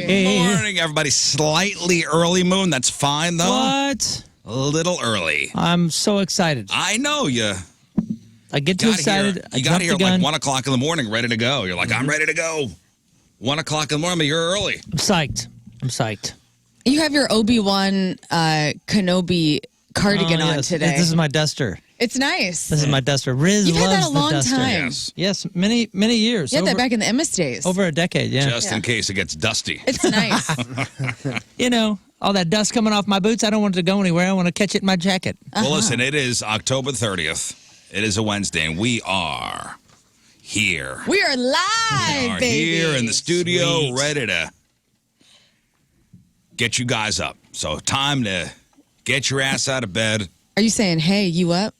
morning, everybody. Slightly early moon. That's fine, though. What? A little early. I'm so excited. I know you. I get too excited. You got here at like 1 o'clock in the morning, ready to go. You're like, I'm ready to go. 1 o'clock in the morning, but you're early. I'm psyched. You have your Obi-Wan Kenobi cardigan on today. This is my duster. It's nice. This is my duster. Riz You've loves had that a long the duster. time. Yes, many years. You had that back in the Emmis days. Over a decade, yeah. Just in case it gets dusty. It's nice. You know, all that dust coming off my boots, I don't want it to go anywhere. I want to catch it in my jacket. Well, listen, it is October 30th. It is a Wednesday, and we are here. We are live, baby. Here in the studio, ready to get you guys up. So time to get your ass out of bed. Are you saying, hey, you up?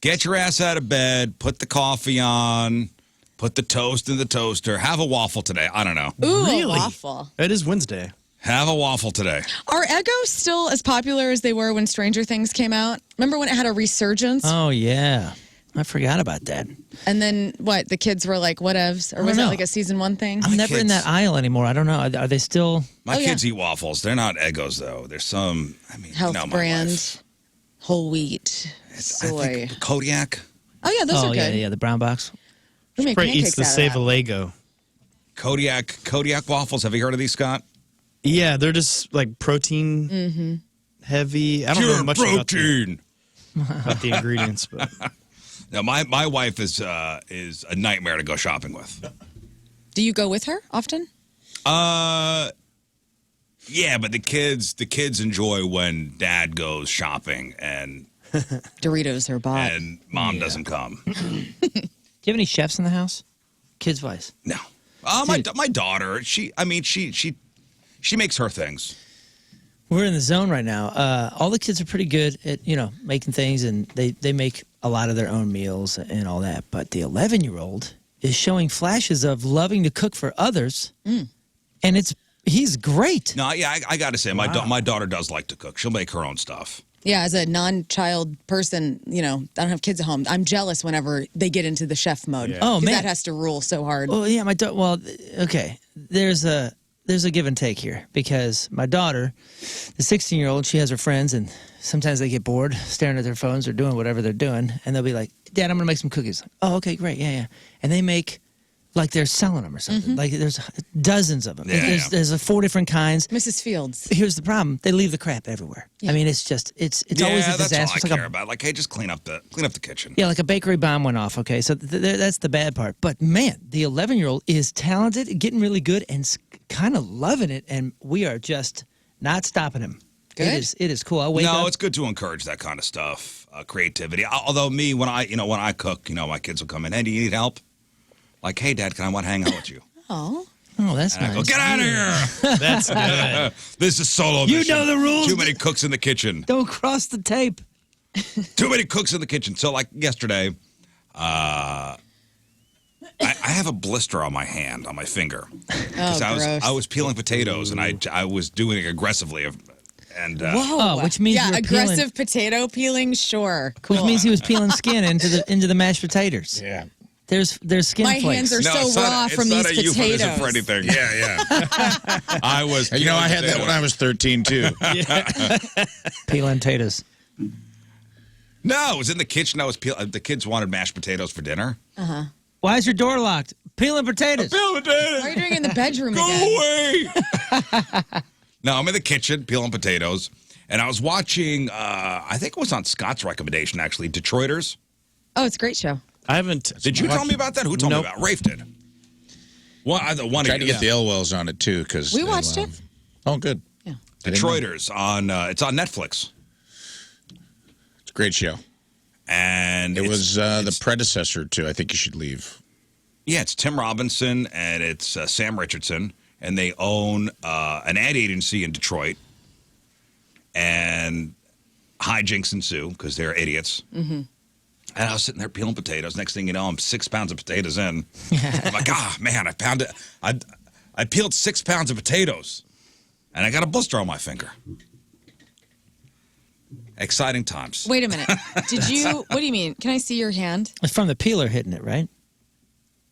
Get your ass out of bed, put the coffee on, put the toast in the toaster. Have a waffle today. I don't know. Ooh, Really? a waffle. It is Wednesday. Have a waffle today. Are Eggos still as popular as they were when Stranger Things came out? Remember when it had a resurgence? Oh, yeah. I forgot about that. And then what? The kids were like, whatevs? Or was that like a season 1 thing? I'm never in that aisle anymore. I don't know. Are they still? My kids eat waffles. They're not Eggos, though. There's some, health my brand, wife. whole wheat, I soy. think Kodiak. Oh, yeah, those are good. Yeah, the brown box. We make Probably pancakes eats the out of Save that. a Lego. Kodiak waffles. Have you heard of these, Scott? Yeah, they're just like protein heavy. I don't know much about the ingredients, but No, my wife is a nightmare to go shopping with. Do you go with her often? Yeah, but the kids enjoy when Dad goes shopping and Doritos are bought. and Mom doesn't come. Do you have any chefs in the house? Kids wise? No. My daughter, she makes her things. We're in the zone right now. All the kids are pretty good at, making things, and they make a lot of their own meals and all that. But the 11-year-old is showing flashes of loving to cook for others, and he's great. No, yeah, I got to say, my daughter does like to cook. She'll make her own stuff. Yeah, as a non-child person, I don't have kids at home. I'm jealous whenever they get into the chef mode. Yeah. Oh, man. That has to rule so hard. Well, yeah, okay. There's a give and take here because my daughter, the 16-year-old, she has her friends, and sometimes they get bored staring at their phones or doing whatever they're doing, and they'll be like, Dad, I'm going to make some cookies. Oh, okay, great, yeah. And they make, like they're selling them or something. Like there's dozens of them. Yeah. There's 4 different kinds. Mrs. Fields. Here's the problem. They leave the crap everywhere. Yeah. I mean, it's always a disaster. That's all I It's care about. Like, hey, just clean up the kitchen. Yeah, like a bakery bomb went off, okay? So that's the bad part. But, man, the 11-year-old is talented, getting really good, and kind of loving it, and we are just not stopping him. Good. It is cool. I'll wake up. It's good to encourage that kind of stuff, creativity. Although me, when I cook, my kids will come in, hey, do you need help? Like, hey, Dad, I want to hang out with you? Oh. Oh, that's And nice. I go, get out of here. that's good. This is solo You mission. know the rules. Too many cooks in the kitchen. Don't cross the tape. Too many cooks in the kitchen. So, like yesterday, I have a blister on my hand, on my finger. Because I was peeling potatoes, and I was doing it aggressively. And Whoa. Oh, which means you were aggressive potato peeling, sure. Cool. Which means he was peeling skin into the mashed potatoes. Yeah. There's skin My flakes. hands are it's so not- raw from it's these not a euphemism potatoes. for anything. Yeah. I was. I had that when I was 13 too. peeling potatoes. No, it was in the kitchen. I was peeling. The kids wanted mashed potatoes for dinner. Why is your door locked? Peeling potatoes. Peeling potatoes. What are you doing in the bedroom Go again? away. No, I'm in the kitchen peeling potatoes, and I was watching. I think it was on Scott's recommendation, actually. Detroiters. Oh, it's a great show. I haven't. Did you tell me about that? Who told me about it? Rafe did. One Tried of to you. get the Elwells on it too because We watched it. Oh, good. Yeah. Detroiters on. It's on Netflix, It's a great show. and It was the predecessor to I Think You Should Leave. Yeah, it's Tim Robinson and it's Sam Richardson, and they own an ad agency in Detroit. And hijinks ensue because they're idiots. Mm-hmm. And I was sitting there peeling potatoes. Next thing you know, I'm 6 pounds of potatoes in. I'm like, man, I peeled 6 pounds of potatoes, and I got a blister on my finger. Exciting times. Wait a minute. Did you? What do you mean? Can I see your hand? It's from the peeler hitting it, right?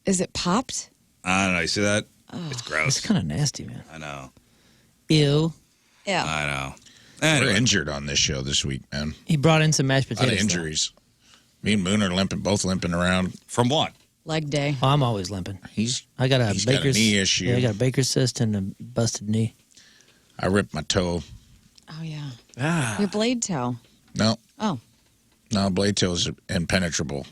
Is it popped? I don't know. You see that? It's gross. It's kind of nasty, man. I know. Ew. Yeah. I know. We're Anyway, injured on this show this week, man. He brought in some mashed A lot potatoes. of though. injuries. Me and Moon are both limping around. from what? Leg day. Oh, I'm always limping. He's I got a He's got a Baker's knee issue. Yeah, I got a Baker's cyst and a busted knee. I ripped my toe. Oh, yeah. Ah. Your blade toe. No, Oh. no, blade toe is impenetrable.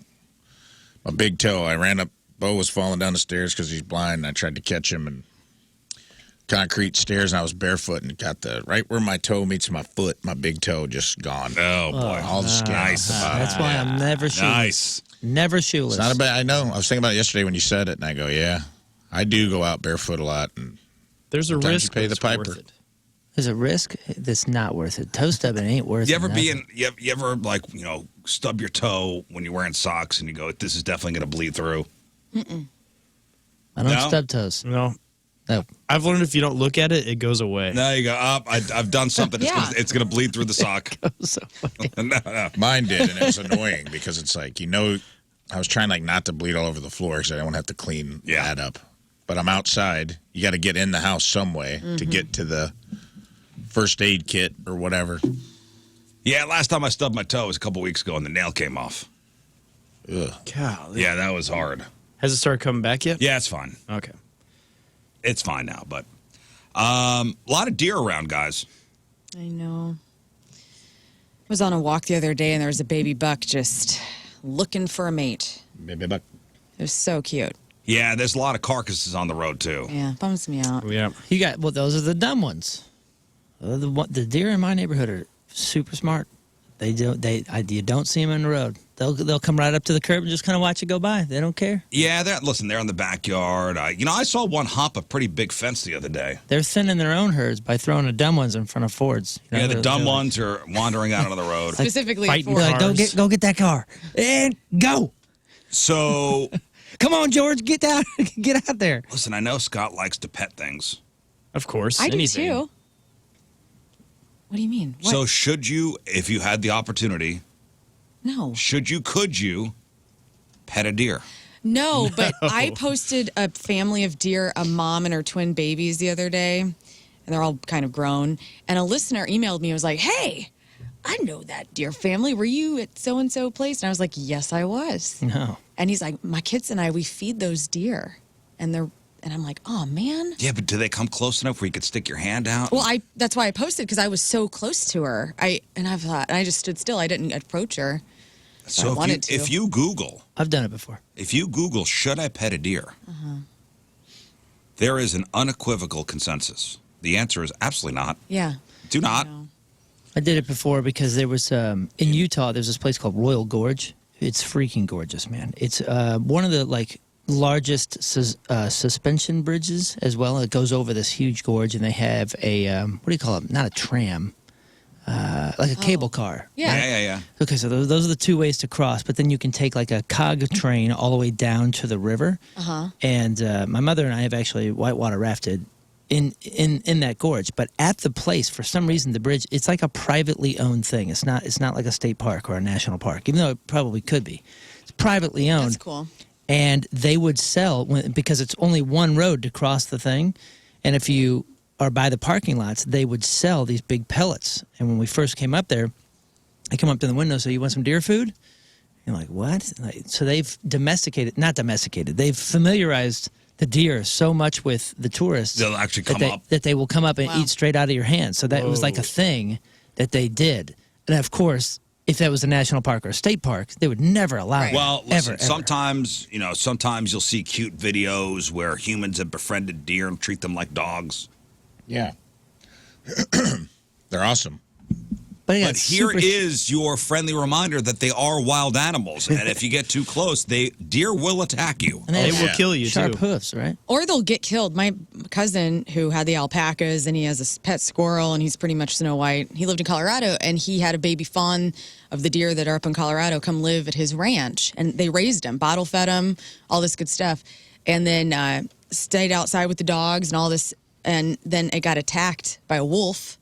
My big toe. I ran up. Bo was falling down the stairs because he's blind. And I tried to catch him and concrete stairs. And I was barefoot and got right where my toe meets my foot. My big toe just gone. Oh boy. All the skin. Nice. off the bottom. That's why I'm never shoeless. Nice. Never shoeless. It's not a bad. I know. I was thinking about it yesterday when you said it, and I go, yeah, I do go out barefoot a lot. And There's a Sometimes risk. you pay but the it's piper. worth it. There's a risk that's not worth it. Toe stubbing ain't worth You it. ever nothing. you ever like stub your toe when you're wearing socks and you go, this is definitely going to bleed through. I don't No? stub toes. No. No. I've learned if you don't look at it, it goes away. Now you go up. I've done something. Yeah. It's going to bleed through the sock. So funny. No. mine did, and it was annoying because it's like I was trying not to bleed all over the floor because I don't have to clean that up. But I'm outside. You got to get in the house some way to get to the first aid kit or whatever. Yeah, last time I stubbed my toe was a couple weeks ago and the nail came off. Ugh. Golly. Yeah, that was hard. Has it started coming back yet? Yeah, it's fine. Okay. It's fine now, but a lot of deer around, guys. I know. I was on a walk the other day and there was a baby buck just looking for a mate. Baby buck. It was so cute. Yeah, there's a lot of carcasses on the road too. Yeah, bums me out. Yeah. You got those are the dumb ones. The deer in my neighborhood are super smart. You don't see them in the road. They'll come right up to the curb and just kind of watch it go by. They don't care. Yeah, they're in the backyard. I saw one hop a pretty big fence the other day. They're thinning their own herds by throwing the dumb ones in front of Fords. You know, Yeah, the they're- dumb they're like- ones are wandering out on the road. Specifically at fighting Ford. They're like, Cars. go get that car and go. So, Come on, George, get out, get out there. listen, I know Scott likes to pet things. Of course. I do anything. too. What do you mean? What? So, should you, if you had the opportunity, no. could you pet a deer? No, but I posted a family of deer, a mom and her twin babies the other day, and they're all kind of grown. And a listener emailed me and was like, hey, I know that deer family. Were you at so-and-so place? And I was like, yes, I was. No. And he's like, my kids and I, we feed those deer. And I'm like, oh, man. Yeah, but do they come close enough where you could stick your hand out? Well, that's why I posted, because I was so close to her. I just stood still. I didn't approach her. so I wanted to. if you Google, I've done it before. should I pet a deer? There is an unequivocal consensus. The answer is absolutely not. Yeah. Do not. No. I did it before because there was in Utah. There's this place called Royal Gorge. It's freaking gorgeous, man. It's one of the largest suspension bridges as well. It goes over this huge gorge, and they have a what do you call it? Not a tram, like a cable car. Yeah. Yeah. Okay, so those are the two ways to cross, but then you can take like a cog train all the way down to the river. Uh-huh. And my mother and I have actually whitewater rafted in that gorge. But at the place, for some reason, the bridge, it's like a privately owned thing. It's not like a state park or a national park, even though it probably could be. It's privately owned. That's cool. And they would sell, because it's only one road to cross the thing. And if you are by the parking lots, they would sell these big pellets. And when we first came up there, I come up to the window, so you want some deer food? And you're like, what? So they've they've familiarized the deer so much with the tourists They'll actually come up. that they will come up and Wow. eat straight out of your hand. So that was like a thing that they did. And of course, if that was a national park or a state park, they would never allow it. Well, listen, ever. sometimes you'll see cute videos where humans have befriended deer and treat them like dogs. Yeah. They're awesome. But, yeah, But it's here super- is your friendly reminder that they are wild animals, and if you get too close, deer will attack you. and They have will kill you, sharp too. hoofs, right? Or they'll get killed. My cousin, who had the alpacas, and he has a pet squirrel, and he's pretty much Snow White. He lived in Colorado, and he had a baby fawn of the deer that are up in Colorado come live at his ranch, and they raised him, bottle fed him, all this good stuff, and then stayed outside with the dogs and all this, and then it got attacked by a wolf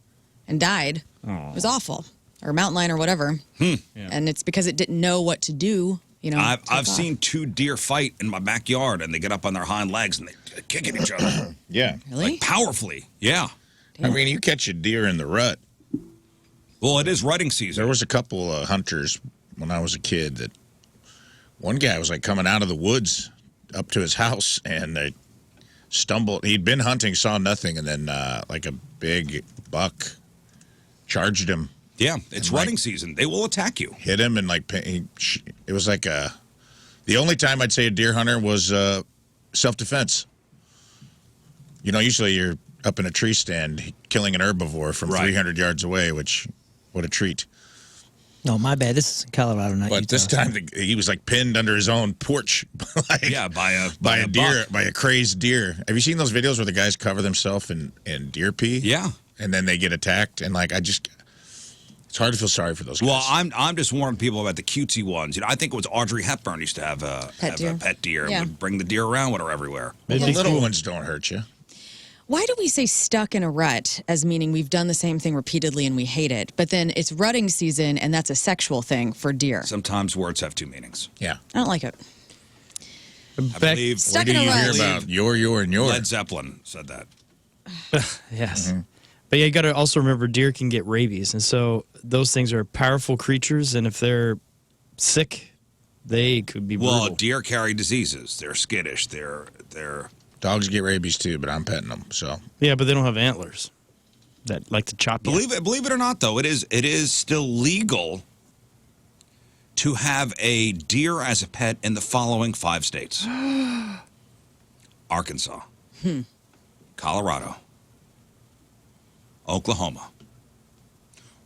and died. It was awful, or a mountain lion or whatever, and it's because it didn't know what to do. You know, I've took off. seen two deer fight in my backyard, and they get up on their hind legs and they kick at each other Yeah. Really? like powerfully. Yeah. I mean, you catch a deer in the rut. Well, it is rutting season. There was a couple of hunters when I was a kid that one guy was like coming out of the woods up to his house and they stumbled. He'd been hunting, saw nothing, and then like a big buck charged him. Yeah, it's rutting season. They will attack you. Hit him and like it was like the only time I'd say a deer hunter was self-defense. You know, usually you're up in a tree stand killing an herbivore from 300 yards away, which what a treat. No, my bad. This is in Colorado, not But Utah. this time he was like pinned under his own porch, by a deer, by a crazed deer. Have you seen those videos where the guys cover themselves in deer pee? Yeah, and then they get attacked, and like it's hard to feel sorry for those guys. Well, I'm just warning people about the cutesy ones. You know, I think it was Audrey Hepburn used to have a pet deer and would bring the deer around with her everywhere. Well, the little ones don't hurt you. Why do we say stuck in a rut as meaning we've done the same thing repeatedly and we hate it? But then it's rutting season and that's a sexual thing for deer. Sometimes words have two meanings. Yeah. I don't like it. I believe. Stuck Where in do a you rut. hear about your and your? Led Zeppelin said that. Yes. But yeah, you got to also remember deer can get rabies. And so those things are powerful creatures. And if they're sick, they could be brutal. Well, deer carry diseases. They're skittish. They're Dogs get rabies too, but I'm petting them. So yeah, but they don't have antlers that like to chop you. Believe it or not, though, it is still legal to have a deer as a pet in the following 5 states: Arkansas, Colorado, Oklahoma,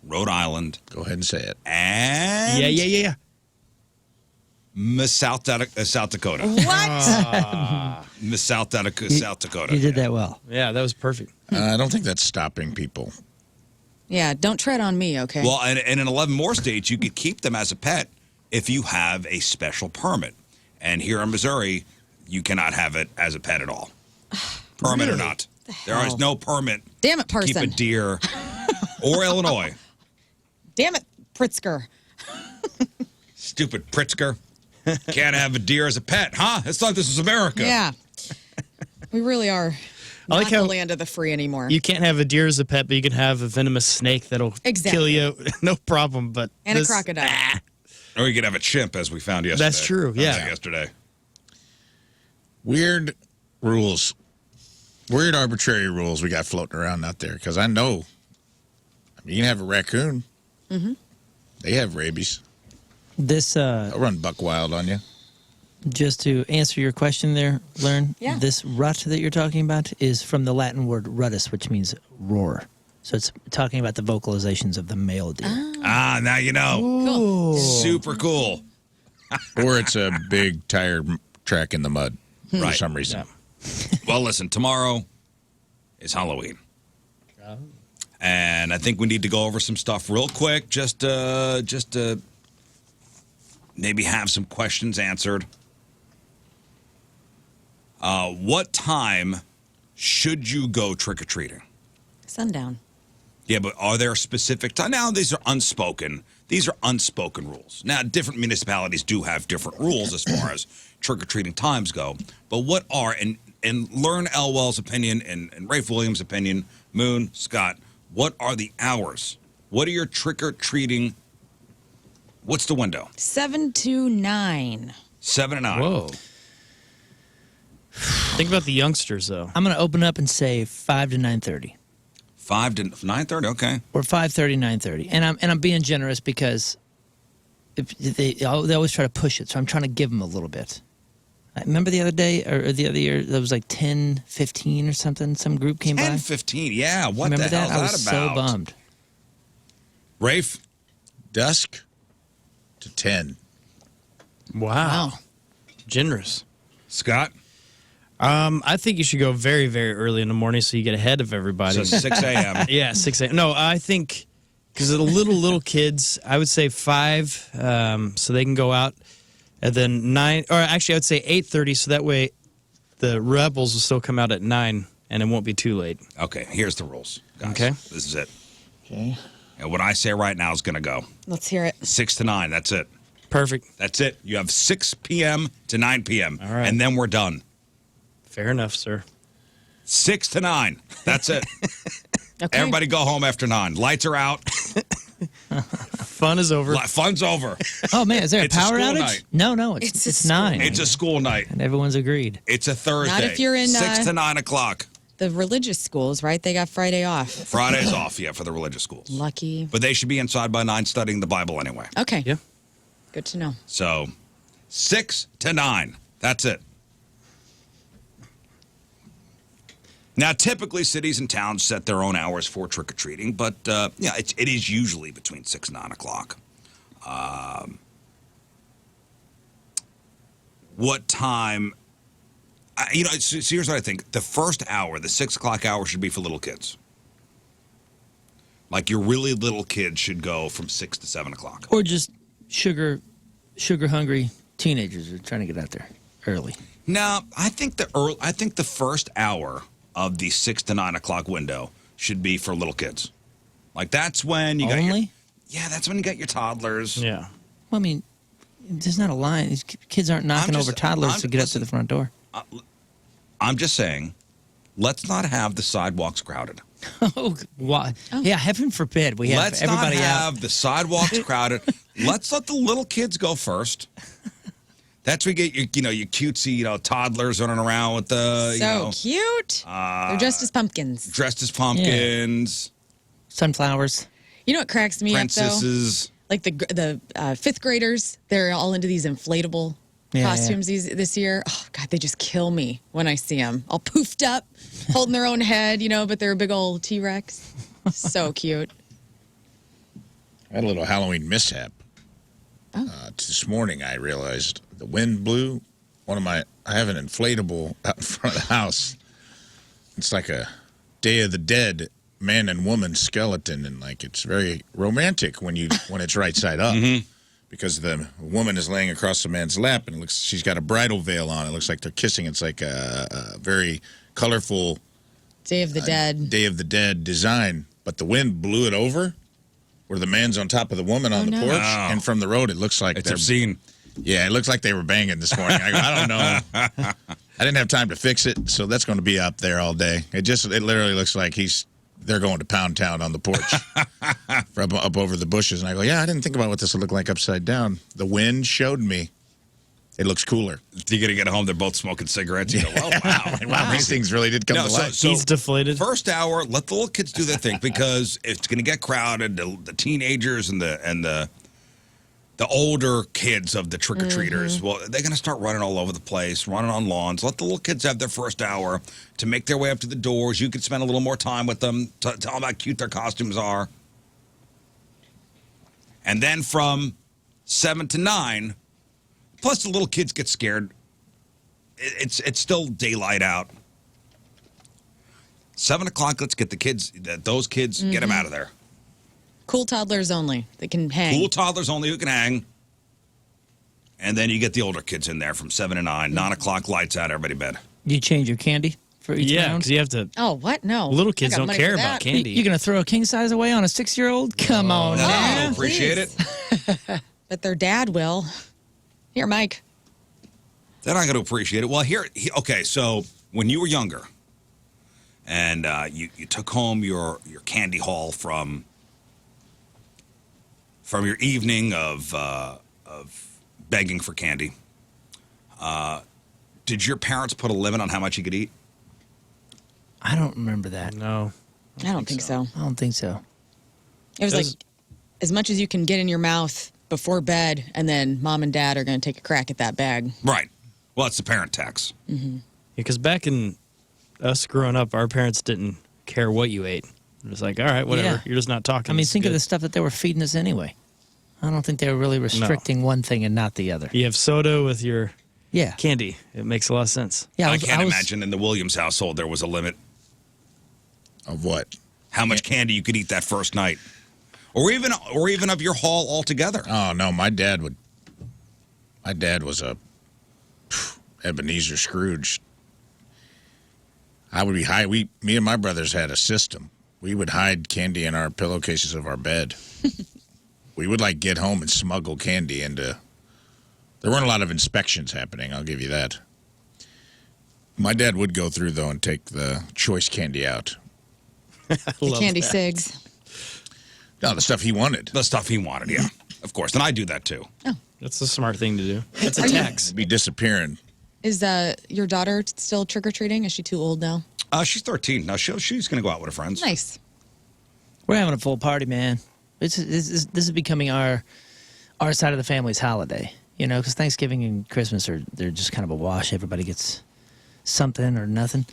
Rhode Island. Go ahead and say it. And Yeah. South Dakota. What? South Dakota. You did that well. Yeah, that was perfect. I don't think that's stopping people. Yeah, don't tread on me, okay? Well, and in 11 more states, you could keep them as a pet if you have a special permit. And here in Missouri, you cannot have it as a pet at all. Permit or not. There is no permit Damn it, to keep a person. deer or Illinois. Damn it, Pritzker. Stupid Pritzker. Can't have a deer as a pet, huh? It's like this is America. Yeah. We really are I like not how the land of the free anymore. you can't have a deer as a pet, but you can have a venomous snake that'll kill you. No problem. But and a crocodile. Or you could have a chimp, as we found yesterday. That's true, yeah. Yesterday. Weird rules. Weird arbitrary rules we got floating around out there. Because I know, you can have a raccoon. Mm-hmm. They have rabies. This They'll run buck wild on you. just to answer your question there, Learn. Yeah. This rut that you're talking about is from the Latin word rutus, which means roar. So it's talking about the vocalizations of the male deer. Now you know. Cool. Super cool. Or it's a big tire track in the mud for some reason. Well, listen, tomorrow is Halloween. And I think we need to go over some stuff real quick, just to maybe have some questions answered. What time should you go trick-or-treating? Sundown. Yeah, but are there specific time? Now, these are unspoken. These are unspoken rules. Now, different municipalities do have different rules as far as trick-or-treating times go. But what are, and Learn Elwell's opinion and Rafe Williams' opinion, Moon, Scott, what are the hours? What are your trick-or-treating? What's the window? 7 to 9. 7 and 9. Whoa. Think about the youngsters, though. I'm going to open up and say 5 to 9:30. 5 to 9:30. Okay. Or 5:30, 9:30. And I'm being generous because they always try to push it, so I'm trying to give them a little bit. I remember the other day, or the other year, there was like 10:15 or something. Some group came by. 10:15. Yeah. What Remember the hell that? I was is that about? so bummed. Rafe? Dusk to 10. Wow. Generous. Scott? I think you should go very, very early in the morning so you get ahead of everybody. So 6 a.m. Yeah, 6 a.m. No, I think because of the little kids, I would say 5, so they can go out, and then 9, or actually I would say 8:30, so that way the rebels will still come out at 9, and it won't be too late. Okay, here's the rules, guys. Okay. This is it. Okay. And what I say right now is going to go. Let's hear it. 6 to 9, that's it. Perfect. That's it. You have 6 p.m. to 9 p.m. All right. And then we're done. Fair enough, sir. 6 to 9. That's it. Okay. Everybody go home after 9. Lights are out. Fun is over. Fun's over. Oh man, is there a It's a power school outage? night. No, It's it's a 9. It's a school night. and everyone's agreed. It's a Thursday. Not if you're in, 6 to 9 o'clock. The religious schools, right? They got Friday off. Friday's off, yeah, for the religious schools. Lucky. But they should be inside by 9 studying the Bible anyway. Okay. Yeah. Good to know. So 6 to 9. That's it. Now, typically, cities and towns set their own hours for trick-or-treating, but yeah, it is usually between 6 and 9 o'clock. What time? So here's what I think. The first hour, the 6 o'clock hour, should be for little kids. Like your really little kids should go from 6 to 7 o'clock. Or just sugar hungry teenagers are trying to get out there early. No, I think the first hour of the 6 to 9 o'clock window should be for little kids. Like that's when you Only? that's when you got your toddlers. Yeah. Well, I mean, there's not a line. These kids aren't knocking over toddlers to get up to the front door. I'm just saying, let's not have the sidewalks crowded. Oh, why? Yeah, heaven forbid we have Let's everybody not out. have the sidewalks crowded. Let's let the little kids go first. That's where you get your cutesy, toddlers running around with the, Cute. They're dressed as pumpkins. dressed as pumpkins, Sunflowers. You know what cracks me up, princesses. though? Like the fifth graders, they're all into these inflatable costumes this year. Oh, God, they just kill me when I see them. All poofed up, holding their own head, but they're a big old T-Rex. So cute. I had a little Halloween mishap. This morning, I realized the wind blew. I have an inflatable out in front of the house. It's like a Day of the Dead man and woman skeleton, and it's very romantic when it's right side up, because the woman is laying across the man's lap, and she's got a bridal veil on. It looks like they're kissing. It's like a very colorful Day of the Dead. Day of the Dead design, but the wind blew it over. Where the man's on top of the woman on the porch, and from the road it looks like It's obscene. Yeah, it looks like they were banging this morning. I don't know. I didn't have time to fix it, so that's going to be up there all day. It literally looks like they're going to Pound Town on the porch, up over the bushes. And I go, yeah, I didn't think about what this would look like upside down. The wind showed me. It looks cooler. You're going to get home, they're both smoking cigarettes. You go, oh, wow. Wow, these things really did come to life. He's deflated. First hour, let the little kids do their thing, because it's going to get crowded. The teenagers and the older kids of the trick-or-treaters, well, they're going to start running all over the place, running on lawns. Let the little kids have their first hour to make their way up to the doors. You could spend a little more time with them, tell them how cute their costumes are. And then from 7 to 9, plus the little kids get scared. It's still daylight out. 7 o'clock, let's get those kids, get them out of there. Cool toddlers only. They can hang. Cool toddlers only who can hang. And then you get the older kids in there from 7 to 9. 9 o'clock, lights out, everybody bed. You change your candy for each Yeah, round? because you have to. Oh, what? No. Little I kids got don't money care for about that. candy. You're going to throw a king size away on a 6-year-old? Come on No, now. appreciate please. it. But their dad will. Here, Mike. They're not going to appreciate it. Well, okay, so when you were younger and you took home your candy haul from your evening of begging for candy, did your parents put a limit on how much you could eat? I don't remember that. No. I don't think so. I don't think so. It was like as much as you can get in your mouth before bed, and then mom and dad are going to take a crack at that bag. Right. Well, it's the parent tax. Because back in us growing up, our parents didn't care what you ate. It was like, all right, whatever. Yeah. You're just not talking. I mean, This is think of good. the stuff that they were feeding us anyway. I don't think they were really restricting one thing and not the other. You have soda with your Yeah. candy. It makes a lot of sense. Yeah, I can't imagine in the Williams household there was a limit Of what? how much candy you could eat that first night, or even of your haul altogether. Oh, no, my dad was a Ebenezer Scrooge. I would be me and my brothers had a system. We would hide candy in our pillowcases of our bed. We would get home and smuggle candy into. There weren't a lot of inspections happening, I'll give you that. My dad would go through though and take the choice candy out. The candy cigs. No, the stuff he wanted. The stuff he wanted, yeah. Of course. And I do that too. Oh. That's the smart thing to do. It's a tax. Be disappearing. Is your daughter still trick-or-treating? Is she too old now? She's 13. Now she's going to go out with her friends. Nice. We're having a full party, man. This is becoming our side of the family's holiday. You know, because Thanksgiving and Christmas they're just kind of a wash. Everybody gets something or nothing.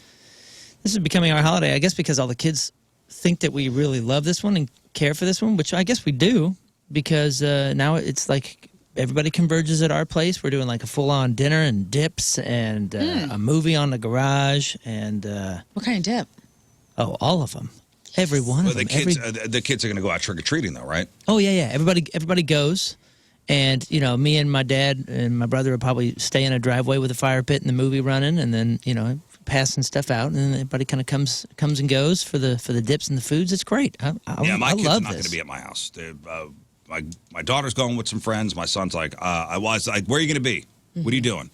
This is becoming our holiday, I guess, because all the kids think that we really love this one and care for this one, which I guess we do, because now it's like everybody converges at our place. We're doing like a full-on dinner and dips and a movie on the garage and What kind of dip? oh, all of them, every one of them. The kids are going to go out trick or treating, though, right? Oh yeah. Everybody goes, and you know, me and my dad and my brother will probably stay in a driveway with a fire pit and the movie running, and then passing stuff out, and then everybody kind of comes and goes for the dips and the foods. It's great. My I kids love are not going to be at my house. My daughter's going with some friends. My son's like, I was like, where are you going to be? What are you doing?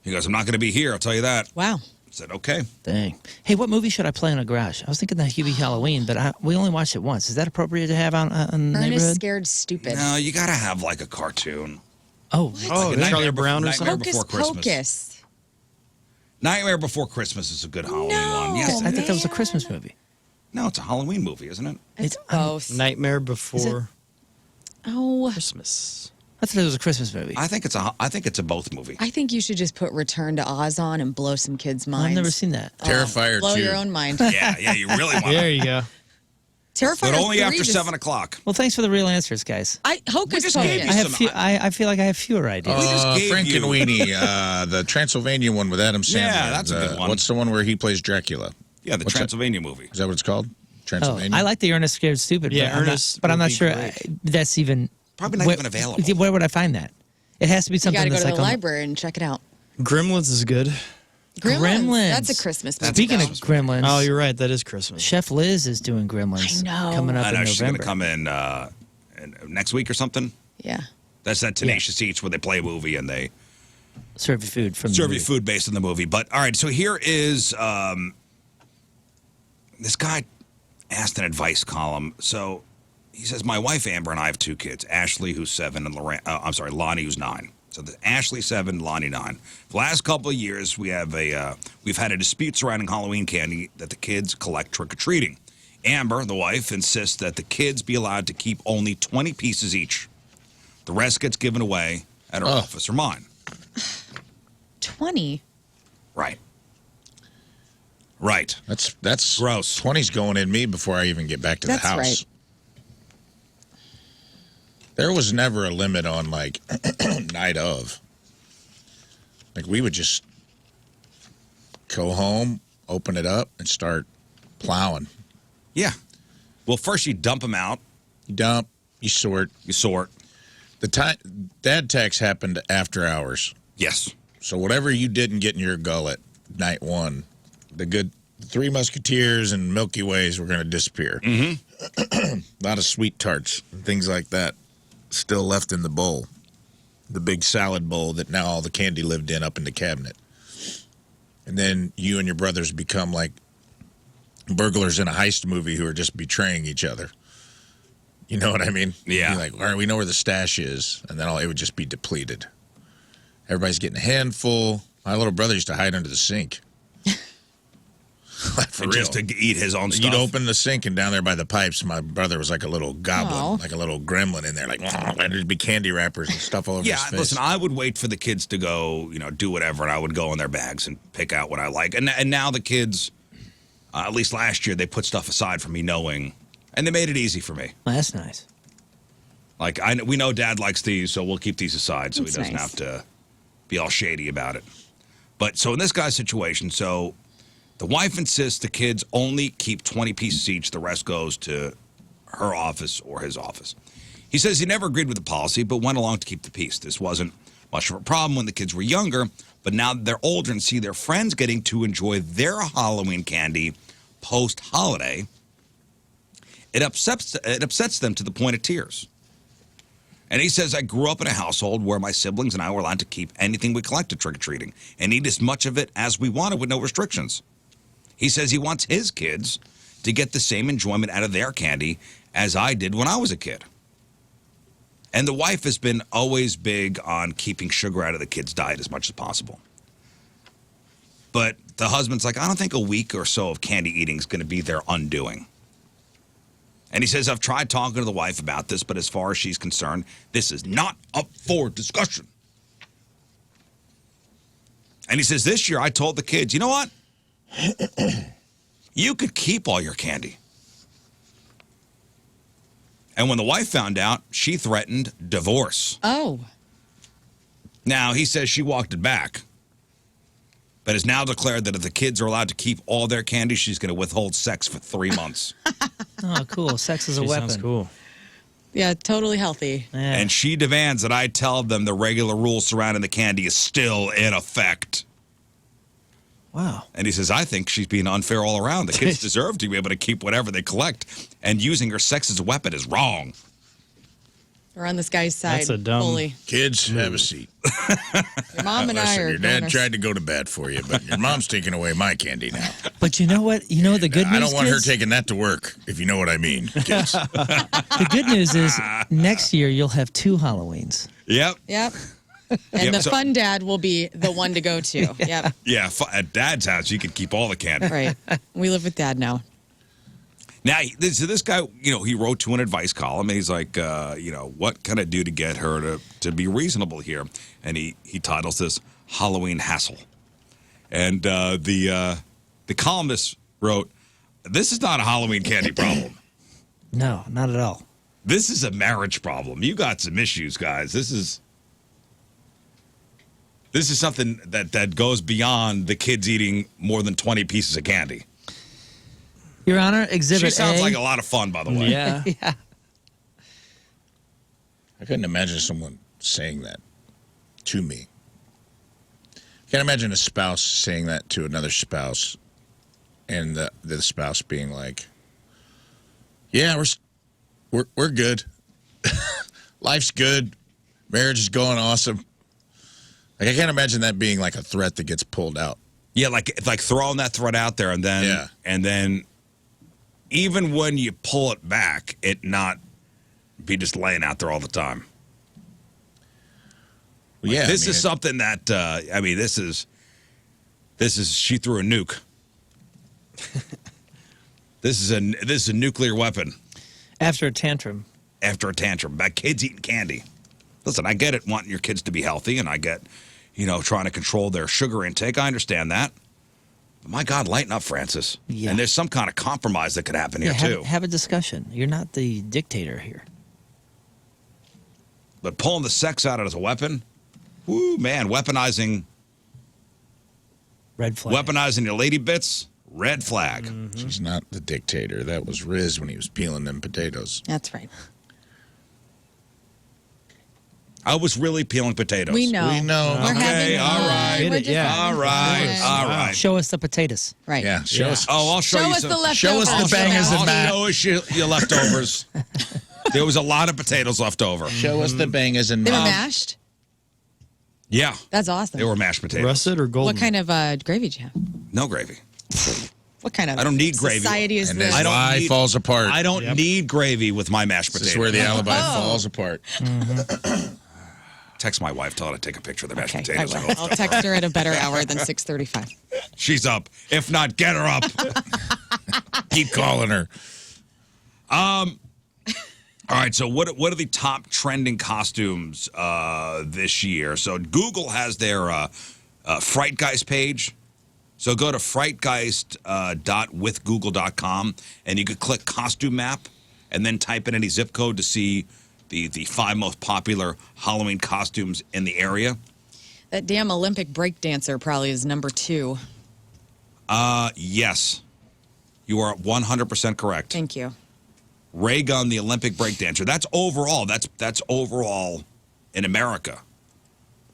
He goes, I'm not going to be here. I'll tell you that. Wow. I said, okay. Dang. Hey, what movie should I play in a garage? I was thinking that Hubie Halloween, but we only watched it once. Is that appropriate to have on the Ernest neighborhood? Scared Stupid. No, you got to have like a cartoon. Oh, Oh, Like a Charlie Brown or Nightmare something? Before Christmas. Hocus. Nightmare Before Christmas is a good Halloween No. one. Yes, I thought that was a man. Christmas movie. no, it's a Halloween movie, isn't it? It's I'm- both. Nightmare Before Oh, Christmas. I thought it was a Christmas movie. I think it's a both movie. I think you should just put Return to Oz on and blow some kids' minds. I've never seen that. Terrifier Blow 2. your own mind. Yeah, you really want There to. you go. Terrifier But only 3 after just- 7 o'clock. Well, thanks for the real answers, guys. Hocus just gave Pocus. you I have some- few, I feel like I have fewer ideas. We just gave you- Frankenweenie, the Transylvania one with Adam Sandler. Yeah, that's a good one. What's the one where he plays Dracula? Yeah, the What's that? Transylvania movie. Is that what it's called? Oh, Transylvania? I like the Ernest Scared Stupid. Yeah, but Ernest I'm would not be sure great. that's even Probably not even available. Where would I find that? It has to be You something got to go that's to like the on- library and check it out. Gremlins is good. Gremlins. That's a Christmas movie. Speaking of Christmas Gremlins, Oh, you're right. That is Christmas. Chef Liz is doing Gremlins. I know. Coming up I know in she's going November. to come in next week or something. Yeah. That's that Tenacious Eats where they play a movie and they Serve you food from serve the you movie. food based on the movie. But all right, so here is this guy asked an advice column. So he says, my wife Amber and I have 2 kids, Ashley, who's 7, and Lonnie, who's 9. So the Ashley 7, Lonnie 9. For the last couple of years, we've had a dispute surrounding Halloween candy that the kids collect trick or treating. Amber, the wife, insists that the kids be allowed to keep only 20 pieces each. The rest gets given away at her office or mine. 20. Right. Right. That's Gross. 20's going in me before I even get back to That's the house. right. There was never a limit on like night of. Like we would just go home, open it up, and start plowing. Yeah. Well, first you dump them out. You dump, you sort. You sort. The time dad tax happened after hours. Yes. So whatever you didn't get in your gullet night one, the good Three Musketeers and Milky Ways were going to disappear. Mm-hmm. A lot of sweet tarts and things like that still left in the bowl. The big salad bowl that now all the candy lived in up in the cabinet. And then you and your brothers become like burglars in a heist movie who are just betraying each other. You know what I mean? Yeah. You're like, all right, we know where the stash is. And then it would just be depleted. Everybody's getting a handful. My little brother used to hide under the sink. For And real. just to eat his own stuff. You'd open the sink, and down there by the pipes, my brother was like a little goblin, Aw. like a little gremlin in there. Like, and there'd be candy wrappers and stuff all over Yeah, his face. listen, I would wait for the kids to go, do whatever, and I would go in their bags and pick out what I like. And now the kids, at least last year, they put stuff aside for me knowing, and they made it easy for me. Well, that's nice. Like, we know Dad likes these, so we'll keep these aside so That's he doesn't nice. have to be all shady about it. But so in this guy's situation, so the wife insists the kids only keep 20 pieces each. The rest goes to her office or his office. He says he never agreed with the policy, but went along to keep the peace. This wasn't much of a problem when the kids were younger, but now that they're older and see their friends getting to enjoy their Halloween candy post-holiday, it upsets them to the point of tears. And he says, I grew up in a household where my siblings and I were allowed to keep anything we collected trick-or-treating and eat as much of it as we wanted with no restrictions. He says he wants his kids to get the same enjoyment out of their candy as I did when I was a kid. And the wife has been always big on keeping sugar out of the kids' diet as much as possible. But the husband's like, I don't think a week or so of candy eating is going to be their undoing. And he says, I've tried talking to the wife about this, but as far as she's concerned, this is not up for discussion. And he says, this year I told the kids, you know what? You could keep all your candy. And when the wife found out, she threatened divorce. Oh. Now, he says she walked it back, but has now declared that if the kids are allowed to keep all their candy, she's going to withhold sex for 3 months. Oh, cool. Sex is a weapon. Sounds cool. Yeah, totally healthy. Yeah. And she demands that I tell them the regular rules surrounding the candy is still in effect. Wow. And he says, I think she's being unfair all around. The kids deserve to be able to keep whatever they collect, and using her sex as a weapon is wrong. We're on this guy's side. That's a dumb- fully. Kids, have a seat. Your mom and I Listen, are. your dad tried to go to bed for you, but your mom's taking away my candy now. But you know what? You know the good news, I don't want kids? her taking that to work, if you know what I mean, kids. The good news is next year you'll have 2 Halloweens. Yep. Yep. And Yep, the so- fun dad will be the one to go to. Yep. Yeah, at Dad's house, you can keep all the candy. Right. We live with dad now. Now, this guy, he wrote to an advice column, and he's like, what can I do to get her to be reasonable here? And he titles this Halloween Hassle. And the columnist wrote, this is not a Halloween candy problem. No, not at all. This is a marriage problem. You got some issues, guys. This is something that goes beyond the kids eating more than 20 pieces of candy. Your Honor, Exhibit She sounds A. like a lot of fun, by the way. Yeah. Yeah. I couldn't imagine someone saying that to me. Can't imagine a spouse saying that to another spouse, and the spouse being like, "Yeah, we're good. Life's good. Marriage is going awesome." Like, I can't imagine that being like a threat that gets pulled out. Yeah, like throwing that threat out there, and then even when you pull it back, it not be just laying out there all the time. Well, yeah, This is something that this is she threw a nuke. This is a nuclear weapon After a tantrum. after a tantrum about kids eating candy. Listen, I get it, wanting your kids to be healthy, and I get, trying to control their sugar intake. I understand that. But my God, lighten up, Francis. Yeah. And there's some kind of compromise that could happen here, too. Have a discussion. You're not the dictator here. But pulling the sex out as a weapon, whoo, man, weaponizing Red flag. your lady bits, red flag. She's not the dictator. That was Riz when he was peeling them potatoes. That's right. I was really peeling potatoes. We know. We know. We're Okay, having all fun. right. We're Get it, just yeah. having All right, fun. all right. Show us the potatoes. Right. Yeah, show us. Oh, I'll show, Show you us some. the leftovers. Show us the bangers I'll and Matt. show us your leftovers. There was a lot of potatoes left over. Show us the bangers and They were Matt. mashed? Yeah, That's awesome. they were mashed potatoes. Russet or golden? What kind of gravy do you have? No gravy. What kind of I don't need gravy. society is And this? that's I don't why need- falls apart. I don't need gravy with my mashed This potatoes. is where the alibi Oh. falls apart. Text my wife, tell her to take a picture of the mashed Okay, I potatoes. will. I'll text her at a better hour than 6:35. She's up. If not, get her up. Keep calling her. All right, so what are the top trending costumes this year? So Google has their Frightgeist page. So go to frightgeist.withgoogle.com, and you could click costume map and then type in any zip code to see the 5 most popular Halloween costumes in the area. That damn Olympic break dancer probably is number 2. Yes, you are 100% correct. Thank you. Ray Gunn, the Olympic breakdancer. That's overall. That's overall in America.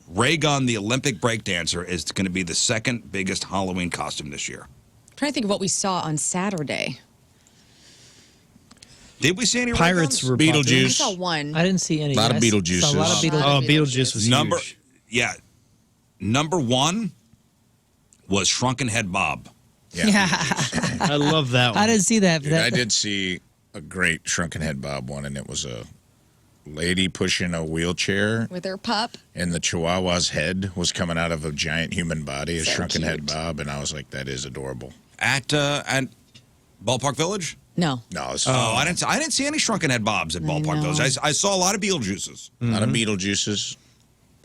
Ray Gunn, the Olympic breakdancer, is going to be the second biggest Halloween costume this year. I'm trying to think of what we saw on Saturday. Did we see any Pirates Ray were Beetlejuice. I popular. saw one. I didn't see any. Lot of I Beetlejuices. saw a lot of Beetlejuice. Oh, Beetlejuice was Number, huge. yeah, number 1 was Shrunken Head Bob. Yeah. I love that one. I didn't see that. Dude, I did see a great Shrunken Head Bob one, and it was a lady pushing a wheelchair, With her pup. and the Chihuahua's head was coming out of a giant human body, a So Shrunken Head cute. Bob, and I was like, that is adorable. At Ballpark Village? No. No, it's Oh, I didn't see any Shrunken Head Bobs at Ballpark know. Village. I saw a lot of Beetlejuices. a lot of Beetlejuices.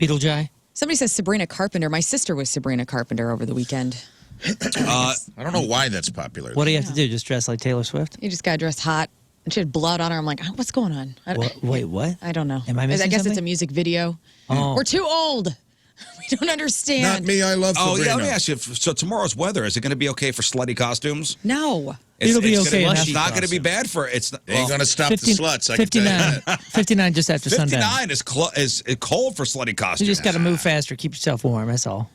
Beetlejuice. Somebody says Sabrina Carpenter. My sister was Sabrina Carpenter over the weekend. I don't know why that's popular. What do you have to do? Just dress like Taylor Swift? You just got dressed hot. And she had blood on her. I'm like, oh, what's going on? Wait, what? I don't know. Am I missing guess it's something? a music video. Oh. We're too old. We don't understand. Not me, I love Oh, Sabrina. yeah, let me ask you. So tomorrow's weather, is it going to be okay for slutty costumes? No. It'll be okay in It's happy not going to be bad for it's. They ain't going to stop the sluts, I can tell you 59, that. 59 just after sundown. 59 is cold for slutty You costumes. just got to move faster, keep yourself warm. That's all.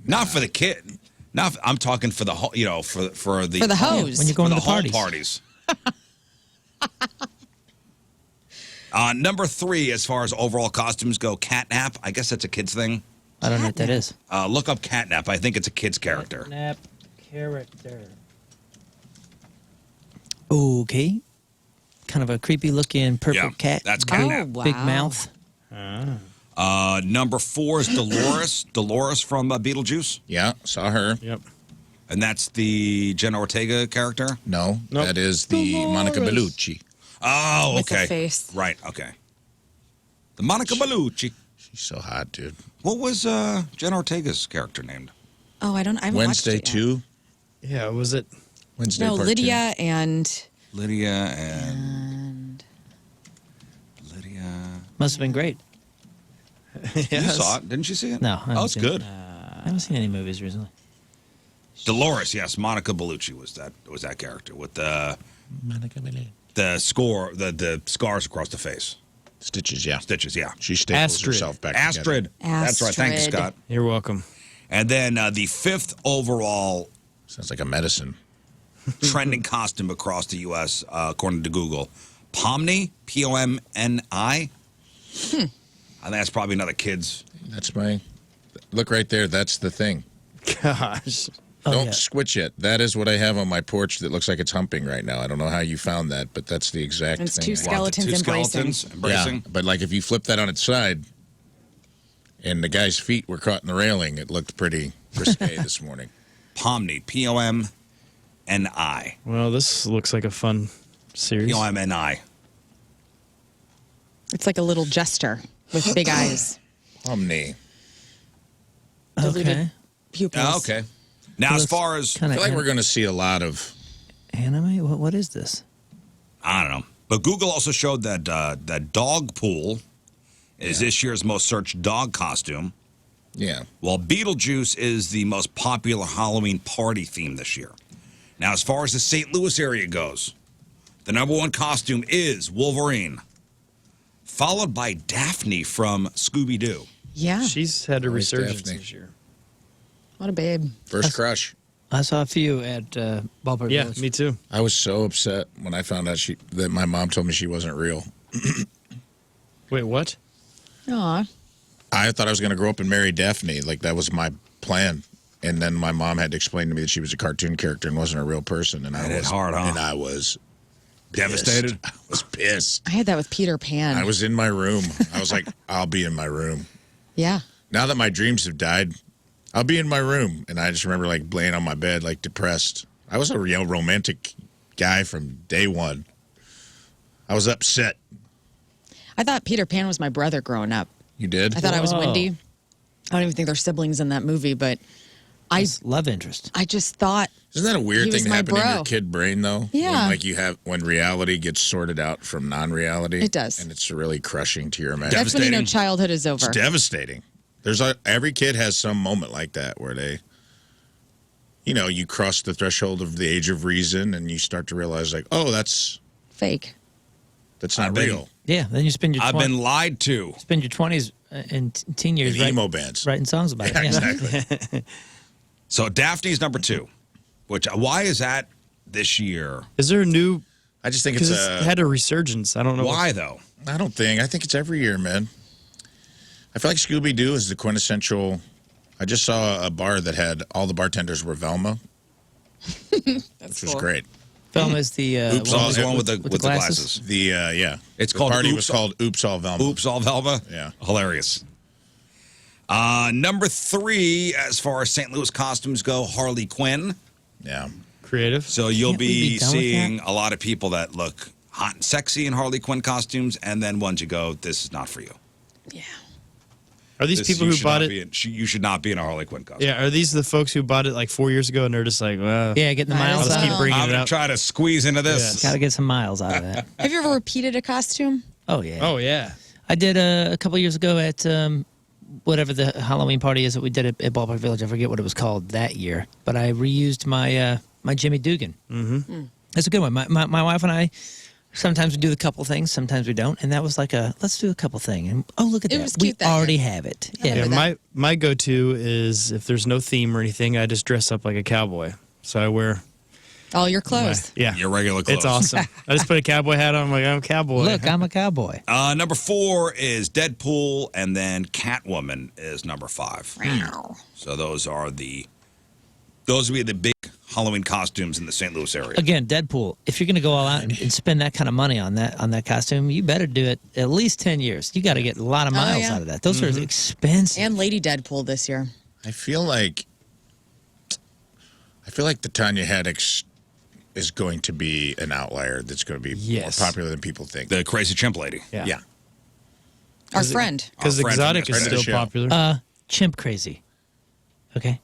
Not for the kid. Not. I'm talking for the whole. For the For the hose. When you're going for to the the home parties. Number 3, as far as overall costumes go, Catnap. I guess that's a kid's thing. I don't know what that is. Look up Catnap. I think it's a kid's character. Nap character. Okay. Kind of a creepy looking purple Yeah, cat. that's big, Catnap. Big Oh, wow. mouth. Number 4 is Dolores. Dolores from Beetlejuice, Yeah, saw her. Yep. and that's the Jenna Ortega character. No, Nope. that is the Monica Bellucci. Oh, With the okay. face. Right. Okay. The Monica Bellucci. She's so hot, dude. What was Jenna Ortega's character named? Oh, I haven't Wednesday, watched it yet. 2. Yeah, was it? Wednesday, No, part Lydia and Lydia and Lydia. Must have been great. You saw it, didn't you see it? No, I haven't Oh, it's seen it. good. I haven't seen any movies recently. Dolores, yes, Monica Bellucci was that character with the 2. Monica Bellucci. the scars across the face, Stitches, yeah. stitches. Yeah, She staples Astrid. herself back Astrid. together. That's right. Thank you, Astrid. Scott. You're welcome. And then the 5th overall Sounds like a medicine. trending costume across the U.S., according to Google, Pomni, Pomni. I think that's probably another kid's. That's my... Look right there. That's the thing. Gosh. Oh, Don't yeah. switch it. That is what I have on my porch that looks like it's humping right now. I don't know how you found that, but that's the exact It's thing. two I have. skeletons Two embracing. skeletons embracing. Yeah, but like if you flip that on its side and the guy's feet were caught in the railing, it looked pretty risque this morning. Pomni, Pomni, Well, this looks like a fun series. Pomni. It's like a little jester with big eyes. Omni. Diluted Okay. pupils. Oh, okay. Now, as far as Kind I of feel like we're going to see a lot of... anime. What is this? I don't know, but Google also showed that that dog pool is this year's most searched dog costume, Yeah. while Beetlejuice is the most popular Halloween party theme this year. Now, as far as the St. Louis area goes, the number 1 costume is Wolverine, followed by Daphne from Scooby-Doo. Yeah. She's had a Always resurgence Daphne. this year. What a babe. First crush. I saw a few at Ballpark Yeah, Village. me too. I was so upset when I found out that my mom told me she wasn't real. Wait, what? Aw. I thought I was going to grow up and marry Daphne. Like, that was my plan. And then my mom had to explain to me that she was a cartoon character and wasn't a real person. And That I hit was hard, huh? And I was Devastated? pissed. I was pissed. I had that with Peter Pan. I was in my room. I was like, I'll be in my room. Yeah. Now that my dreams have died, I'll be in my room. And I just remember like laying on my bed, like depressed. I was a real romantic guy from day one. I was upset. I thought Peter Pan was my brother growing up. You did? I thought I was Whoa. Wendy. I don't even think they're siblings in that movie, but It's love interest. I just thought Isn't that a weird He thing was to my happen in your bro. kid brain, though? Yeah. When reality gets sorted out from non-reality. It does. And it's really crushing to your imagination. that's when you know Devastating. childhood is over. It's devastating. Every kid has some moment like that where they, you cross the threshold of the age of reason and you start to realize like, oh, that's Fake. not I've been- real. Yeah, then you spend your I've been lied to. spend your 20s and teen years In emo bands. writing songs about it. Yeah, Yeah. exactly. So Daphne's number 2, which why is that this year? Is there a new? I just think it's Because it's had a resurgence. I don't know. Why though? I think it's every year, man. I feel like Scooby-Doo is the quintessential. I just saw a bar that had all the bartenders were Velma. which was great. Velma is the Oops, one all the one with the glasses. It's The party was called Oops All Velma. Oops, all Velma. Yeah. Hilarious. Number 3, as far as St. Louis costumes go, Harley Quinn. Yeah. Creative. So you'll Can't we be be done with seeing a lot of people that look hot and sexy in Harley Quinn costumes, and then ones you go, this is not for you. Yeah. Are these people You who should bought not it? you should not be in a Harley Quinn costume. Yeah. Are these the folks who bought it like 4 years ago and they're just like, well, Yeah, getting the Might miles as let's out. keep bringing I'm it going to out. try to squeeze into this. Yes. Got to get some miles out of that. Have you ever repeated a costume? Oh yeah. Oh yeah. I did a couple years ago at whatever the Halloween party is that we did at Ballpark Village. I forget what it was called that year, but I reused my my Jimmy Dugan. Mm-hmm. That's a good one. My wife and I sometimes we do a couple things, sometimes we don't, and that was like let's do a couple thing. And oh, look at It that, was we cute that already year. have it. I Yeah, remember Yeah, that. my go-to is if there's no theme or anything, I just dress up like a cowboy. So I wear All your clothes. yeah, Your regular clothes. It's awesome. I just put a cowboy hat on. I'm like, I'm a cowboy. look, I'm a cowboy. Number 4 is Deadpool, and then Catwoman is number 5. So those would be the big Halloween costumes in the St. Louis area. Again, Deadpool. If you're going to go all out and spend that kind of money on that costume, you better do it at least 10 years. You got to get a lot of miles yeah. out of that. Those are expensive. And Lady Deadpool this year. I feel like the Tanya Haddix is going to be an outlier that's going to be Yes. more popular than people think. The Crazy Chimp Lady. Yeah. Our friend. Because Our friend from exotic is yesterday's still show. popular. Chimp crazy. Okay,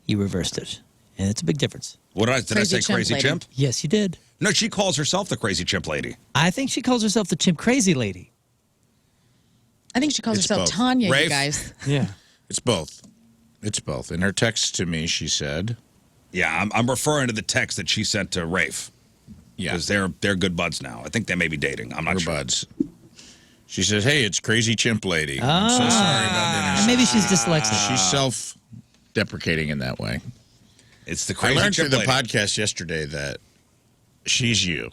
you reversed it, and it's a big difference. Did I say Crazy Chimp Crazy Lady. Chimp? Yes, you did. No, she calls herself the Crazy Chimp Lady. I think she calls herself the Chimp Crazy Lady. I think she calls It's herself both. Tanya, you Rafe? guys. Yeah. It's both. It's both. In her text to me, she said, Yeah, I'm referring to the text that she sent to Rafe. "Yeah, Because they're good buds now. I think they may be dating. I'm not we're sure. buds." She says, "Hey, it's Crazy Chimp Lady. I'm so sorry about And dinner." maybe she's dyslexic. She's self-deprecating in that way. It's the I Crazy learned through Chimp the Lady. podcast yesterday that she's you.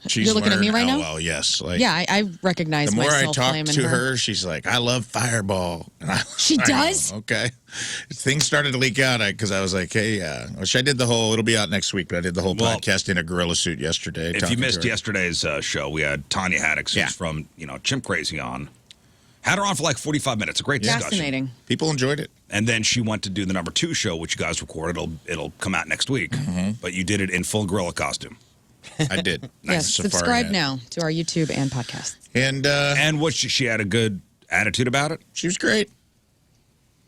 She's You're looking at me right now? Well, yes. Like, Yeah, I recognize the more I myself talk blaming to her, she's like, "I love Fireball." And She I know, does? okay. Things started to leak out because I was like, "Hey, which I did the whole. It'll be out next week, but I did the whole Well, podcast in a gorilla suit yesterday." If you talking to missed her. yesterday's show, we had Tanya Haddix, who's Yeah. from Chimp Crazy on. Had her on for like 45 minutes. A great discussion. Fascinating. people enjoyed it. And then she went to do the number 2 show, which you guys recorded. It'll come out next week. Mm-hmm. But you did it in full gorilla costume. I did. Yes, Safari subscribe Net. now to our YouTube and podcast. And And she had a good attitude about it. she was great.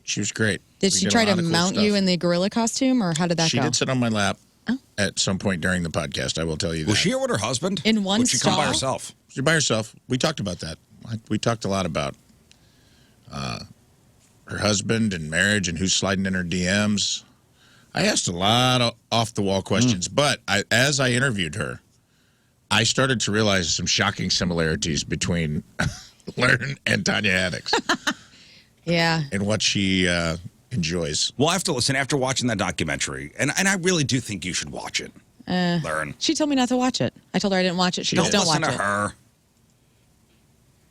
She was great. Did We she did a try to lot of cool mount stuff. you in the gorilla costume, or how did that She go? did sit on my lap Oh. at some point during the podcast. I will tell you that. Was she here with her husband? In one Would she come by stall? herself? She was by herself. We talked about that. We talked a lot about her husband and marriage and who's sliding in her DMs. I asked a lot of off-the-wall questions, but as I interviewed her, I started to realize some shocking similarities between Learn and Tanya Haddix Yeah. and what she enjoys. Well, I have to listen after watching that documentary, and I really do think you should watch it. Learn. She told me not to watch it. I told her I didn't watch it. She goes, Don't don't listen watch to it. her.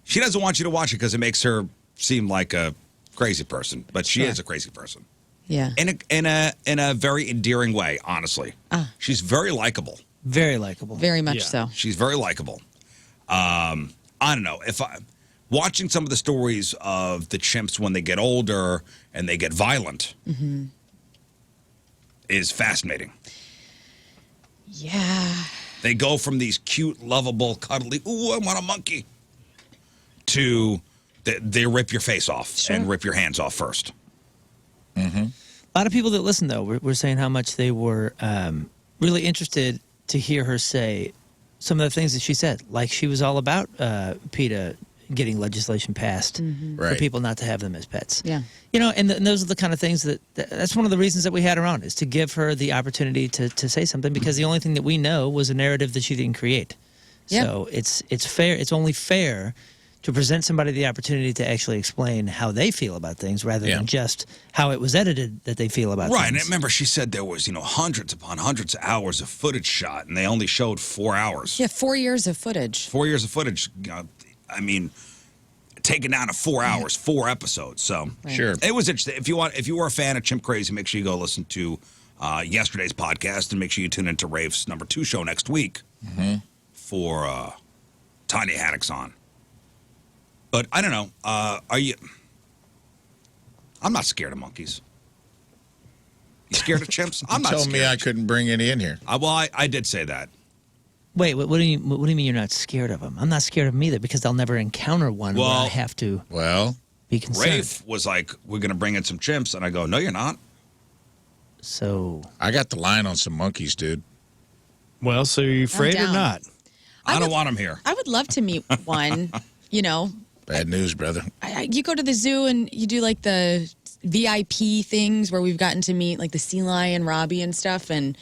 She doesn't want you to watch it because it makes her seem like a crazy person, but she Sure. is a crazy person Yeah. in a very endearing way. Honestly, she's very likable. Very likable. Very much Yeah. so. She's very likable. I don't know if watching some of the stories of the chimps when they get older and they get violent is fascinating. Yeah. They go from these cute, lovable, cuddly, ooh, I want a monkey, to they rip your face off Sure. and rip your hands off first. A lot of people that listen, though, were saying how much they were really interested to hear her say some of the things that she said. Like she was all about PETA getting legislation passed for Right. people not to have them as pets. Yeah. And those are the kind of things that's one of the reasons that we had her on, is to give her the opportunity to say something, because the only thing that we know was a narrative that she didn't create. Yeah. So it's fair. It's only fair to present somebody the opportunity to actually explain how they feel about things, rather Yeah. than just how it was edited that they feel about Right, and things. remember she said there was hundreds upon hundreds of hours of footage shot, and they only showed 4 hours. Yeah, 4 years of footage. 4 years of footage. I mean, taken down to 4 hours, 4 episodes. So Sure. it was interesting. If you were a fan of Chimp Crazy, make sure you go listen to yesterday's podcast, and make sure you tune into Rafe's #2 show next week for Tanya Haddock's on. But I don't know. Are you? I'm not scared of monkeys. You scared of chimps? I'm not. Told me I couldn't bring any in here. I did say that. Wait, what do you mean you're not scared of them? I'm not scared of them either because I'll never encounter one where I have to be concerned. Rafe was like, we're going to bring in some chimps. And I go, no, you're not. So I got the line on some monkeys, dude. Well, so are you afraid or down. not? I don't want them here. I would love to meet one, you know. Bad news, brother. You go to the zoo and you do like the VIP things where we've gotten to meet like the sea lion, Robbie and stuff. And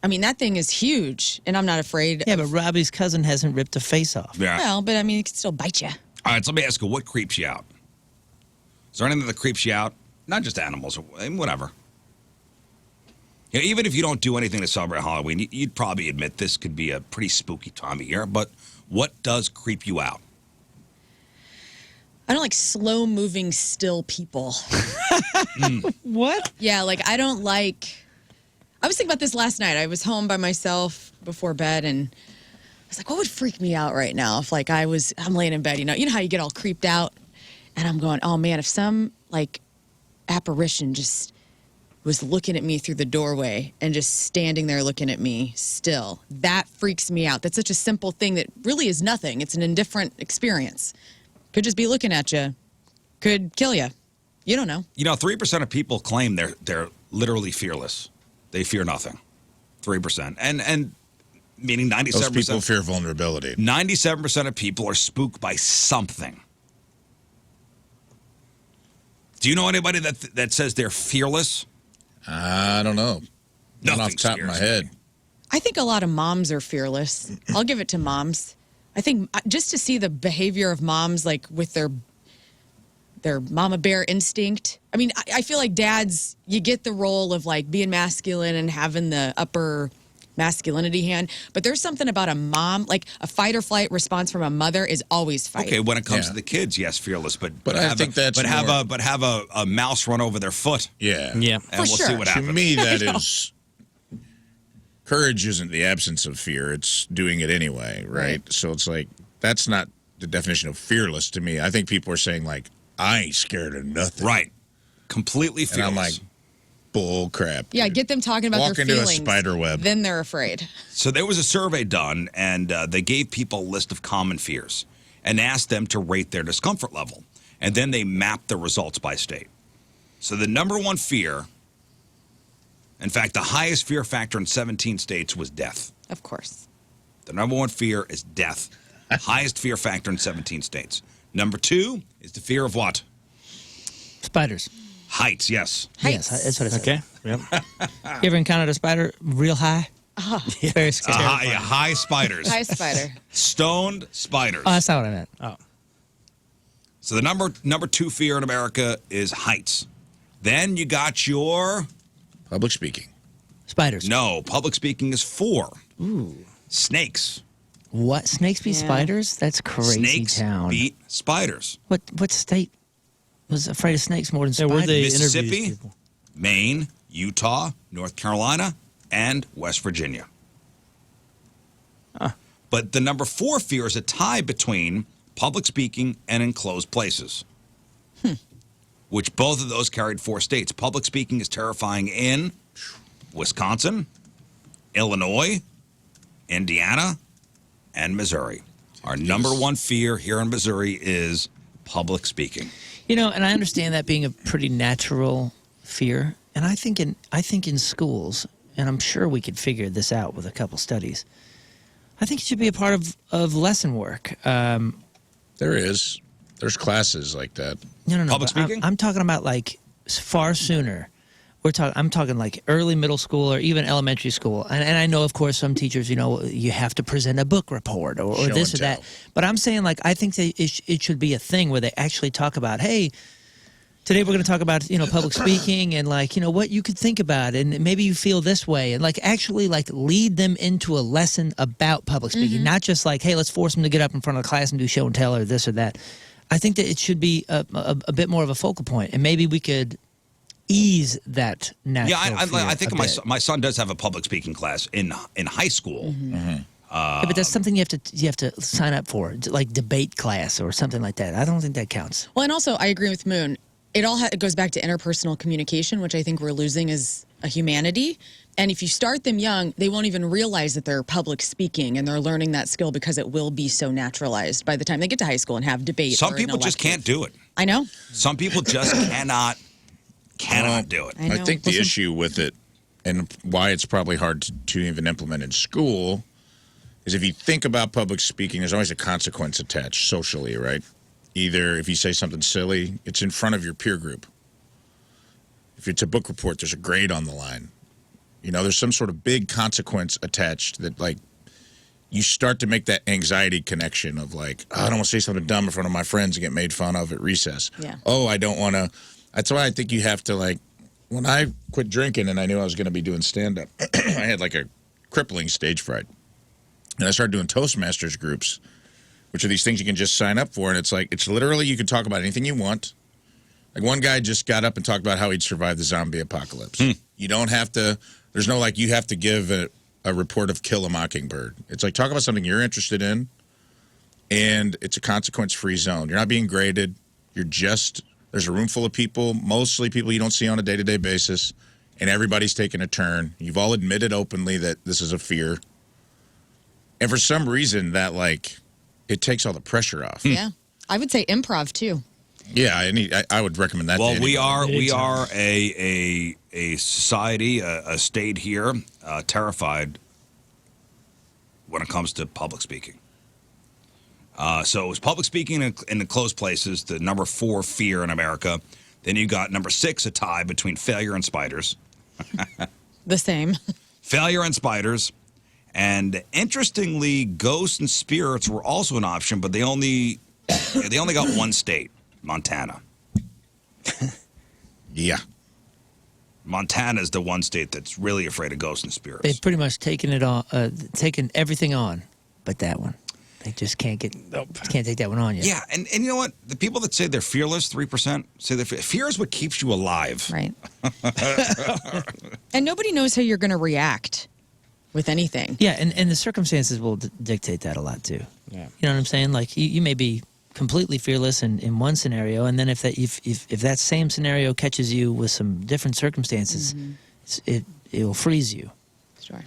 I mean, that thing is huge and I'm not afraid. yeah, but Robbie's cousin hasn't ripped a face off. Yeah. Well, but I mean, it can still bite you. All right, so let me ask you, what creeps you out? Is there anything that creeps you out? Not just animals, or whatever. Yeah, even if you don't do anything to celebrate Halloween, you'd probably admit this could be a pretty spooky time of year. But what does creep you out? I don't like slow moving still people. What? Yeah, like I don't like. I was thinking about this last night. I was home by myself before bed, and I was like, "What would freak me out right now if, like, I'm laying in bed, you know how you get all creeped out, and I'm going, oh man, if some like apparition just was looking at me through the doorway and just standing there looking at me still, that freaks me out. That's such a simple thing that really is nothing. It's an indifferent experience. Could just be looking at you, could kill you. You don't know. 3% of people claim they're literally fearless. They fear nothing. 3%. And meaning 97%. Those people fear vulnerability. 97% of people are spooked by something. Do you know anybody that says they're fearless? I don't know. Not off the top of my head. I think a lot of moms are fearless. I'll give it to moms. I think just to see the behavior of moms, like with their mama bear instinct. I mean, I feel like dads, you get the role of like being masculine and having the upper masculinity hand, but there's something about a mom, like a fight or flight response from a mother is always fight. Okay, when it comes to the kids, yes, fearless, but I think that's have a mouse run over their foot. Yeah. And we'll see what happens. To me, that is courage. Isn't the absence of fear; it's doing it anyway, right? So it's like that's not the definition of fearless to me. I think people are saying like, I ain't scared of nothing. Right. Completely fearless. And I'm like, bull crap. Yeah, get them talking about Walk their into feelings. a spider web. Then they're afraid. So there was a survey done, and they gave people a list of common fears and asked them to rate their discomfort level. And then they mapped the results by state. So the number one fear, in fact, the highest fear factor in 17 states was death. Of course. The number one fear is death. Highest fear factor in 17 states. Number two is the fear of what? Spiders. Heights, yes. Yes, that's what I said. Okay. Yep. You ever encountered a spider real high? Very scary. High spiders. High spider. Stoned spiders. Oh, that's not what I meant. Oh. So the number two fear in America is heights. Then you got your... Public speaking. Spiders. No, public speaking is 4. Ooh. Snakes. What? Snakes beat spiders? That's crazy Snakes town. beat spiders. What state was afraid of snakes more than Yeah, spiders? where'd they interview Mississippi, these people? Maine, Utah, North Carolina, and West Virginia. But the number 4 fear is a tie between public speaking and enclosed places, which both of those carried 4 states. Public speaking is terrifying in Wisconsin, Illinois, Indiana, and Missouri. Our number 1 fear here in Missouri is public speaking. You know, and I understand that being a pretty natural fear, and I think in schools, and I'm sure we could figure this out with a couple studies. I think it should be a part of lesson work. There's classes like that. No. Public but speaking? I'm talking about like far sooner. I'm talking like early middle school or even elementary school. And I know, of course, some teachers, you have to present a book report or Show this or and that. tell. But I'm saying, like, I think that it should be a thing where they actually talk about, hey, today we're going to talk about, public speaking and, like, what you could think about and maybe you feel this way. And, like, actually, like, lead them into a lesson about public speaking. Not just like, hey, let's force them to get up in front of the class and do show and tell or this or that. I think that it should be a bit more of a focal point. And maybe we could ease that natural Yeah, fear I think a bit. my son does have a public speaking class in high school. Yeah, but that's something you have to sign up for, like debate class or something like that. I don't think that counts. Well, and also I agree with Moon. It goes back to interpersonal communication, which I think we're losing as a humanity. And if you start them young, they won't even realize that they're public speaking and they're learning that skill because it will be so naturalized by the time they get to high school and have debate. Some or people an just can't elective. do it. I know. Some people just cannot do it. I know. I think the issue with it and why it's probably hard to even implement in school is if you think about public speaking, there's always a consequence attached socially, right? Either if you say something silly, it's in front of your peer group. If it's a book report, there's a grade on the line. You know, there's some sort of big consequence attached that, like, you start to make that anxiety connection of, like, oh, I don't want to say something dumb in front of my friends and get made fun of at recess. Yeah. Oh, I don't want to. That's why I think you have to, like, when I quit drinking and I knew I was going to be doing stand-up, I had, like, a crippling stage fright. And I started doing Toastmasters groups, which are these things you can just sign up for. And it's like, it's literally, you can talk about anything you want. Like one guy just got up and talked about how he'd survived the zombie apocalypse. You don't have to, there's no like, you have to give a report of Kill a Mockingbird. It's like, talk about something you're interested in. And it's a consequence-free zone. You're not being graded. You're just, there's a room full of people, mostly people you don't see on a day-to-day basis. And everybody's taking a turn. You've all admitted openly that this is a fear. And for some reason, that, like, it takes all the pressure off. Yeah. I would say improv, too. Yeah, I would recommend that. Well, to we anybody. are a society, a state here, terrified when it comes to public speaking. So it was public speaking in the closed places, the number 4 fear in America. Then you got number 6, a tie between failure and spiders. The same. Failure and spiders. And interestingly, ghosts and spirits were also an option, but they only got one state, Montana. Yeah. Montana is the one state that's really afraid of ghosts and spirits. They've pretty much taken it on, taken everything on, but that one. They just can't take that one on yet. Yeah, and you know what? The people that say they're fearless, 3%, say they're fear is what keeps you alive. Right. And nobody knows how you're going to react with anything. Yeah, and the circumstances will dictate that a lot too. Yeah. You know what I'm saying? Like you may be completely fearless in one scenario, and then if that same scenario catches you with some different circumstances, it will freeze you. Sure.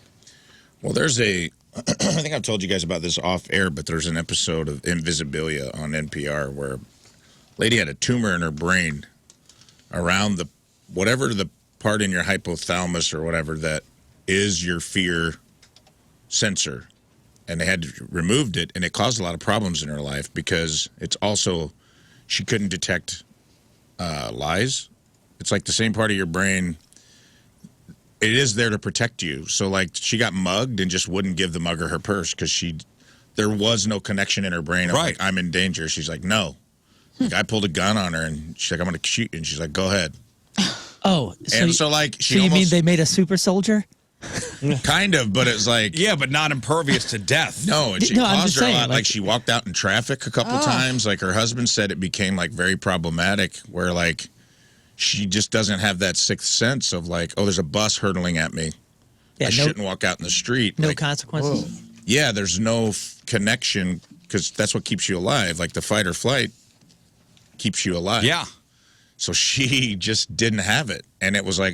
Well, there's I think I've told you guys about this off air, but there's an episode of Invisibilia on NPR where a lady had a tumor in her brain around whatever the part in your hypothalamus or whatever that is your fear sensor. And they had removed it, and it caused a lot of problems in her life because it's also, she couldn't detect lies. It's like the same part of your brain. It is there to protect you. So, like, she got mugged and just wouldn't give the mugger her purse because there was no connection in her brain. Of, like, I'm in danger. She's like, no. The guy pulled a gun on her, and she's like, I'm going to shoot you. And she's like, go ahead. Oh, So you mean they made a super soldier? Kind of, but it's like... Yeah, but not impervious to death. No, and she No, I'm caused just her a saying, lot. Like, she walked out in traffic a couple times. Like, her husband said it became, like, very problematic where, like, she just doesn't have that sixth sense of, like, oh, there's a bus hurtling at me. Yeah, I shouldn't walk out in the street. No like, consequences. yeah, there's no connection because that's what keeps you alive. Like, the fight or flight keeps you alive. Yeah. So she just didn't have it. And it was like,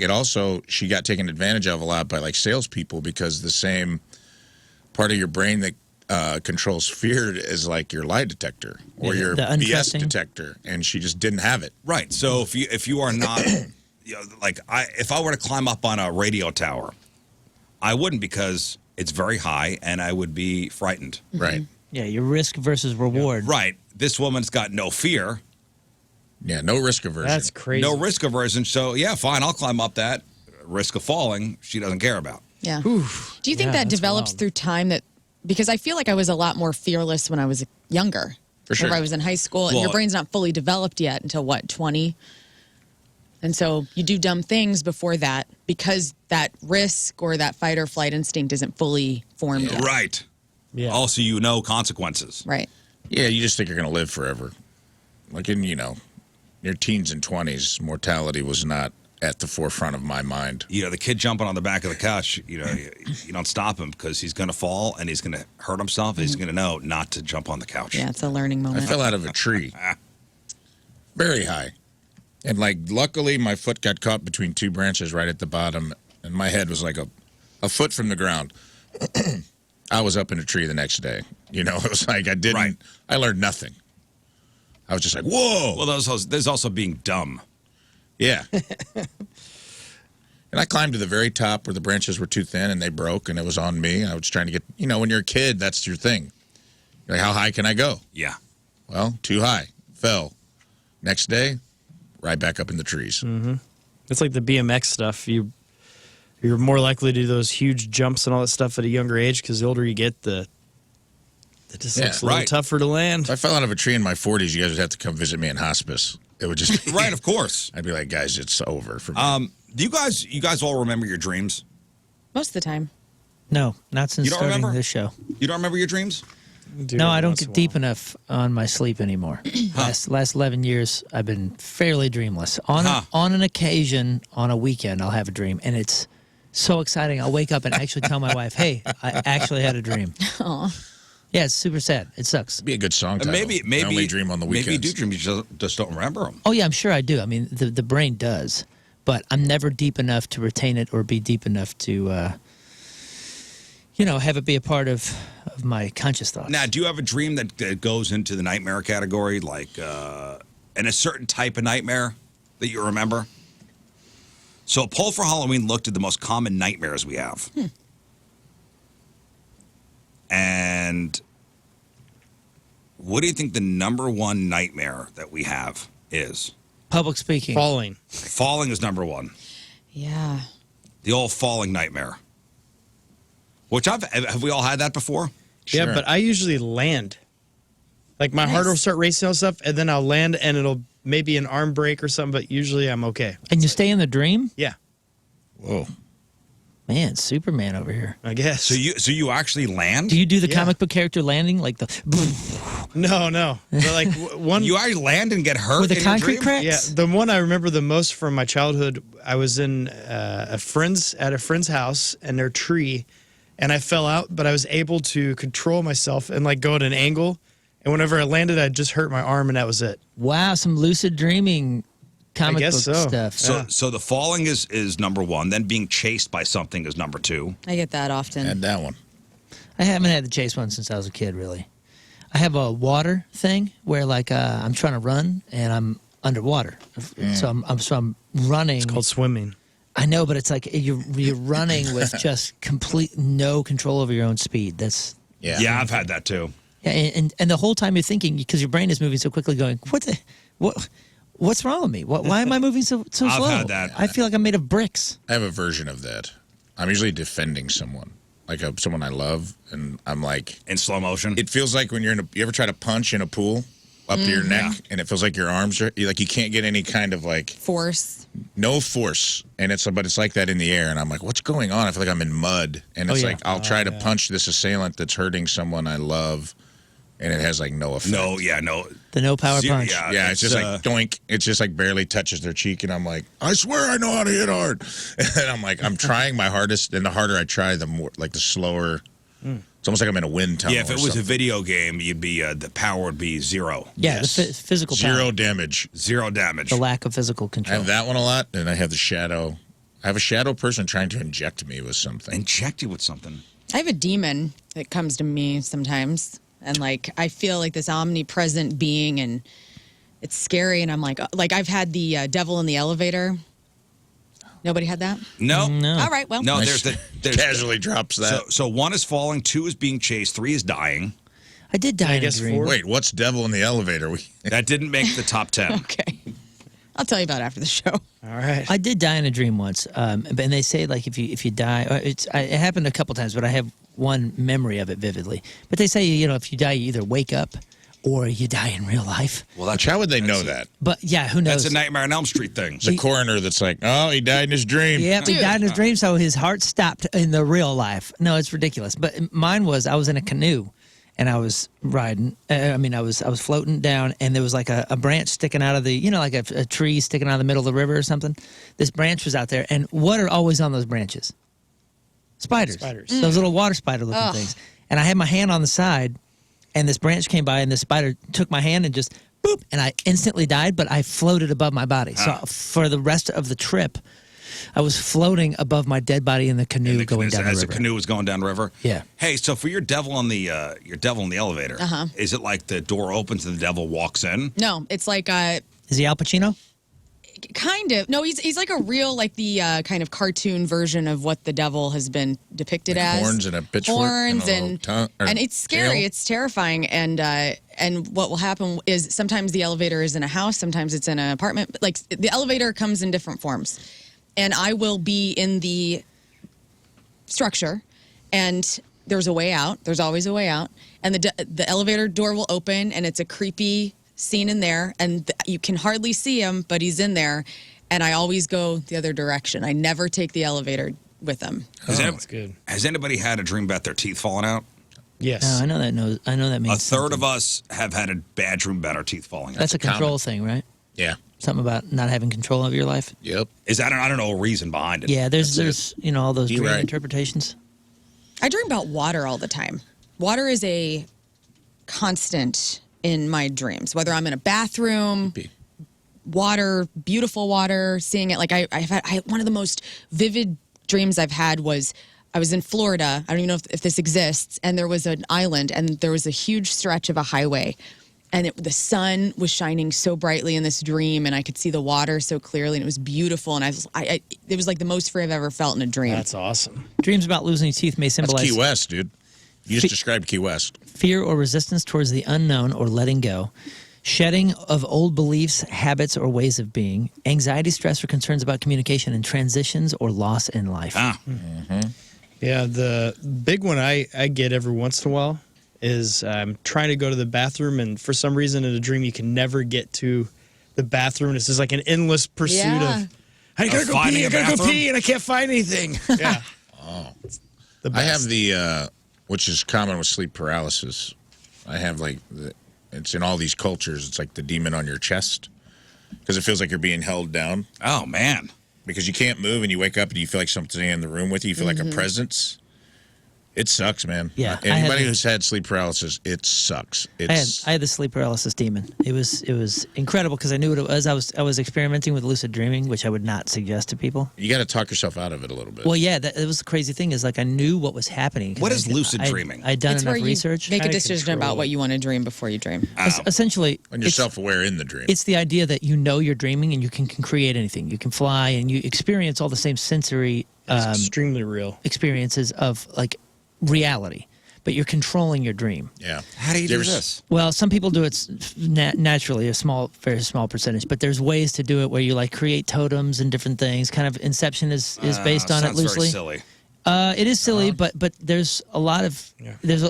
she got taken advantage of a lot by like salespeople because the same part of your brain that controls fear is like your lie detector or your the BS untrusting. detector. And she just didn't have it. Right. So if you are not, like if I were to climb up on a radio tower, I wouldn't because it's very high and I would be frightened. Right. Yeah, your risk versus reward. Right. This woman's got no fear. Yeah, no risk aversion. That's crazy. No risk aversion. So, yeah, fine, I'll climb up that. Risk of falling, she doesn't care about. Yeah. Do you think that that's develops wild. through time because I feel like I was a lot more fearless when I was younger. For sure. Whenever I was in high school, and your Well- brain's not fully developed yet until what, 20? And so you do dumb things before that because that risk or that fight or flight instinct isn't fully formed yet. Right. Yeah. Also, consequences. Right. Yeah, you just think you're going to live forever. Like in, your teens and 20s, mortality was not at the forefront of my mind. You know, the kid jumping on the back of the couch, you don't stop him because he's going to fall and he's going to hurt himself. And he's going to know not to jump on the couch. Yeah, it's a learning I moment. fell out of a tree, very high. And, like, luckily my foot got caught between two branches right at the bottom, and my head was like a foot from the ground. I was up in a tree the next day. You know, it was like I learned nothing. I was just like, whoa. Well, there's also being dumb. Yeah. And I climbed to the very top where the branches were too thin and they broke, and it was on me. I was trying to get, when you're a kid, that's your thing. You're like, how high can I go? Yeah. Well, too high. Fell. Next day, right back up in the trees. Mm-hmm. It's like the BMX stuff. You're more likely to do those huge jumps and all that stuff at a younger age because the older you get, it just looks a little tougher to land. If I fell out of a tree in my 40s, you guys would have to come visit me in hospice. It would just be, right, of course. I'd be like, guys, it's over for me. Do you guys all remember your dreams? Most of the time. No, not since You don't starting remember? this show. You don't remember your dreams? No, I don't get deep enough on my sleep anymore. Last 11 years, I've been fairly dreamless. On an occasion, on a weekend, I'll have a dream, and it's so exciting. I'll wake up and actually tell my wife, "Hey, I actually had a dream." Aw. Yeah, it's super sad. It sucks. It'd be a good song title. Maybe I only dream on the weekends. Maybe you do dream, you just don't remember them. Oh yeah, I'm sure I do. I mean, the brain does, but I'm never deep enough to retain it or be deep enough to, have it be a part of my conscious thoughts. Now, do you have a dream that goes into the nightmare category, like and a certain type of nightmare that you remember? So a poll for Halloween looked at the most common nightmares we have. And what do you think the number one nightmare that we have is? Public speaking. Falling. Falling is number one. Yeah. The old falling nightmare. Which have we all had that before? Yeah, Sure. but I usually land. Like my heart will start racing and stuff, and then I'll land, and it'll maybe an arm break or something, but usually I'm okay. And you stay in the dream? Yeah, Whoa. Man, Superman over here. I guess. So you actually land? Do you do the Yeah. comic book character landing? Like the No. But like one. You already land and get hurt with the in your concrete dream? cracks? Yeah, the one I remember the most from my childhood, I was in at a friend's house and their tree, and I fell out, but I was able to control myself and like go at an angle. And whenever I landed, I just hurt my arm, and that was it. Wow, some lucid dreaming comic book guess so. stuff. So the falling is number one. Then being chased by something is number two. I get that often. And that one. I haven't had the chase one since I was a kid, really. I have a water thing where like I'm trying to run and I'm underwater. So I'm running. It's called swimming. I know, but it's like you're running with just complete no control over your own speed. That's Yeah, I've had that too. yeah, and the whole time you're thinking because your brain is moving so quickly, going what's wrong with me? Why am I moving so slow? I've had that. I feel like I'm made of bricks. I have a version of that. I'm usually defending someone, like someone I love, and I'm like, In slow motion. it feels like when you ever try to punch in a pool up to your neck, and it feels like your arms are, like you can't get any kind of like, Force. no force, and but it's like that in the air, and I'm like, what's going on? I feel like I'm in mud, and it's yeah. like, I'll try to punch this assailant that's hurting someone I love, and it has like no effect. no. The no power Zero- punch. Yeah, it's just like doink. It's just like barely touches their cheek, and I'm like, I swear I know how to hit hard. And I'm like, I'm trying my hardest, and the harder I try, the more like the slower. It's almost like I'm in a wind tunnel. Yeah, if it was a video game, you'd be the power would be zero. Yeah, Yes. the physical power. Zero damage. Zero damage. The lack of physical I control. have that one a lot, and I have the shadow. I have a shadow person trying to inject me with something. Inject you with something. I have a demon that comes to me sometimes. And like, I feel like this omnipresent being and it's scary. And I'm like I've had the devil in the elevator. Nobody had that? No. All right. Well, No, Nice. there's Casually drops that. So one is falling, two is being chased, three is dying. I did die in a guess dream. four. Wait, what's devil in the elevator? That didn't make the top 10. okay. I'll tell you about it after the show. All right. I did die in a dream once, and they say like if you die, it happened a couple times, but I have one memory of it vividly. But they say if you die, you either wake up or you die in real life. Well, How would they know that? But yeah, who knows? that's a Nightmare on Elm Street thing. It's a coroner that's like, oh, he died in his dream. Yep, he Dude. died in his dream, so his heart stopped in the real life. No, it's ridiculous. But mine was I was in a canoe, and I was riding. I was floating down, and there was like a branch sticking out of the, like a tree sticking out of the middle of the river or something. This branch was out there, and what are always on those branches? Spiders. Those little water spider looking things. And I had my hand on the side, and this branch came by, and the spider took my hand and just boop, and I instantly died, but I floated above my body. So for the rest of the trip, I was floating above my dead body in the canoe going down the river. As the canoe was going down the river? Yeah. Hey, so for your devil in the elevator, is it like the door opens and the devil walks in? No, it's like Is he Al Pacino? kind of. No, he's like a real, like the kind of cartoon version of what the devil has been depicted as. Horns and a pitchfork. Horns and it's scary. Tail. It's terrifying. And what will happen is sometimes the elevator is in a house, sometimes it's in an apartment. Like the elevator comes in different forms. And I will be in the structure, and there's a way out. There's always a way out. And the elevator door will open, and it's a creepy scene in there, and you can hardly see him, but he's in there. And I always go the other direction. I never take the elevator with him. That's good. Has anybody had a dream about their teeth falling out? Yes. No, I know that means A third of us have had a bad dream about our teeth falling out. That's a control thing, right? Yeah. Something about not having control of your life. Yep. Is that I don't know a reason behind it. Yeah, there's all those You're dream right. interpretations. I dream about water all the time. Water is a constant in my dreams, whether I'm in a bathroom, water, beautiful water, seeing it. Like I've had one of the most vivid dreams I've had was I was in Florida. I don't even know if this exists. And there was an island, and there was a huge stretch of a highway. And the sun was shining so brightly in this dream, and I could see the water so clearly, and it was beautiful. And it was like the most free I've ever felt in a dream. That's awesome. Dreams about losing teeth may That's symbolize Key West, dude. You just described Key West. fear or resistance towards the unknown or letting go, shedding of old beliefs, habits, or ways of being, anxiety, stress, or concerns about communication, and transitions or loss in life. Yeah, the big one I get every once in a while is I'm trying to go to the bathroom, and for some reason in a dream you can never get to the bathroom. It's just like an endless pursuit of, I gotta go finding pee, a I gotta go bathroom? pee, and I can't find anything. Yeah. The I have best. the, which is common with sleep paralysis. I have it's in all these cultures. It's like the demon on your chest because it feels like you're being held down Oh man. because you can't move and you wake up and you feel like something's in the room with you. You feel like a presence. It sucks, man. Yeah, I had Anybody the- who's had sleep paralysis, it sucks. I had the sleep paralysis demon. It was incredible because I knew what it was. I was experimenting with lucid dreaming, which I would not suggest to people. You got to talk yourself out of it a little bit. Well, yeah, that was the crazy thing is like I knew what was happening. 'cause What is lucid dreaming? I'd done It's enough where you research. make a Kinda decision control. about what you want to dream before you dream. Essentially, when you're it's- self-aware in the dream. It's the idea that you know you're dreaming and you can create anything. You can fly and you experience all the same sensory It's extremely real. experiences of like reality, but you're controlling your dream. Yeah. How do you You do ever this? Well, some people do it naturally, very small percentage, but there's ways to do it where you like create totems and different things. Kind of Inception is based on it Sounds loosely. very silly. It is silly, but there's a lot of there's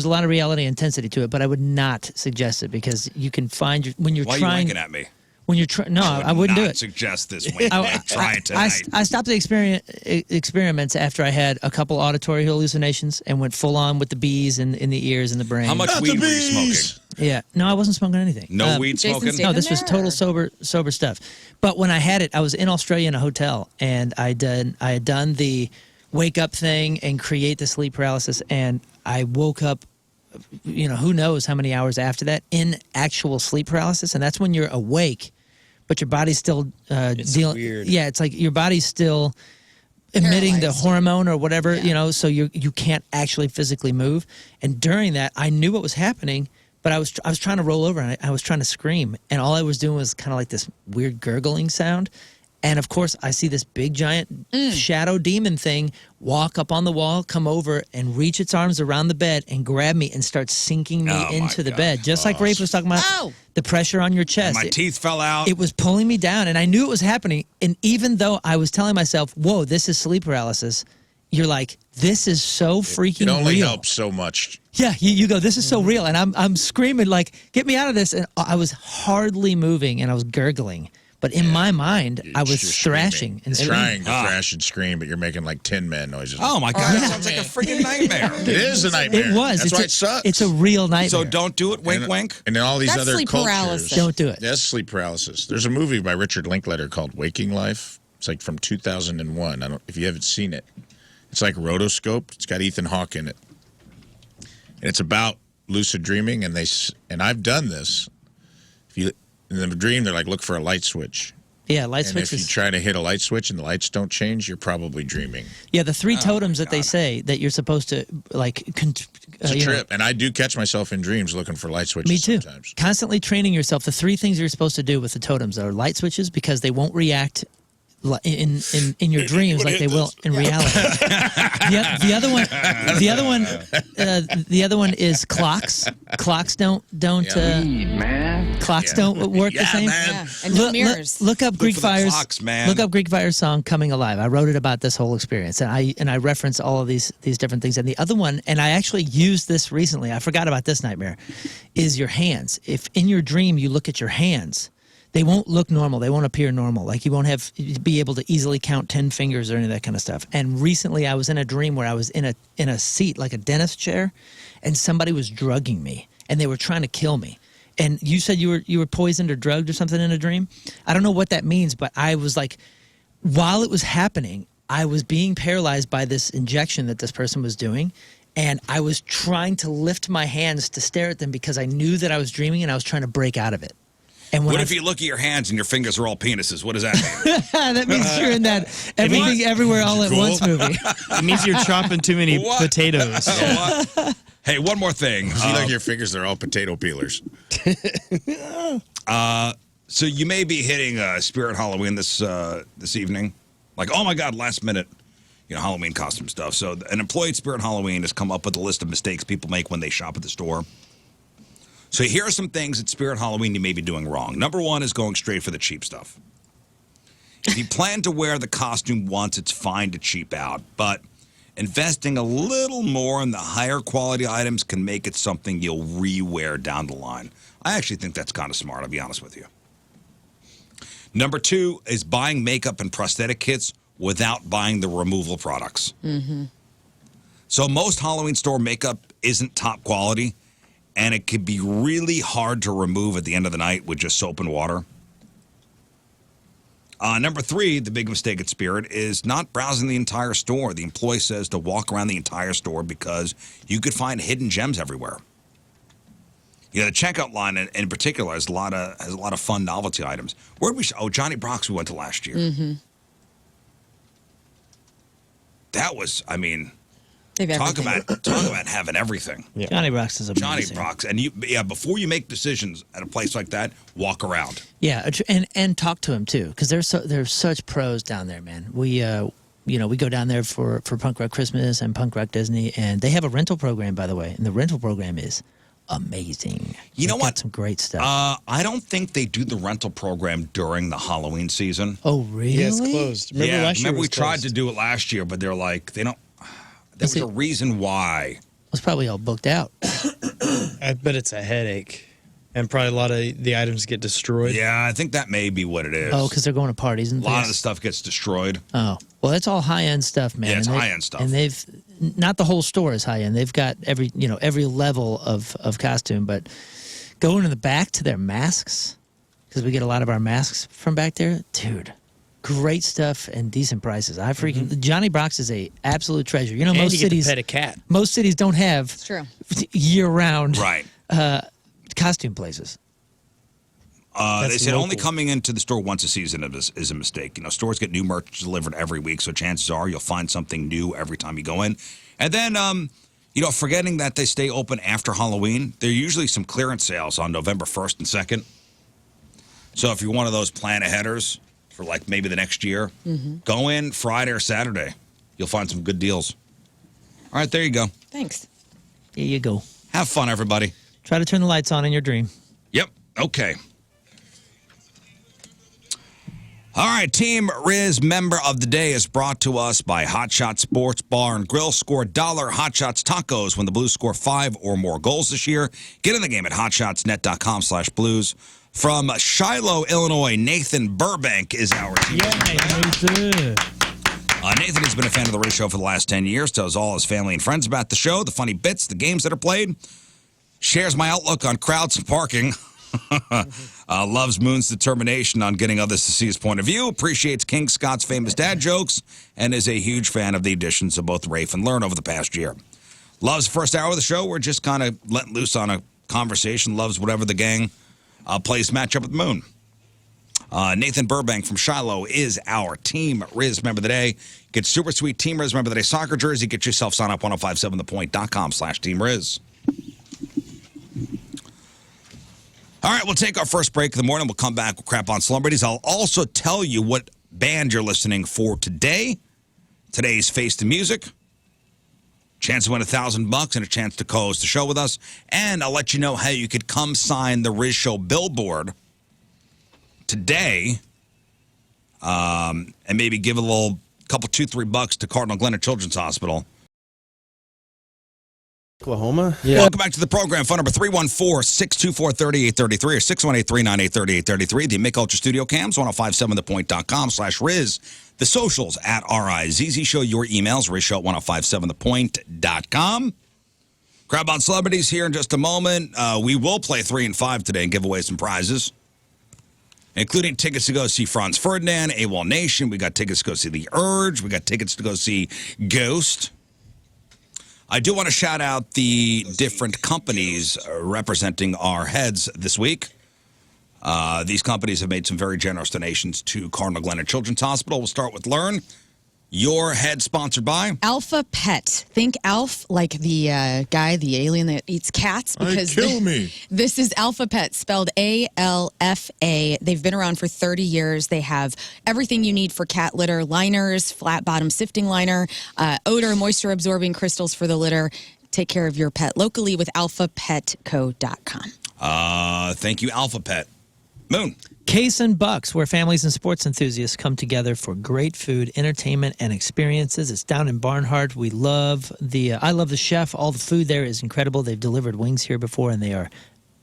a lot of reality intensity to it. But I would not suggest it because you can find when you're Why are you trying winking at me? when you're trying. No, I wouldn't do not it. suggest this. Try it tonight. I stopped the experiments after I had a couple auditory hallucinations and went full on with the bees in the ears and the brain. How much weed were you smoking? Yeah, no, I wasn't smoking anything. No weed Jason smoking? Statham? No, this was there, total or- sober stuff. But when I had it, I was in Australia in a hotel, and I had done the wake up thing and create the sleep paralysis, and I woke up, who knows how many hours after that in actual sleep paralysis, and that's when you're awake, but your body's still It's dealing. weird. Yeah, it's like your body's still emitting the Paralyzed. hormone or whatever, so you can't actually physically move. And during that, I knew what was happening, but I was trying to roll over and I was trying to scream, and all I was doing was kind of like this weird gurgling sound. And of course, I see this big giant shadow demon thing walk up on the wall, come over, and reach its arms around the bed and grab me and start sinking me Oh, my into the God. bed, just like Rafe was talking about. Ow! The pressure on your chest. My teeth fell out. It was pulling me down, and I knew it was happening. And even though I was telling myself, "Whoa, this is sleep paralysis," you're like, "This is so freaking It only real." helps so much. Yeah, you go, "This is so real," and I'm screaming like, "Get me out of this!" And I was hardly moving, and I was gurgling, But in my mind, I was Just thrashing and screaming. screaming. Trying to thrash and scream, but you're making like Tin Man noises. Oh my God, that sounds like a freaking nightmare. It is a nightmare. It was. That's why it sucks. It's a real nightmare. So don't do it, wink, wink. And then all these That's other sleep cultures. paralysis. Don't do it. That's sleep paralysis. There's a movie by Richard Linklater called Waking Life. It's like from 2001. If you haven't seen it. It's like rotoscoped. It's got Ethan Hawke in it. And it's about lucid dreaming, and I've done this. If you in the dream, they're like, look for a light switch. Yeah, light And if switches. you try to hit a light switch and the lights don't change, you're probably dreaming. Yeah, the three totems that they say that you're supposed to like. It's a trip, and I do catch myself in dreams looking for light switches Me too. sometimes. Constantly training yourself. The three things you're supposed to do with the totems are light switches because they won't react in your dreams like they will in reality. The other one is clocks. Clocks don't clocks don't work the same. man. Yeah, and no mirrors. Look up Greek for the Fire's clocks, man. Look up Greek Fire's song "Coming Alive." I wrote it about this whole experience, and I reference all of these different things. And the other one, and I actually used this recently. I forgot about this nightmare. Is your hands? If in your dream you look at your hands, they won't look normal. They won't appear normal. Like you won't be able to easily count 10 fingers or any of that kind of stuff. And recently, I was in a dream where I was in a seat like a dentist chair, and somebody was drugging me, and they were trying to kill me. And you said you were poisoned or drugged or something in a dream. I don't know what that means, but I was like, while it was happening, I was being paralyzed by this injection that this person was doing. And I was trying to lift my hands to stare at them because I knew that I was dreaming and I was trying to break out of it. And What if you look at your hands and your fingers are all penises? What does that mean? that means you're in that everything everywhere all at once movie. It means you're chopping too many What? potatoes. What? Hey, one more thing. See, like your fingers, they're all potato peelers. So you may be hitting Spirit Halloween this evening. Like, oh my God, last minute, Halloween costume stuff. So an employee at Spirit Halloween has come up with a list of mistakes people make when they shop at the store. So here are some things at Spirit Halloween you may be doing wrong. Number one is going straight for the cheap stuff. If you plan to wear the costume once, it's fine to cheap out. But investing a little more in the higher quality items can make it something you'll re-wear down the line. I actually think that's kind of smart, I'll be honest with you. Number two is buying makeup and prosthetic kits without buying the removal products. Mm-hmm. So most Halloween store makeup isn't top quality, and it can be really hard to remove at the end of the night with just soap and water. Number three, the big mistake at Spirit is not browsing the entire store. The employee says to walk around the entire store because you could find hidden gems everywhere. The checkout line in particular has a lot of fun novelty items. Where did we? Oh, Johnny Brock's we went to last year. Mm-hmm. That was, I mean, They've talk everything. about having everything. Yeah. Johnny Brock's is amazing. Johnny Brock's, and before you make decisions at a place like that, walk around. Yeah, and talk to him too, because there's such pros down there, man. We go down there for Punk Rock Christmas and Punk Rock Disney, and they have a rental program, by the way, and the rental program is amazing. You know They've what? got some great stuff. I don't think they do the rental program during the Halloween season. Oh, really? Yeah, it's closed. Remember last year remember was we tried closed. to do it last year, but they're like they don't. There was a reason why. It was probably all booked out. I bet it's a headache. And probably a lot of the items get destroyed. Yeah, I think that may be what it is. Oh, because they're going to parties and a lot of the things. stuff gets destroyed. Oh, well, that's all high end stuff, man. Yeah, it's And high-end stuff. and they've not the whole store is high end. They've got every level of costume, but going in the back to their masks, because we get a lot of our masks from back there, dude. Great stuff and decent prices. I freaking Johnny Brock's is a absolute treasure. And most you get cities to pet a cat. most cities don't have It's true. year round Right. costume places. They That's said only local. coming into the store once a season is a mistake. Stores get new merch delivered every week, so chances are you'll find something new every time you go in. And then, forgetting that they stay open after Halloween, there are usually some clearance sales on November 1st and 2nd. So if you're one of those plan-aheaders for like maybe the next year, go in Friday or Saturday. You'll find some good deals. All right, there you go. Thanks. There you go. Have fun, everybody. Try to turn the lights on in your dream. Yep. Okay. All right, Team Riz Member of the Day is brought to us by Hot Shot Sports Bar and Grill. Score $1 Hot Shots tacos when the Blues score 5 or more goals this year. Get in the game at hotshotsnet.com/blues. From Shiloh, Illinois, Nathan Burbank is our team. Nathan. Nathan has been a fan of the Riz Show for the last 10 years, tells all his family and friends about the show, the funny bits, the games that are played, shares my outlook on crowds and parking, loves Moon's determination on getting others to see his point of view, appreciates King Scott's famous dad jokes, and is a huge fan of the additions of both Rafe and Learn over the past year. Loves the first hour of the show. We're just kind of letting loose on a conversation. Loves whatever the gang plays matchup with Moon. Nathan Burbank from Shiloh is our Team Riz member of the day. Get super sweet Team Riz member of the day soccer jersey. Get yourself signed up 1057thepoint.com/Team Riz. All right, we'll take our first break of the morning. We'll come back with Crap on Celebrities. I'll also tell you what band you're listening for today. Today's Face to Music. Chance to win $1,000 and a chance to co-host the show with us. And I'll let you know how you could come sign the Riz Show billboard today, and maybe give a little couple, $2-3 to Cardinal Glenn Children's Hospital. Oklahoma? Yeah. Welcome back to the program. Phone number 314-624-3833 or 618-398-3833. The Mick Ultra Studio Cams, 1057thepoint.com/Riz. The socials at RIZZ Show. Your emails, RizShow at 1057thepoint.com. Grab on Celebrities here in just a moment. We will play 3 and 5 today and give away some prizes, including tickets to go see Franz Ferdinand, AWOL Nation. We got tickets to go see The Urge. We got tickets to go see Ghost. I do want to shout out the different companies representing our heads this week. These companies have made some very generous donations to Cardinal Glenn Children's Hospital. We'll start with Learn. Your head sponsored by Alpha Pet. Think Alf, like the guy, the alien that eats cats. Because kill me. This is Alpha Pet, spelled ALFA. They've been around for 30 years. They have everything you need for cat litter: liners, flat bottom sifting liner, odor, moisture absorbing crystals for the litter. Take care of your pet locally with alphapetco.com. Thank you, Alpha Pet. Moon. Case and Bucks, where families and sports enthusiasts come together for great food, entertainment, and experiences. It's down in Barnhart. I love the chef. All the food there is incredible. They've delivered wings here before, and they are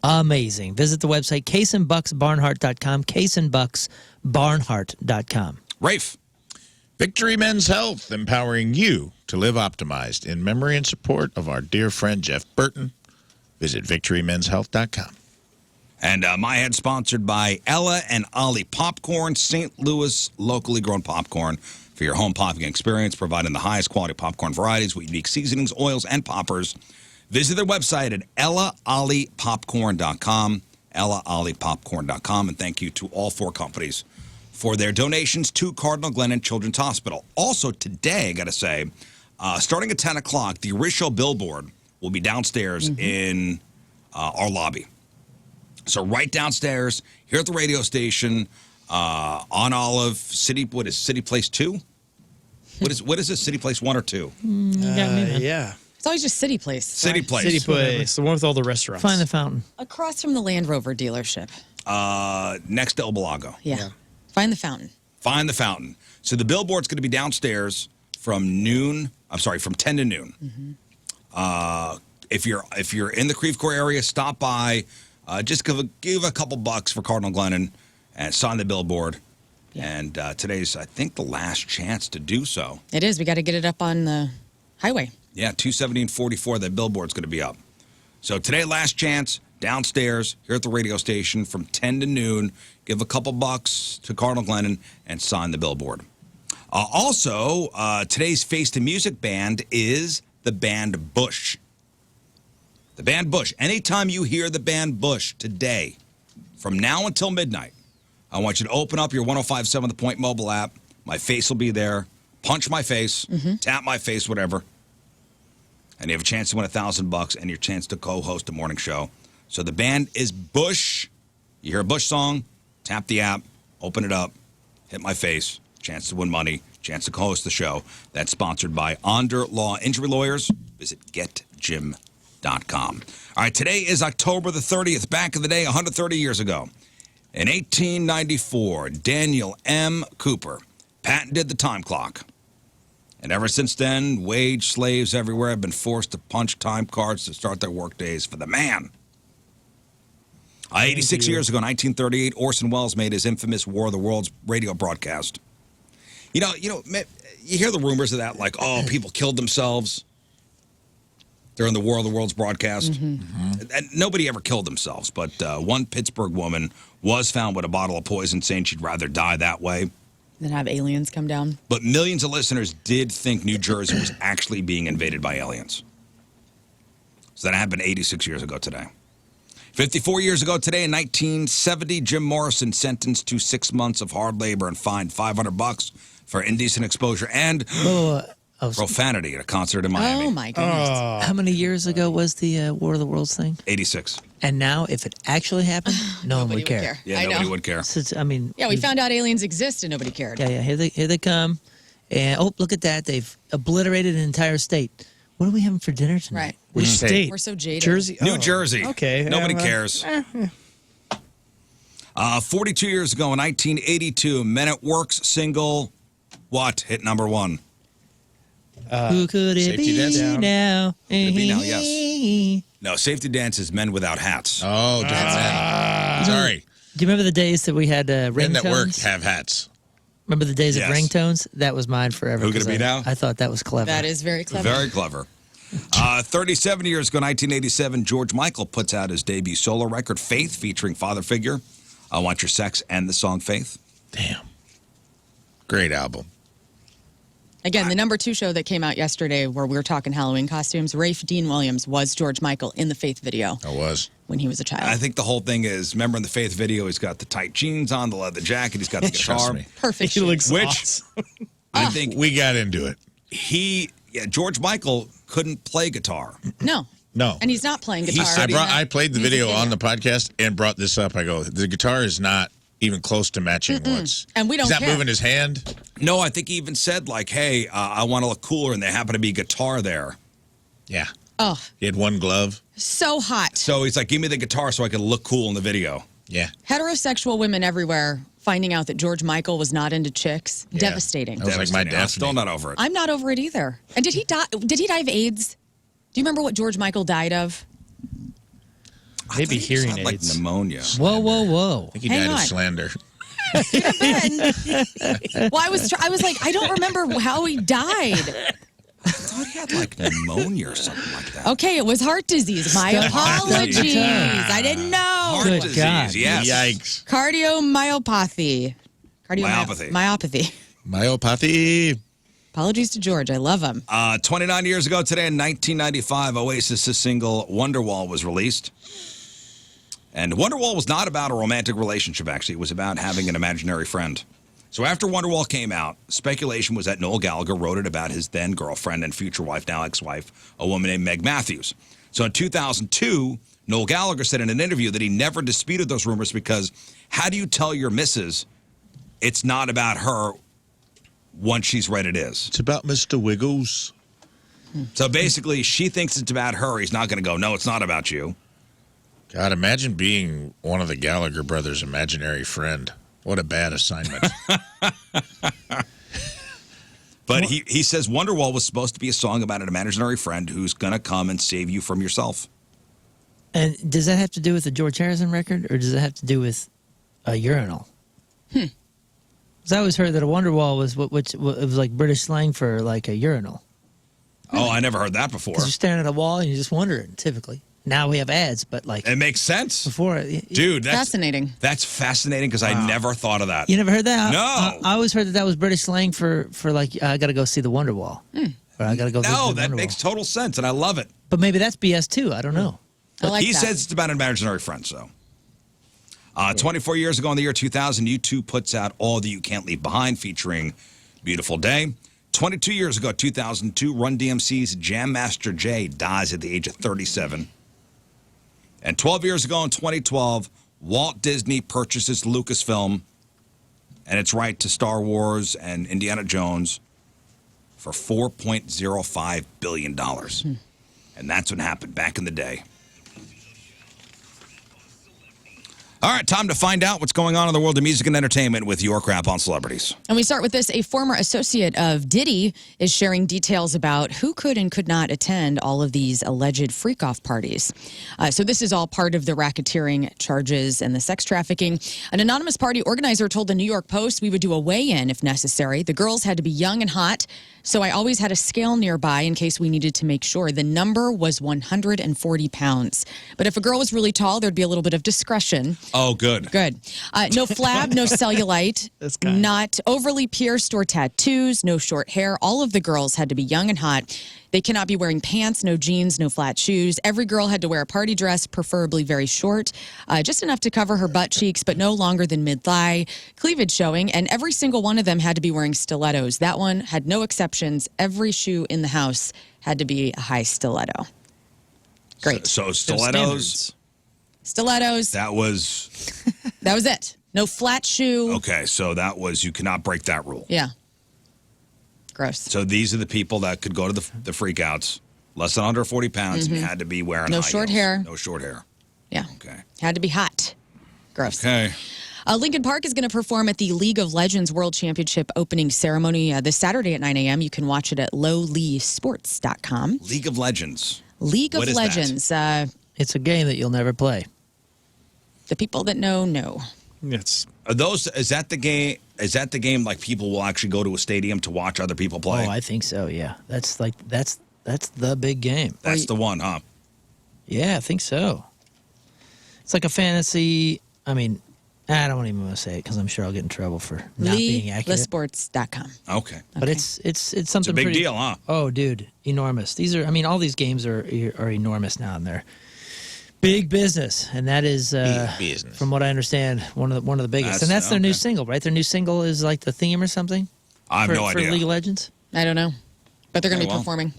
amazing. Visit the website, caseandbucksbarnhart.com, caseandbucksbarnhart.com. Rafe. Victory Men's Health, empowering you to live optimized. In memory and support of our dear friend Jeff Burton, visit victorymenshealth.com. And my head sponsored by Ella and Ollie Popcorn, St. Louis locally grown popcorn for your home popping experience, providing the highest quality popcorn varieties with unique seasonings, oils, and poppers. Visit their website at EllaOlliePopcorn.com, EllaOlliePopcorn.com, and thank you to all 4 companies for their donations to Cardinal Glenn Children's Hospital. Also today, I got to say, starting at 10 o'clock, the Riz Show billboard will be downstairs in our lobby. So right downstairs, here at the radio station, on Olive, City Place 2? What is this, City Place 1 or 2? Yeah. It's always just City Place. City Place. City Place, the one with all the restaurants. Find the fountain. Across from the Land Rover dealership. Next to El Balago. Yeah. Find the fountain. Find the fountain. So the billboard's going to be downstairs from 10 to noon. If you're in the Creve Coeur area, stop by. Just give a couple bucks for Cardinal Glennon and sign the billboard. Yeah. And today's, I think, the last chance to do so. It is. We got to get it up on the highway. Yeah, 270 and 44, that billboard's going to be up. So today, last chance, downstairs, here at the radio station from 10 to noon. Give a couple bucks to Cardinal Glennon and sign the billboard. Also, today's Face to Music band is the band Bush. The band Bush. Anytime you hear the band Bush today, from now until midnight, I want you to open up your 1057 The Point mobile app. My face will be there. Punch my face, tap my face, whatever. And you have a chance to win $1,000 and your chance to co-host a morning show. So the band is Bush. You hear a Bush song, tap the app, open it up, hit my face, chance to win money, chance to co-host the show. That's sponsored by Onder Law Injury Lawyers. Visit GetJim.com. All right, today is October the 30th. Back in the day, 130 years ago. In 1894, Daniel M. Cooper patented the time clock. And ever since then, wage slaves everywhere have been forced to punch time cards to start their work days for the man. 86 years ago, 1938, Orson Welles made his infamous War of the Worlds radio broadcast. You hear the rumors of that, like, oh, people killed themselves during the War of the Worlds broadcast. And nobody ever killed themselves, but one Pittsburgh woman was found with a bottle of poison, saying she'd rather die that way. Then have aliens come down. But millions of listeners did think New Jersey was actually being invaded by aliens. So that happened 86 years ago today. 54 years ago today, in 1970, Jim Morrison sentenced to 6 months of hard labor and fined $500 for indecent exposure and profanity at a concert in Miami. Oh, my goodness. How many years ago was the War of the Worlds thing? 86. And now, if it actually happened, no one would care. Yeah, I nobody know. would care. So Yeah, we found out aliens exist and nobody cared. Yeah. Here they come, and look at that! They've obliterated an entire state. What are we having for dinner tonight? Right. Which state? We're so jaded. Jersey? New Oh, Jersey. Okay. Nobody cares. 42 years ago, in 1982, Men at Work's single, what, hit number 1? Who could it Safety Dance? be now? Could it be now? Yes. No, Safety Dance is Men Without Hats. Oh, damn that. Sorry. Do you remember the days that we had Men that work ringtones? have hats. Remember the days Yes. of ringtones? That was mine forever. Who could it 'cause be now? I thought that was clever. That is very clever. Very clever. 37 years ago, 1987, George Michael puts out his debut solo record, Faith, featuring father figure, I Want Your Sex, and the song Faith. Damn. Great album. Again, the number 2 show that came out yesterday where we were talking Halloween costumes, Rafe Dean Williams was George Michael in the Faith video I was. when he was a child. I think the whole thing is, remember in the Faith video, he's got the tight jeans on, the leather jacket, he's got the Trust guitar. me. Perfect. He shape. looks Which- awesome. I think We got into it. George Michael couldn't play guitar. No. No. And he's not playing guitar. said I played the Music video on the podcast and brought this up. I go, the guitar is not even close to matching what's. And we don't He's not care. moving his hand. No, I think he even said, like, hey, I want to look cooler, and there happened to be guitar there. Yeah. Oh, He had one glove. so hot. So he's like, give me the guitar so I can look cool in the video. Yeah. Heterosexual women everywhere finding out that George Michael was not into chicks. Yeah. Devastating. That was like my Devastating. I'm destiny. still not over it. I'm not over it either. And did he die? Did he die of AIDS? Do you remember what George Michael died of? I Maybe thought he just hearing had, like aids. pneumonia. Whoa, whoa, whoa! I think he Hang died on. of slander. Well, I was like, I don't remember how he died. I thought he had like pneumonia or something like that. Okay, it was heart disease. My apologies. I didn't know. Heart Good disease, God. yes. Yikes. Cardiomyopathy. Myopathy. Myopathy. Myopathy. Apologies to George. I love him. 29 years ago today, in 1995, Oasis' single Wonderwall was released. And Wonderwall was not about a romantic relationship, actually. It was about having an imaginary friend. So after Wonderwall came out, speculation was that Noel Gallagher wrote it about his then girlfriend and future wife, now ex-wife, a woman named Meg Matthews. So in 2002, Noel Gallagher said in an interview that he never disputed those rumors because how do you tell your missus it's not about her once she's read it is? It's about Mr. Wiggles. So basically, she thinks it's about her. He's not going to go, no, it's not about you. God, imagine being one of the Gallagher brothers' imaginary friend. What a bad assignment. But he says Wonderwall was supposed to be a song about an imaginary friend who's going to come and save you from yourself. And does that have to do with the George Harrison record, or does it have to do with a urinal? Because I always heard that a Wonderwall was it was like British slang for like a urinal. Oh, I never heard that before. Because you're staring at a wall and you're just wondering. Typically, now we have ads, but like It makes sense. before, Dude, that's Fascinating. That's fascinating because I never thought of that. you never heard that? No. I always heard that was British slang for like I got to go see the Wonderwall, or I got to go. visit No, the that Wonderwall. makes total sense, and I love it. But maybe that's BS too. I don't know. I like He that. says it's about an imaginary friend, so. 24 years ago in the year 2000, U2 puts out All That You Can't Leave Behind featuring Beautiful Day. 22 years ago, 2002, Run DMC's Jam Master Jay dies at the age of 37. And 12 years ago in 2012, Walt Disney purchases Lucasfilm and its right to Star Wars and Indiana Jones for $4.05 billion. And that's what happened back in the day. All right, time to find out what's going on in the world of music and entertainment with your crap on celebrities. And we start with this. A former associate of Diddy is sharing details about who could and could not attend all of these alleged freak-off parties. So this is all part of the racketeering charges and the sex trafficking. An anonymous party organizer told the New York Post we would do a weigh-in if necessary. The girls had to be young and hot, so I always had a scale nearby in case we needed to make sure. The number was 140 pounds. But if a girl was really tall, there'd be a little bit of discretion. Oh, good. Good. No flab, no cellulite, not overly pierced or tattoos, no short hair. All of the girls had to be young and hot. They cannot be wearing pants, no jeans, no flat shoes. Every girl had to wear a party dress, preferably very short, just enough to cover her butt cheeks, but no longer than mid-thigh, cleavage showing. And every single one of them had to be wearing stilettos. That one had no exceptions. Every shoe in the house had to be a high stiletto. Great. So stilettos. Stilettos. That was it. No flat shoe. okay. So that was you cannot break that rule. Yeah. Gross. So these are the people that could go to the freakouts, less than 140 pounds, and had to be wearing No high short heels. hair. No short hair. Yeah. Okay. Had to be hot. Gross. Okay. Lincoln Park is going to perform at the League of Legends World Championship opening ceremony this Saturday at 9 a.m. You can watch it at lowleesports.com. League of Legends. League of What is Legends. It's a game that you'll never play. The people that know. It's Are those? Is that the game? Is that the game? Like people will actually go to a stadium to watch other people play. Oh, I think so. Yeah, that's the big game. That's the one, huh? Yeah, I think so. It's like a fantasy. I mean, I don't even want to say it because I'm sure I'll get in trouble for not being accurate. Leesports.com. Okay. But it's something It's a big pretty, deal, huh? Oh, dude, enormous. These are. I mean, all these games are enormous now, and they're big business, and that is, Big business. from what I understand, one of the biggest. And that's their new single, right? Their new single is like the theme or something. I have no For idea. League of Legends. I don't know. But they're going to Oh, be well. performing.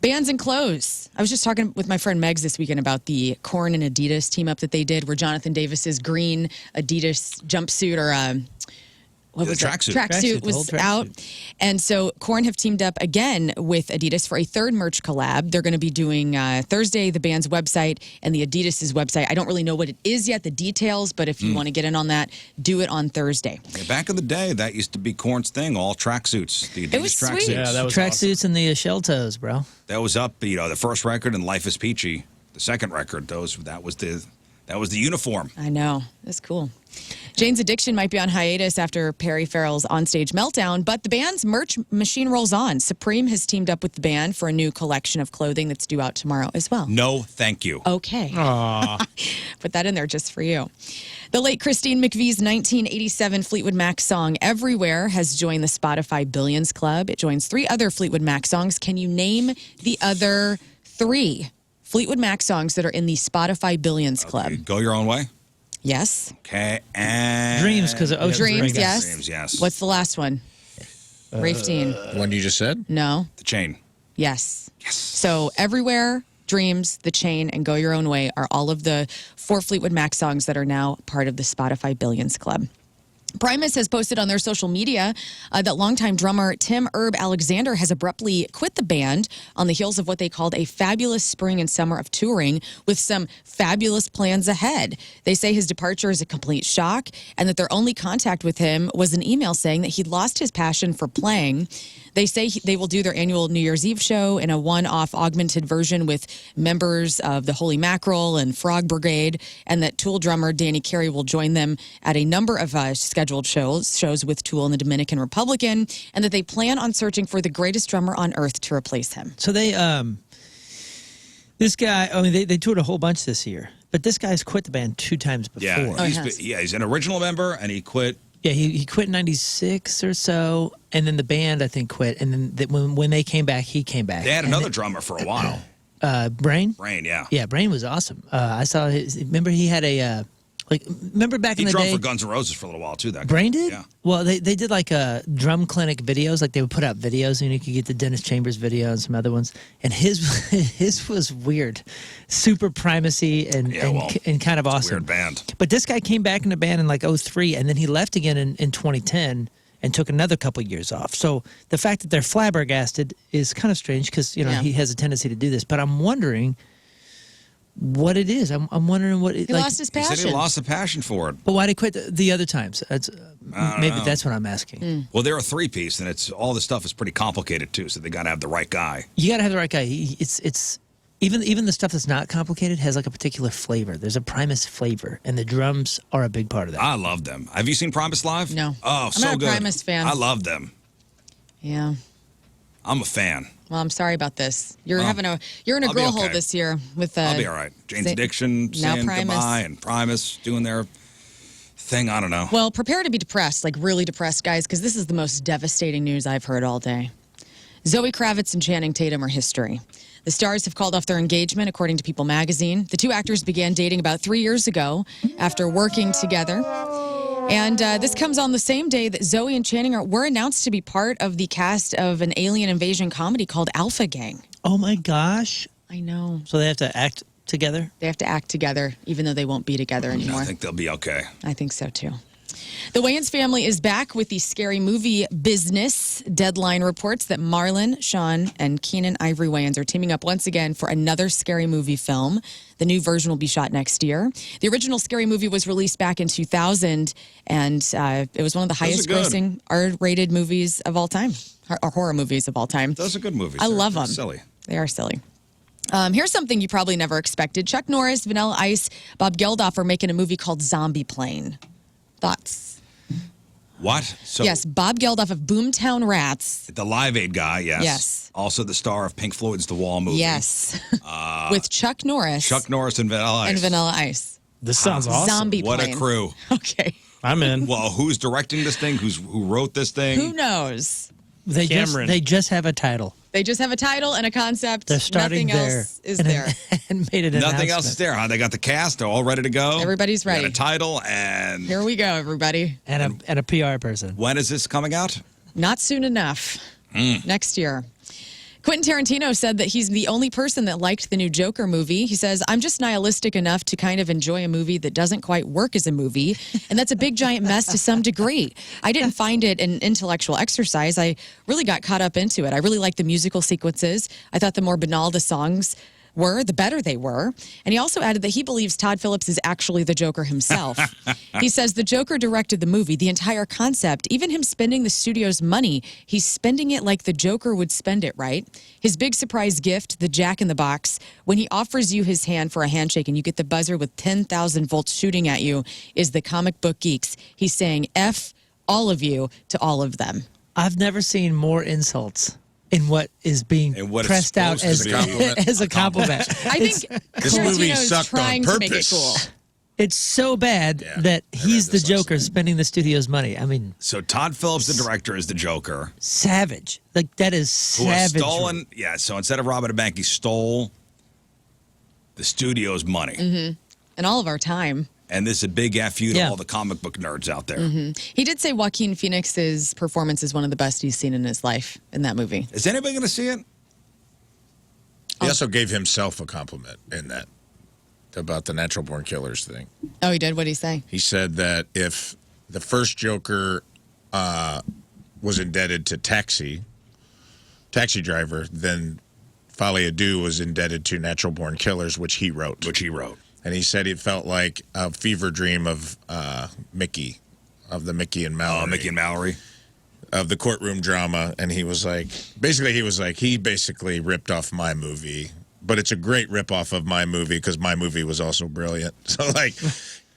Bands and clothes. I was just talking with my friend Megs this weekend about the Korn and Adidas team up that they did, where Jonathan Davis's green Adidas jumpsuit or what was tracksuit. Tracksuit The was whole tracksuit. out. And so Korn have teamed up again with Adidas for a third merch collab. They're going to be doing Thursday, the band's website and the Adidas's website. I don't really know what it is yet, the details, but if you want to get in on that, do it on Thursday. Yeah, back in the day, that used to be Korn's thing, all tracksuits. The Adidas was sweet. tracksuits. Yeah, that was Tracksuits and the shell toes, bro. That was up, the first record and Life is Peachy. The second record, that was the uniform. I know. That's cool. Jane's Addiction might be on hiatus after Perry Farrell's onstage meltdown, but the band's merch machine rolls on. Supreme has teamed up with the band for a new collection of clothing that's due out tomorrow as well. No, thank you. Okay. Put that in there just for you. The late Christine McVie's 1987 Fleetwood Mac song, Everywhere, has joined the Spotify Billions Club. It joins 3 other Fleetwood Mac songs. Can you name the other 3 Fleetwood Mac songs that are in the Spotify Billions Club? Go Your Own Way. Yes. Okay, and Dreams, because of Ocean's Dreams, Ring. yes. Dreams, yes. What's the last one? Rafe Dean. One you just said? No. The Chain. Yes. Yes. So Everywhere, Dreams, The Chain, and Go Your Own Way are all of the 4 Fleetwood Mac songs that are now part of the Spotify Billions Club. Primus has posted on their social media that longtime drummer Tim Herb Alexander has abruptly quit the band on the heels of what they called a fabulous spring and summer of touring with some fabulous plans ahead. They say his departure is a complete shock and that their only contact with him was an email saying that he'd lost his passion for playing. They say they will do their annual New Year's Eve show in a one-off augmented version with members of the Holy Mackerel and Frog Brigade, and that Tool drummer Danny Carey will join them at a number of scheduled shows with Tool in the Dominican Republic, and that they plan on searching for the greatest drummer on earth to replace him. So they, this guy, I mean, they toured a whole bunch this year, but this guy's quit the band 2 times before. Yeah, Oh, he has. he's an original member, and he quit. Yeah, he quit in '96 or so, and then the band I think quit, and then when they came back, he came back. They had And another drummer for a while. Brain. Brain, yeah. Yeah, Brain was awesome. I saw his. Remember he had a remember back He in the drummed day. for Guns N' Roses for a little while too. That guy. Brain did? Yeah. Well, they did like drum clinic videos. Like they would put out videos, and you could get the Dennis Chambers video and some other ones. And his was weird, super primacy and kind of awesome. Weird band. But this guy came back in the band in like 2003, and then he left again in 2010 and took another couple years off. So the fact that they're flabbergasted is kind of strange because he has a tendency to do this. But I'm wondering, what it is. I'm wondering what it, He lost his He passion. said he lost the passion for it. But why did he quit the other times? Maybe that's what I'm asking. Well, they're a three-piece, and it's all the stuff is pretty complicated too. So they got to have the right guy. You got to have the right guy. It's even the stuff that's not complicated has like a particular flavor. There's a Primus flavor, and the drums are a big part of that. I love them. Have you seen Primus live? No. Oh, I'm so not a good. Primus fan. I love them. Yeah. I'm a fan. Well, I'm sorry about this. You're Well, you're in a I'll be grill hole okay. this year with I'll be all right. Jane's Addiction now saying Primus. goodbye, and Primus doing their thing. I don't know. Well, prepare to be depressed, like really depressed, guys, because this is the most devastating news I've heard all day. Zoe Kravitz and Channing Tatum are history. The stars have called off their engagement, according to People magazine. The two actors began dating about 3 years ago after working together. And this comes on the same day that Zoe and Channing were announced to be part of the cast of an alien invasion comedy called Alpha Gang. Oh my gosh! I know. So they have to act together. They have to act together, even though they won't be together anymore. I think they'll be okay. I think so, too. The Wayans family is back with the scary movie business. Deadline reports that Marlon, Sean, and Keenan Ivory Wayans are teaming up once again for another scary movie film. The new version will be shot next year. The original scary movie was released back in 2000, and it was one of the highest grossing R-rated movies of all time, or horror movies of all time. Those are good movies. I They're love them. Silly. They are silly. Here's something you probably never expected. Chuck Norris, Vanilla Ice, Bob Geldof are making a movie called Zombie Plane. Thoughts? What? So Yes, Bob Geldof of Boomtown Rats. the Live Aid guy, yes. Yes. Also the star of Pink Floyd's The Wall movie. Yes. With Chuck Norris. Chuck Norris and Vanilla Ice. and Vanilla Ice. This sounds awesome. Zombie What Plane. a crew. Okay. I'm in. Well, who's directing this thing? Who wrote this thing? Who knows? They Cameron. just have a title. They just have a title and a concept. They're starting Nothing there. else is and, there. and made an Nothing else announcement. is there, huh? They got the cast. They're all ready to go. Everybody's They got ready. a title, and Here we go, everybody. And a PR person. when is this coming out? Not soon enough. Next year. Quentin Tarantino said that he's the only person that liked the new Joker movie. He says, I'm just nihilistic enough to kind of enjoy a movie that doesn't quite work as a movie. And that's a big, giant mess to some degree. I didn't find it an intellectual exercise. I really got caught up into it. I really liked the musical sequences. I thought the more banal the songs were, the better they were. And he also added that he believes Todd Phillips is actually the Joker himself. He says the Joker directed the movie, the entire concept, even him spending the studio's money, he's spending it like the Joker would spend it, right? His big surprise gift, the Jack in the Box, when he offers you his hand for a handshake and you get the buzzer with 10,000 volts shooting at you, is the comic book geeks. He's saying F all of you to all of them. I've never seen more insults in what is being And what it's pressed out supposed as, to be. as a compliment. I think This movie Tarantino is sucked on trying to make it purpose. cool. It's so bad Yeah, that I he's read the this last Joker night. spending the studio's money. I mean, So Todd Phillips, the director, is the Joker. savage. Like, that is Who has savage. stolen? Yeah. So instead of robbing a bank, he stole the studio's money. And all of our time. And this is a big FU to Yeah. all the comic book nerds out there. He did say Joaquin Phoenix's performance is one of the best he's seen in his life in that movie. Is anybody going to see it? He also gave himself a compliment in that about the natural born killers thing. Oh, he did? What did he say? He said that if the first Joker was indebted to Taxi Driver, then Folie à Deux was indebted to Natural Born Killers, which he wrote. Which he wrote. And he said it felt like a fever dream of Mickey, of the Mickey and Mallory. Mickey and Mallory. Of the courtroom drama. And he was like, he basically ripped off my movie. But it's a great ripoff of my movie because my movie was also brilliant. So, like,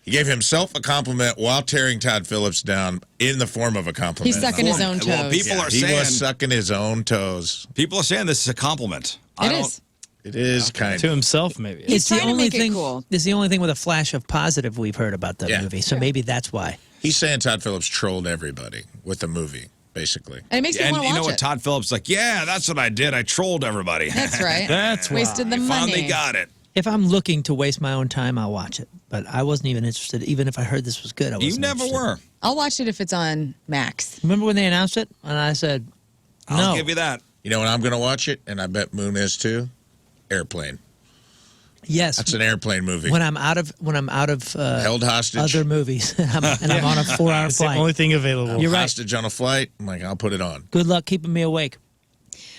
he gave himself a compliment while tearing Todd Phillips down in the form of a compliment. He's sucking his own toes. Well, people are He saying was sucking his own toes. people are saying this is a compliment. It is. It is kind To of. himself, maybe. He's trying to make it thing. cool. It's the only thing with a flash of positive we've heard about the Yeah. movie. So maybe that's why. He's saying Todd Phillips trolled everybody with the movie, basically. And it makes me And want to you watch know what it. Todd Phillips is like? Yeah, that's what I did. I trolled everybody. That's right. That's why. Wasted the I money. finally got it. If I'm looking to waste my own time, I'll watch it. But I wasn't even interested. Even if I heard this was good, I wasn't You never interested. were. I'll watch it if it's on Max. Remember when they announced it? And I said, no. I'll give you that. You know when I'm going to watch it, and I bet Moon is too? Airplane. Yes. That's an airplane movie. when I'm out of Held hostage. other movies and I'm on a 4-hour It's the flight. only thing available. You're right. Hostage on a flight. I'm like, I'll put it on. Good luck keeping me awake.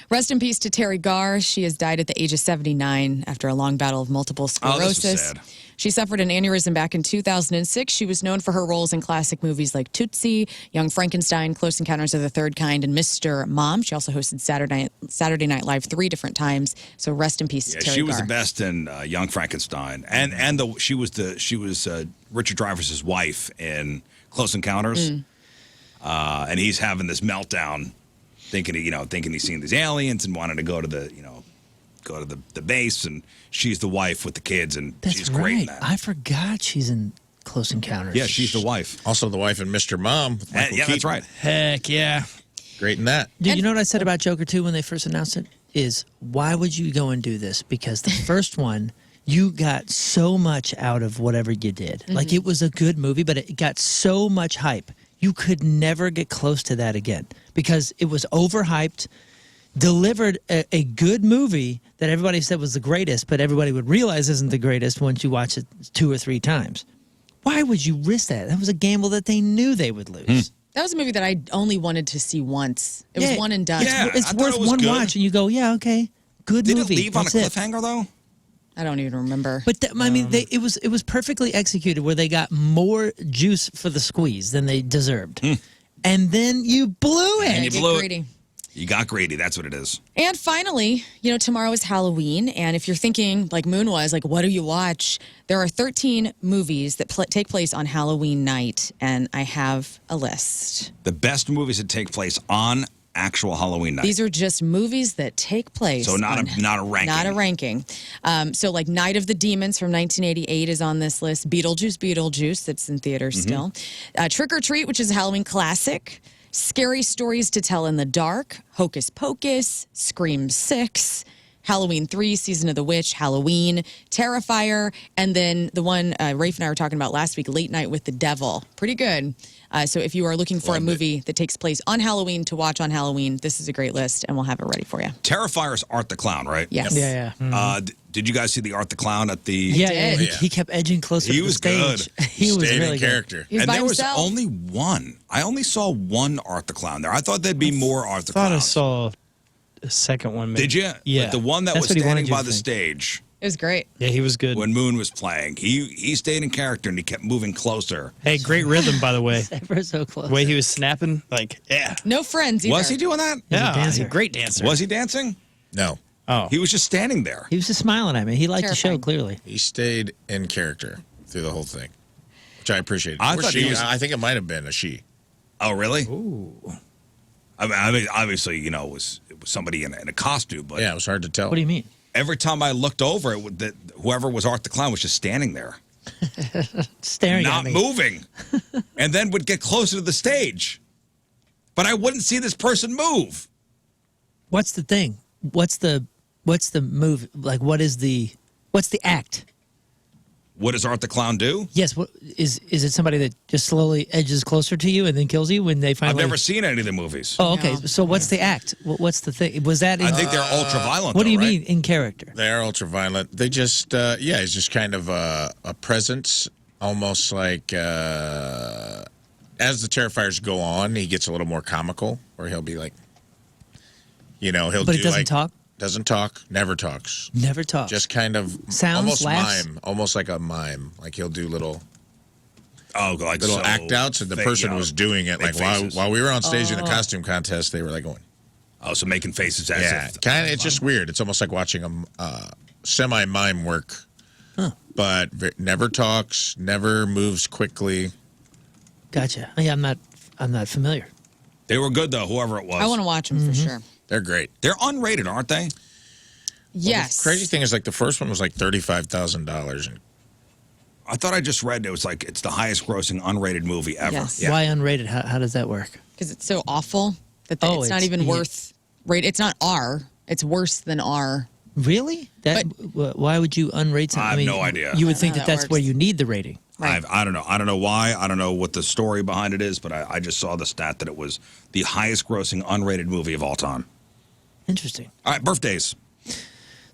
Rest in peace to Terry Garr. She has died at the age of 79 after a long battle of multiple sclerosis. this was sad. She suffered an aneurysm back in 2006. She was known for her roles in classic movies like Tootsie, Young Frankenstein, Close Encounters of the Third Kind, and Mr. Mom. She also hosted Saturday Night Live 3 different times. So rest in peace to Terry She was Garr. the best in Young Frankenstein, and she was Richard Dreyfuss's wife in Close Encounters, and he's having this meltdown, thinking he's seeing these aliens and wanting to go to the base, and she's the wife with the kids, and That's she's great in that. I forgot she's in Close Encounters. Yeah, she's the wife. Also, the wife in Mr. Mom. with Michael Yeah, that's Keaton. right. Heck yeah. Great in that. Dude, you know what I said about Joker 2 when they first announced it? Is why would you go and do this? Because the first one, you got so much out of whatever you did. Like, it was a good movie, but it got so much hype. You could never get close to that again because it was overhyped, delivered a good movie that everybody said was the greatest, but everybody would realize isn't the greatest once you watch it 2 or 3 times. Why would you risk that? That was a gamble that they knew they would lose. That was a movie that I only wanted to see once. It was one and done. Yeah. It's I thought worth it was one good. watch, and you go, yeah, okay, good Did movie. it leave on a That's it. cliffhanger though? I don't even remember. But I mean, it was perfectly executed, where they got more juice for the squeeze than they deserved, and then you blew it. And you Get blew it. greedy. You got greedy. That's what it is. And finally, tomorrow is Halloween. And if you're thinking, like Moon was, like, what do you watch? There are 13 movies that take place on Halloween night. And I have a list. The best movies that take place on actual Halloween night. These are just movies that take place. So not a ranking. Not a ranking. So like Night of the Demons from 1988 is on this list. Beetlejuice, that's in theaters still. Trick or Treat, which is a Halloween classic. Scary Stories to Tell in the Dark, Hocus Pocus, Scream 6, Halloween 3, Season of the Witch, Halloween, Terrifier, and then the one Rafe and I were talking about last week, Late Night with the Devil. Pretty good. So if you are looking for a movie that takes place on Halloween to watch on Halloween, this is a great list, and we'll have it ready for you. Terrifier's Art the Clown, right? Yes. Yeah. Did you guys see the Art the Clown at the? Yeah. did. He kept edging closer He to the was stage. good. He was Stayed really in good. character. He was And by there was himself. only one. I only saw one Art the Clown there. I thought there'd be more Art the Thought I Clowns. saw a second one. Maybe. Did you? Yeah. But the one that That's was what he wanted standing you by to the think. stage It was great. Yeah, he was good. when Moon was playing, he stayed in character and he kept moving closer. Hey, great rhythm, by the way. Ever so close. The way he was snapping, like, yeah. No friends either. Was he doing that? He's a Yeah, dancer. he's a great dancer. Was he dancing? No, Oh. He was just standing there. He was just smiling at me. He liked Terrifying. the show, clearly. he stayed in character through the whole thing, which I appreciated. I Or thought she, he was- I think it might have been a she. Oh, really? Ooh. I mean, obviously, it was somebody in a costume, but Yeah, it was hard to tell. What do you mean? every time I looked over, whoever was Art the Clown was just standing there, Staring at not me. moving, and then would get closer to the stage. But I wouldn't see this person move. What's the thing? What's the move? Like, what's the act? What does Art the Clown do? Yes. What is it? Somebody that just slowly edges closer to you and then kills you when they I've finally? never seen any of the movies. Oh, okay. No. So what's the act? What's the thing? Was that? In, I think they're ultra violent. what do you though, right? mean in character? They are ultra violent. They just, he's just kind of a presence, almost like as the Terrifiers go on, he gets a little more comical, where he'll be like, he'll But do he doesn't like, talk. Doesn't talk, never talks. Never talk. Just kind of Sounds, almost laughs? mime, almost like a mime. Like he'll do little Like little so act outs, and the fake, person was doing it. make Like while, faces. while we were on stage in the costume contest, they were like going, Oh, so making faces as yeah, if kind of. It's just weird. It's almost like watching a semi mime work, but never talks, never moves quickly. Gotcha. Yeah, I'm not familiar. They were good though, whoever it was. I want to watch them for sure. They're great. They're unrated, aren't they? Yes. The crazy thing is, like, the first one was like $35,000. And I thought I just read it's the highest grossing unrated movie ever. Yes. Yeah. Why unrated? How does that work? Because it's so awful that Oh, it's not it's- even yeah. worth rate. It's not R. It's worse than R. Really? Why would you unrate something? I have no idea. You would I don't think know that how that that's where works. you need the rating. Right. I don't know. I don't know why. I don't know what the story behind it is, but I just saw the stat that it was the highest grossing unrated movie of all time. Interesting. All right, birthdays.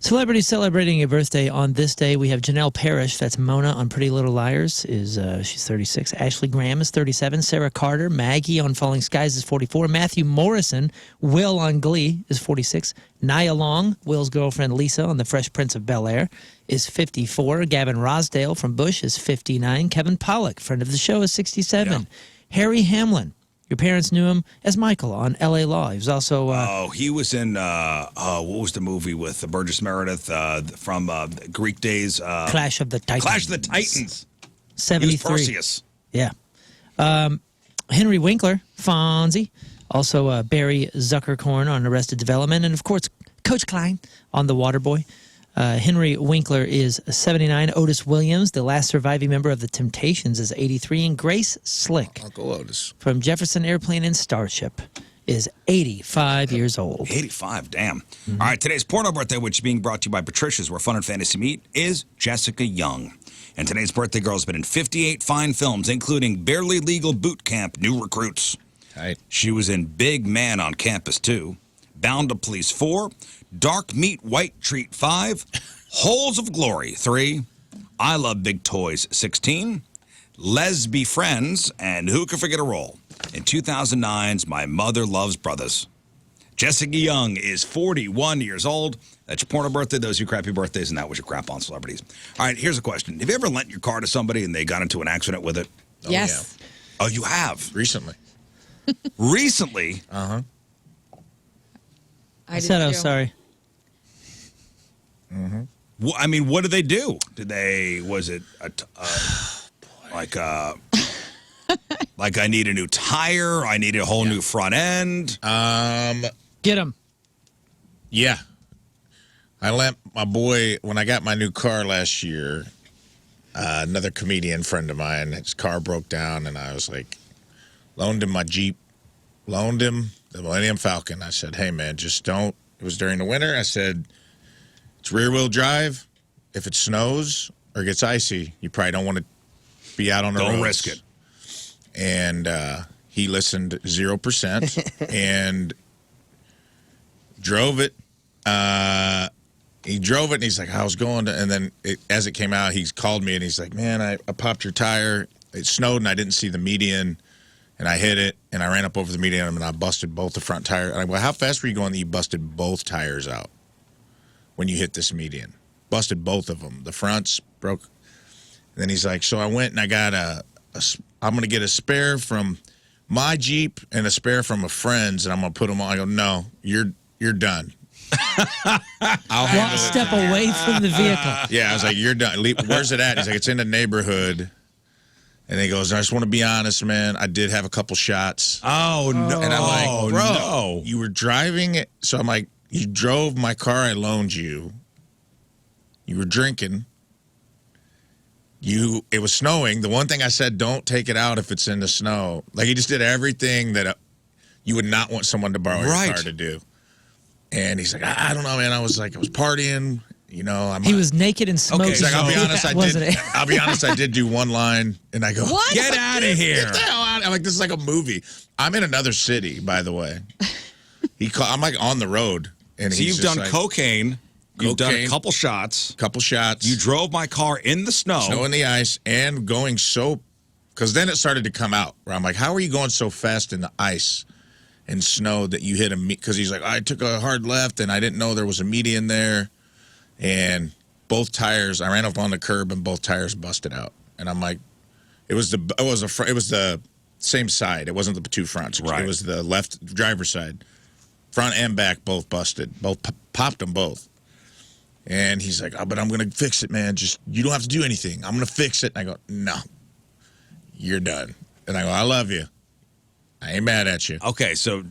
Celebrities celebrating a birthday on this day. We have Janelle Parrish. That's Mona on Pretty Little Liars. She's 36. Ashley Graham is 37. Sarah Carter. Maggie on Falling Skies is 44. Matthew Morrison. Will on Glee is 46. Nia Long, Will's girlfriend Lisa on The Fresh Prince of Bel-Air, is 54. Gavin Rosdale from Bush is 59. Kevin Pollak, friend of the show, is 67. Yeah. Harry Hamlin. Your parents knew him as Michael on L.A. Law. He was also... he was in, what was the movie with Burgess Meredith from Greek days? Clash of the Titans. Clash of the Titans. 73. He was Perseus. Yeah. Henry Winkler, Fonzie. Also Barry Zuckerkorn on Arrested Development. And, of course, Coach Klein on The Waterboy. Henry Winkler is 79. Otis Williams, the last surviving member of the Temptations, is 83. And Grace Slick, Uncle Otis, from Jefferson Airplane and Starship, is 85 years old. 85, damn. Mm-hmm. All right, today's porno birthday, which is being brought to you by Patricia's, where fun and fantasy meet, is Jessica Young. And today's birthday girl has been in 58 fine films, including Barely Legal Boot Camp, New Recruits. Right. She was in Big Man on Campus 2, Bound to Police 4, Dark Meat White Treat 5, Holes of Glory 3, I Love Big Toys 16, Lesby Friends, and Who Can Forget a Role? In 2009's My Mother Loves Brothers. Jessica Young is 41 years old. That's your porno birthday. Those are your crappy birthdays, and that was your crap on celebrities. All right, here's a question. Have you ever lent your car to somebody and they got into an accident with it? Yes. Oh, you have? Recently. Recently? Uh-huh. I said I was sorry. Mm-hmm. Well, I mean, what did they do? Was it like I need a new tire? I need a whole new front end? Get him. Yeah. I lent my boy, when I got my new car last year, another comedian friend of mine, his car broke down, and I was like, loaned him my Jeep, loaned him the Millennium Falcon. I said, hey, man, just don't. It was during the winter. I said, it's rear-wheel drive. If it snows or gets icy, you probably don't want to be out on the road. Don't risk it. And he listened 0% and drove it. He drove it, and he's like, how's it going? And then as it came out, he called me, and he's like, man, I popped your tire. It snowed, and I didn't see the median. And I hit it, and I ran up over the median, and I busted both the front tires. And I go, how fast were you going that you busted both tires out when you hit this median? Busted both of them. The fronts broke. And then he's like, so I went and I got I'm going to get a spare from my Jeep and a spare from a friend's, and I'm going to put them on. I go, no, you're done. I'll handle it. Step away from the vehicle. Yeah, I was like, you're done. Where's it at? He's like, it's in the neighborhood. And he goes, I just want to be honest, man. I did have a couple shots. Oh, no. And I'm like, bro, no. You were driving it. So I'm like, you drove my car I loaned you. You were drinking. It was snowing. The one thing I said, don't take it out if it's in the snow. Like, he just did everything that you would not want someone to borrow your car to do. And he's like, I don't know, man. I was partying. You know, he was naked and smoking. Okay, like, I'll be honest, I'll be honest, I did do one line, and I go, what? Get out of here. Get the hell out. I'm like, this is like a movie. I'm in another city, by the way. I'm like on the road. And so you've done cocaine. You've done a couple shots. You drove my car in the snow. Snow and the ice, and going because then it started to come out, where I'm like, how are you going so fast in the ice and snow that you hit because he's like, I took a hard left, and I didn't know there was a median there. And both tires, I ran up on the curb, and both tires busted out. And I'm like, it was the same side. It wasn't the two fronts. Right. It was the left driver's side, front and back, both busted. Both popped them both. And he's like, but I'm gonna fix it, man. Just you don't have to do anything. I'm gonna fix it. And I go, no, you're done. And I go, I love you. I ain't mad at you. Okay, so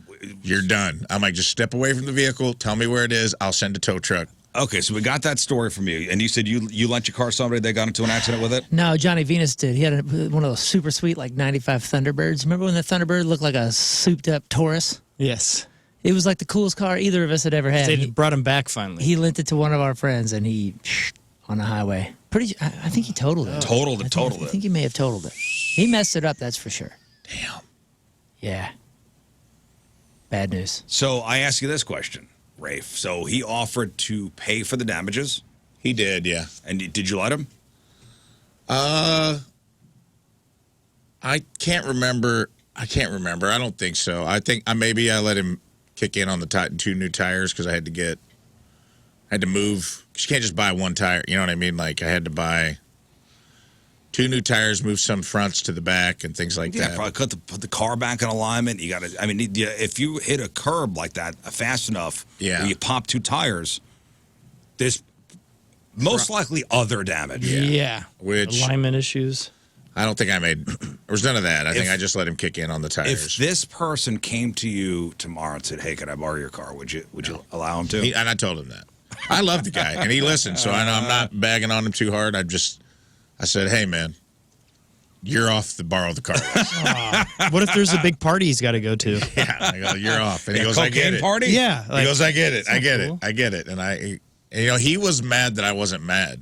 you're done. I'm like, just step away from the vehicle. Tell me where it is. I'll send a tow truck. Okay, so we got that story from you, and you said you lent your car to somebody that got into an accident with it? No, Johnny Venus did. He had one of those super sweet, 95 Thunderbirds. Remember when the Thunderbird looked like a souped-up Taurus? Yes. It was like the coolest car either of us had ever had. They brought him back finally. He lent it to one of our friends, and he on the highway. I think he totaled it. Totaled it. I think he may have totaled it. He messed it up, that's for sure. Damn. Yeah. Bad news. So I ask you this question. Rafe. So he offered to pay for the damages. He did, yeah. And did you let him? I can't remember. I don't think so. I think maybe I let him kick in on the 2 new tires because I had to move. You can't just buy one tire. You know what I mean? Like I had to buy 2 new tires, move some fronts to the back and things like that. Probably put the car back in alignment. You got to. I mean, if you hit a curb like that fast enough, where you pop 2 tires, there's most likely other damage. Yeah. Which alignment issues. I don't think I made. There was none of that. I think I just let him kick in on the tires. If this person came to you tomorrow and said, "Hey, can I borrow your car?" Would you allow him to? And I told him that. I love the guy, and he listened. So I know I'm not bagging on him too hard. I said, "Hey, man, you're off the borrow the car list." What if there's a big party he's got to go to? Yeah, I go, "You're off," and he goes, "I get it." Party? Yeah. He goes, "I get it. I get cool. it. I get it." And he was mad that I wasn't mad.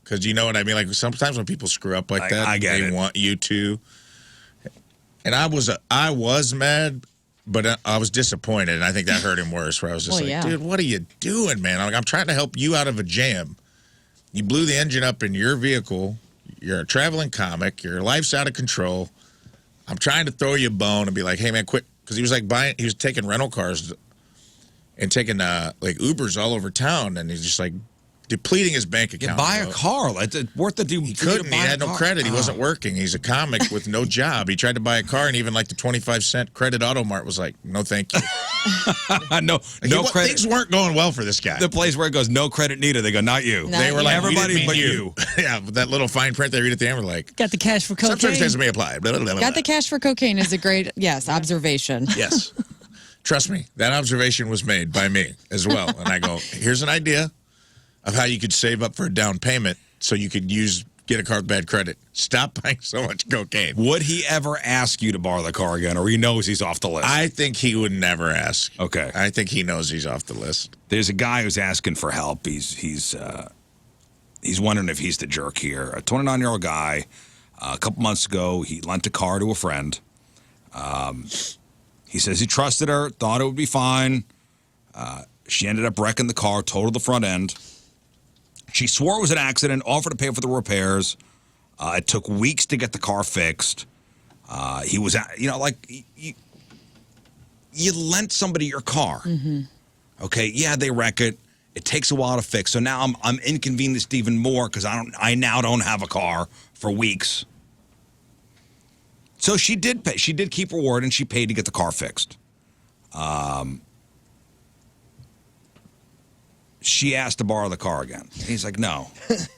Because you know what I mean? Like sometimes when people screw up like that, they want you to. And I was mad, but I was disappointed. And I think that hurt him worse, where I was just dude, what are you doing, man? I'm trying to help you out of a jam. You blew the engine up in your vehicle. You're a traveling comic. Your life's out of control. I'm trying to throw you a bone and be like, hey, man, quit. Because he was taking rental cars and taking like Ubers all over town. And he's just like, depleting his bank account. Buy a car. It's worth the He couldn't. He had no credit. He wasn't working. He's a comic with no job. He tried to buy a car, and even like the 25-cent Credit Automart was like, no, thank you. no credit. Things weren't going well for this guy. The place where it goes, no credit needed. They go, not you. Not they were like, everybody but you. Yeah, with that little fine print they read at the end, we're like, Got the cash for cocaine. some circumstances may apply. Blah, blah, blah, Got the cash for cocaine is a great, observation. Yes. Trust me, that observation was made by me as well. And I go, here's an idea of how you could save up for a down payment so you could get a car with bad credit. Stop buying so much cocaine. Would he ever ask you to borrow the car again, or he knows he's off the list? I think he would never ask. Okay. I think he knows he's off the list. There's a guy who's asking for help. He's wondering if he's the jerk here. A 29-year-old guy, a couple months ago, he lent a car to a friend. He says he trusted her, thought it would be fine. She ended up wrecking the car, totaled the front end. She swore it was an accident, offered to pay for the repairs. It took weeks to get the car fixed. He was, you lent somebody your car. Mm-hmm. Okay, yeah, they wreck it. It takes a while to fix. So now I'm inconvenienced even more because I now don't have a car for weeks. So she did pay. She did keep her word, and she paid to get the car fixed. She asked to borrow the car again. He's like, no,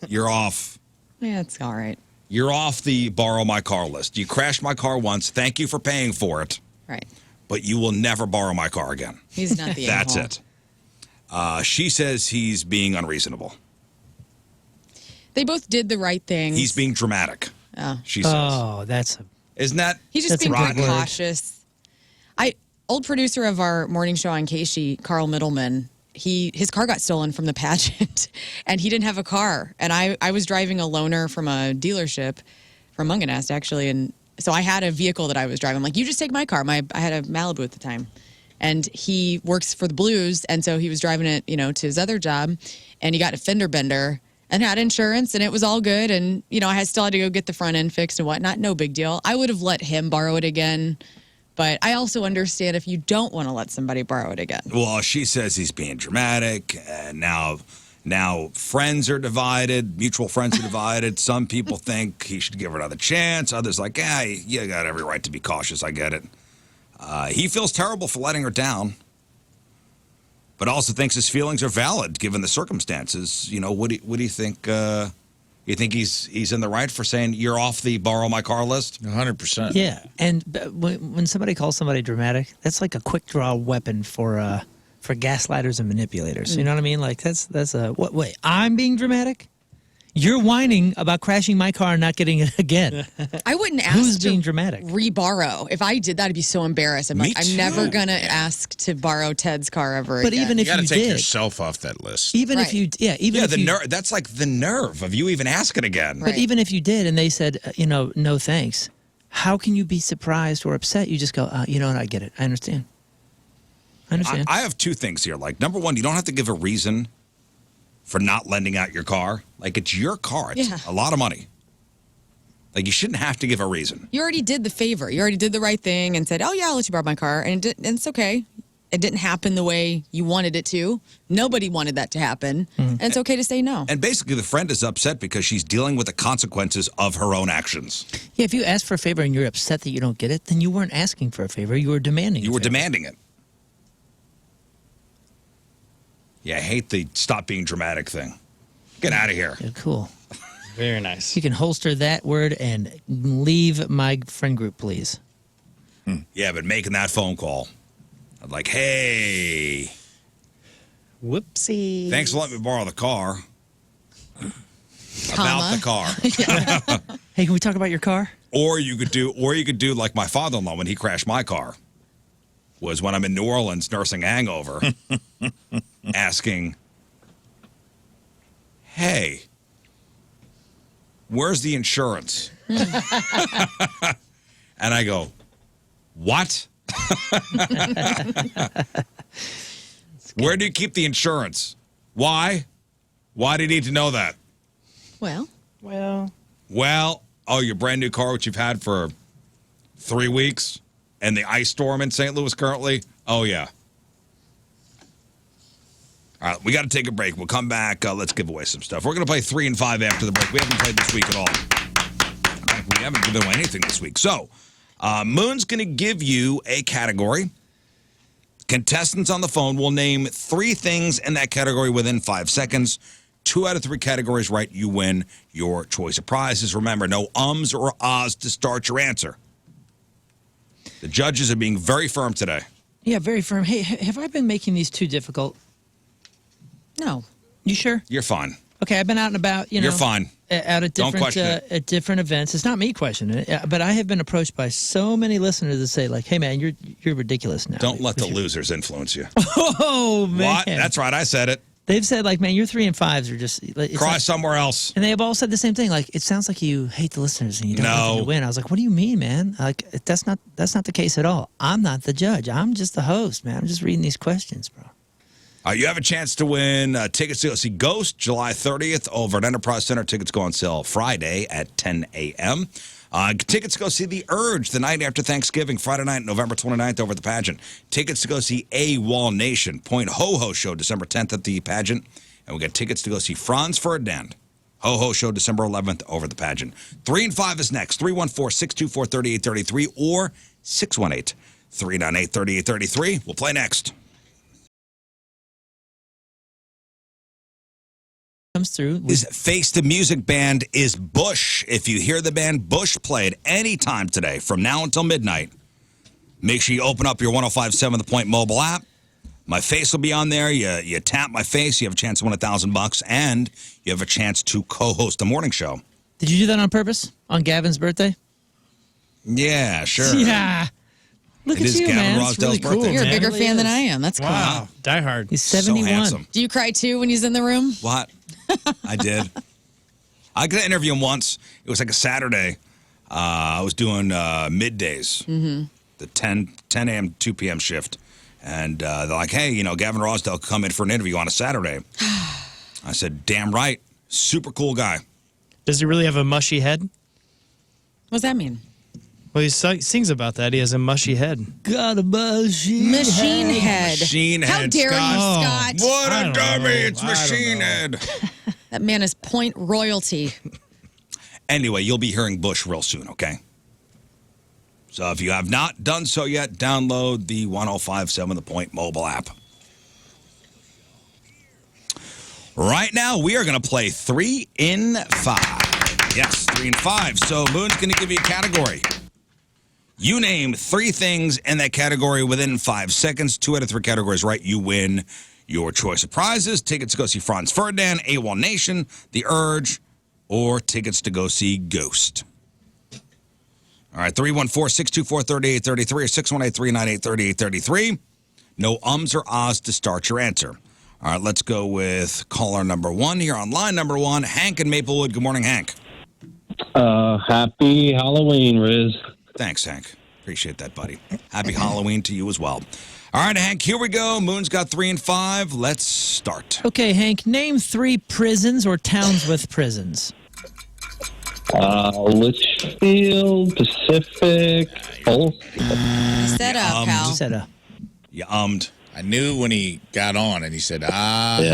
you're off. Yeah, it's all right. You're off the borrow my car list. You crashed my car once. Thank you for paying for it. Right. But you will never borrow my car again. He's not the That's a-hole. it. She says he's being unreasonable. They both did the right things. He's being dramatic. Oh. She says. Oh, that's a. Isn't that? He's just That's being a very good word. cautious. Old producer of our morning show on Casey, Carl Middleman, his car got stolen from the pageant, and he didn't have a car. And I was driving a loaner from a dealership from Munganast, actually, and so I had a vehicle that I was driving. I'm like, you just take my car. I had a Malibu at the time. And he works for the Blues, and so he was driving it, to his other job, and he got a fender bender and had insurance, and it was all good. And, I still had to go get the front end fixed and whatnot. No big deal. I would have let him borrow it again. But I also understand if you don't want to let somebody borrow it again. Well, she says he's being dramatic. Now friends are divided. Mutual friends are divided. Some people think he should give her another chance. Others like, you got every right to be cautious. I get it. He feels terrible for letting her down, but also thinks his feelings are valid given the circumstances. What do you think? You think he's in the right for saying you're off the borrow my car list? 100%. Yeah, and when somebody calls somebody dramatic, that's like a quick draw weapon for gaslighters and manipulators. You know what I mean? Like that's a what? Wait, I'm being dramatic. You're whining about crashing my car and not getting it again. I wouldn't ask Who's to being dramatic? re-borrow. If I did that, I'd be so embarrassed. I'm never going to ask to borrow Ted's car ever But again. even if You got to you take did, yourself off that list. even Right. if you, even if the you, nerve. That's like the nerve of you even asking again. Right. but even if you did, and they said, no thanks, how can you be surprised or upset? You just go, you know what? I get it. I understand. I understand. I have two things here. Like, number one, you don't have to give a reason for not lending out your car. Like, it's your car. It's a lot of money. Like, you shouldn't have to give a reason. You already did the favor. You already did the right thing and said, oh, yeah, I'll let you borrow my car. And it's okay. It didn't happen the way you wanted it to. Nobody wanted that to happen. And it's okay to say no. And basically, the friend is upset because she's dealing with the consequences of her own actions. Yeah, if you ask for a favor and you're upset that you don't get it, then you weren't asking for a favor. You were demanding You were demanding it. Yeah, I hate the stop being dramatic thing. Get out of here. Yeah, cool. Very nice. You can holster that word and leave my friend group, please. Yeah, but making that phone call. I'm like, hey, Whoopsie. thanks for letting me borrow the car. About the car. Hey, can we talk about your car? Or you could do like my father-in-law when he crashed my car. Was when I'm in New Orleans nursing hangover, asking, hey, where's the insurance? And I go, what? Where do you keep the insurance? Why? Why do you need to know that? Well, Well, oh, your brand new car, which you've had for 3 weeks, and the ice storm in St. Louis currently? Oh, yeah. All right, we got to take a break. We'll come back. Let's give away some stuff. We're going to play 3 and 5 after the break. We haven't played this week at all. In fact, we haven't given away anything this week. So, Moon's going to give you a category. Contestants on the phone will name 3 things in that category within 5 seconds. 2 out of 3 categories right, you win your choice of prizes. Remember, no ums or ahs to start your answer. The judges are being very firm today. Yeah, very firm. Hey, have I been making these too difficult? no. You sure? You're fine. Okay, I've been out and about, You're fine. Out at Don't different question it. at different events. It's not me questioning it, but I have been approached by so many listeners that say, like, "Hey, man, you're ridiculous now." Don't let the losers influence you. Oh man, What? That's right. I said it. They've said, like, man, your 3 and 5s are just it's Cry like- somewhere else. and they have all said the same thing. Like, it sounds like you hate the listeners and you don't want them to win. I was like, what do you mean, man? Like, that's not the case at all. I'm not the judge. I'm just the host, man. I'm just reading these questions, bro. You have a chance to win tickets to go see Ghost July 30th over at Enterprise Center. Tickets go on sale Friday at 10 a.m. Tickets to go see The Urge the night after Thanksgiving, Friday night, November 29th over at the pageant. Tickets to go see AWOL Nation, Point Ho Ho Show, December 10th at the pageant. And we got tickets to go see Franz Ferdinand, Ho Ho Show, December 11th over at the pageant. 3 and 5 is next. 314-624-3833 or 618-398-3833. We'll play next. Comes through. His Face the Music band is Bush. If you hear the band Bush play at any time today from now until midnight, make sure you open up your 105.7 The Point mobile app. My face will be on there. You tap my face, you have a chance to win $1,000, and you have a chance to co-host the morning show. Did you do that on purpose on Gavin's birthday? Yeah, sure. Yeah. Look It at is you, Gavin man. Rosdale's It's really birthday. cool, You're a man. bigger It really fan than is. I am. That's cool. Wow. Die hard. He's So 71. handsome. Do you cry too when he's in the room? What? I did. I got to interview him once. It was like a Saturday. I was doing middays, the 10 a.m., 2 p.m. shift. And they're like, hey, Gavin Rosdale come in for an interview on a Saturday. I said, damn right. Super cool guy. Does he really have a mushy head? What does that mean? Well, he sings about that. He has a mushy head. Got a machine. Machine head. Machine How head, dare Scott. you, Oh. Scott? What I a don't dummy. know. It's I don't Machine know. Head. That man is point royalty. Anyway, you'll be hearing Bush real soon, okay? So if you have not done so yet, download the 105.7 The Point mobile app. Right now, we are going to play 3 in 5. Yes, 3 and 5. So Moon's going to give you a category. You name 3 things in that category within 5 seconds. 2 out of 3 categories right, you win your choice of prizes. Tickets to go see Franz Ferdinand, AWOL Nation, The Urge, or tickets to go see Ghost. All right, 314-624-3833 or 618-398-3833. No ums or ahs to start your answer. All right, let's go with caller number 1 here on line number 1, Hank in Maplewood. Good morning, Hank. Happy Halloween, Riz. Thanks, Hank. Appreciate that, buddy. Happy Halloween to you as well. All right, Hank, here we go. Moon's got 3 and 5. Let's start. Okay, Hank, name 3 prisons or towns with prisons. Litchfield, Pacific, Pulse. Set up, pal. Set up. You I knew when he got on and he said, Yeah.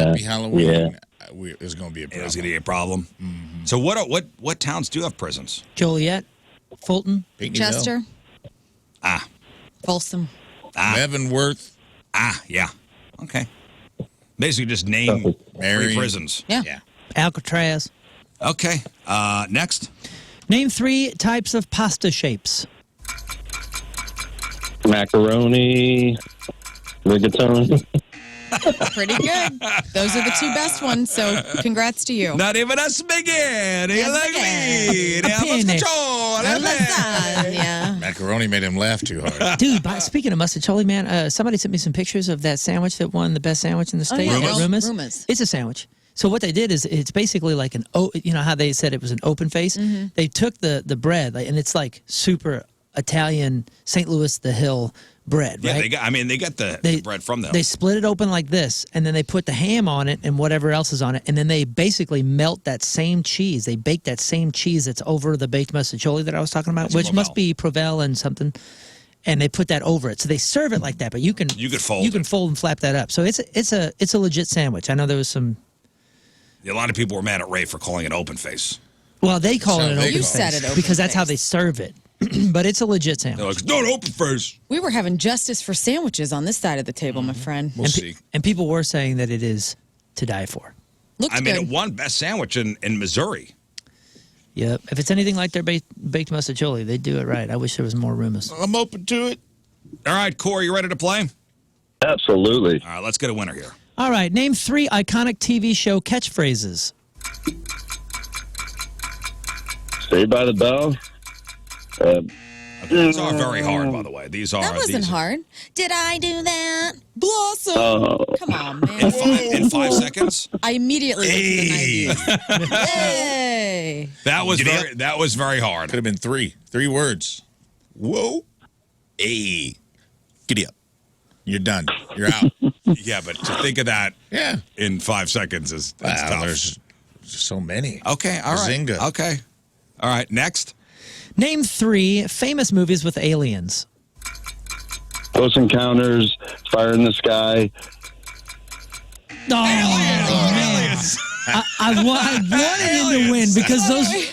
happy Halloween. Yeah. It was going to be a It problem. was going to be a problem. So what towns do have prisons? Joliet, Fulton. Pinckneyville. Chester, Ah, Folsom. Leavenworth. yeah. Okay. Basically, just name 3 Marion. prisons. Yeah. Alcatraz. Okay. Next. Name 3 types of pasta shapes. Macaroni, rigatoni. Pretty good. Those are the 2 best ones, so congrats to you. Not even a spigot. You like me? A They have penny. control. Lasagna. Macaroni made him laugh too hard. Dude, speaking of mustacholi, man, somebody sent me some pictures of that sandwich that won the best sandwich in the state. yeah, at Ruma's? Ruma's. It's a sandwich. So what they did is it's basically like you know how they said it was an open face? They took the bread, and it's like super Italian St. Louis the Hill bread, Yeah, right? they got the bread from them. They split it open like this, and then they put the ham on it and whatever else is on it, and then they basically melt that same cheese. They bake that same cheese that's over the baked mustacholi that I was talking about, That's which Provel. must be Provel and something. And they put that over it, so they serve it like that. But you can fold you can it. fold and flap that up. So it's a legit sandwich. I know there was some. A lot of people were mad at Ray for calling it open face. Well, they call So it an they open You face said it open because that's how face. they serve it. But it's a legit They're sandwich. like, it's not open face. We were having justice for sandwiches on this side of the table, my friend. We'll see. And people were saying that it is to die for. Looked I mean, good. it won best sandwich in Missouri. Yep. If it's anything like their baked mustacholi, they do it right. I wish there was more Rumas. I'm open to it. All right, Corey, you ready to play? Absolutely. All right, let's get a winner here. All right. Name 3 iconic TV show catchphrases. Saved by the Bell. These are very hard, by the way. These are. That wasn't these are- hard. Did I do that? Blossom. Oh. Come on, In man. 5 seconds. I immediately went to the 90s. Hey. That was Giddy very. That was very hard. Could have been 3 words. Whoa. Hey. Giddy up. You're done. You're out. Yeah, but to think of that Yeah. in 5 seconds is that's Wow, tough. there's so many. Okay, all right. Bazinga. Okay. All right, next. Name 3 famous movies with aliens. Close Encounters, Fire in the Sky. Oh, man. I wanted him to win because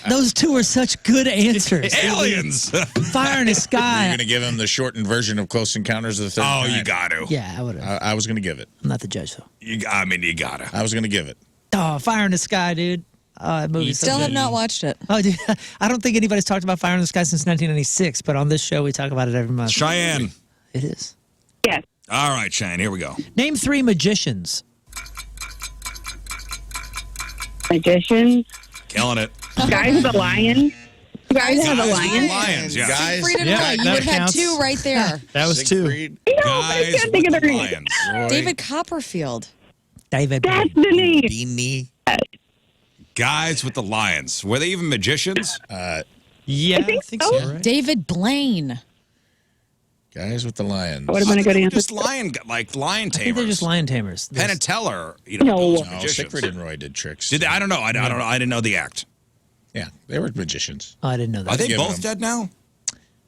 those 2 are such good answers. Aliens. Fire in the You're Sky. going to give him the shortened version of Close Encounters of the Third Oh, Kind. you got to. Yeah, I would have. I was going to give it. I'm not the judge, though. You gotta. I was going to give it. Oh, Fire in the Sky, dude. Oh, that movie's so Still good. have not watched it. Oh, dude, I don't think anybody's talked about Fire in the Sky since 1996, but on this show we talk about it every month. Cheyenne. It is. Yes. All right, Cheyenne. Here we go. Name 3 magicians. Magicians. Killing it. Guys with a lion. You guys have a Guys with lion? Lions. Yeah. Guys. Freedom Yeah, Play. You that would have had counts. 2 right there. That was 2. Siegfried, No, I Guys can't think of with the name. Lions. Roy, David Copperfield. David. That's the name. Beanie. Guys with the Lions. Were they even magicians? Yeah, I think think so. so, right? David Blaine. Guys with the Lions. That would have been a good answer. Just lion I tamers. think they're just lion tamers. Penn and Teller. You No. know, those are No, magicians. Siegfried and Roy did tricks. Did they? I don't know. I don't know. I didn't know the act. Yeah, they were magicians. Oh, I didn't know that. Are they give both them. dead now?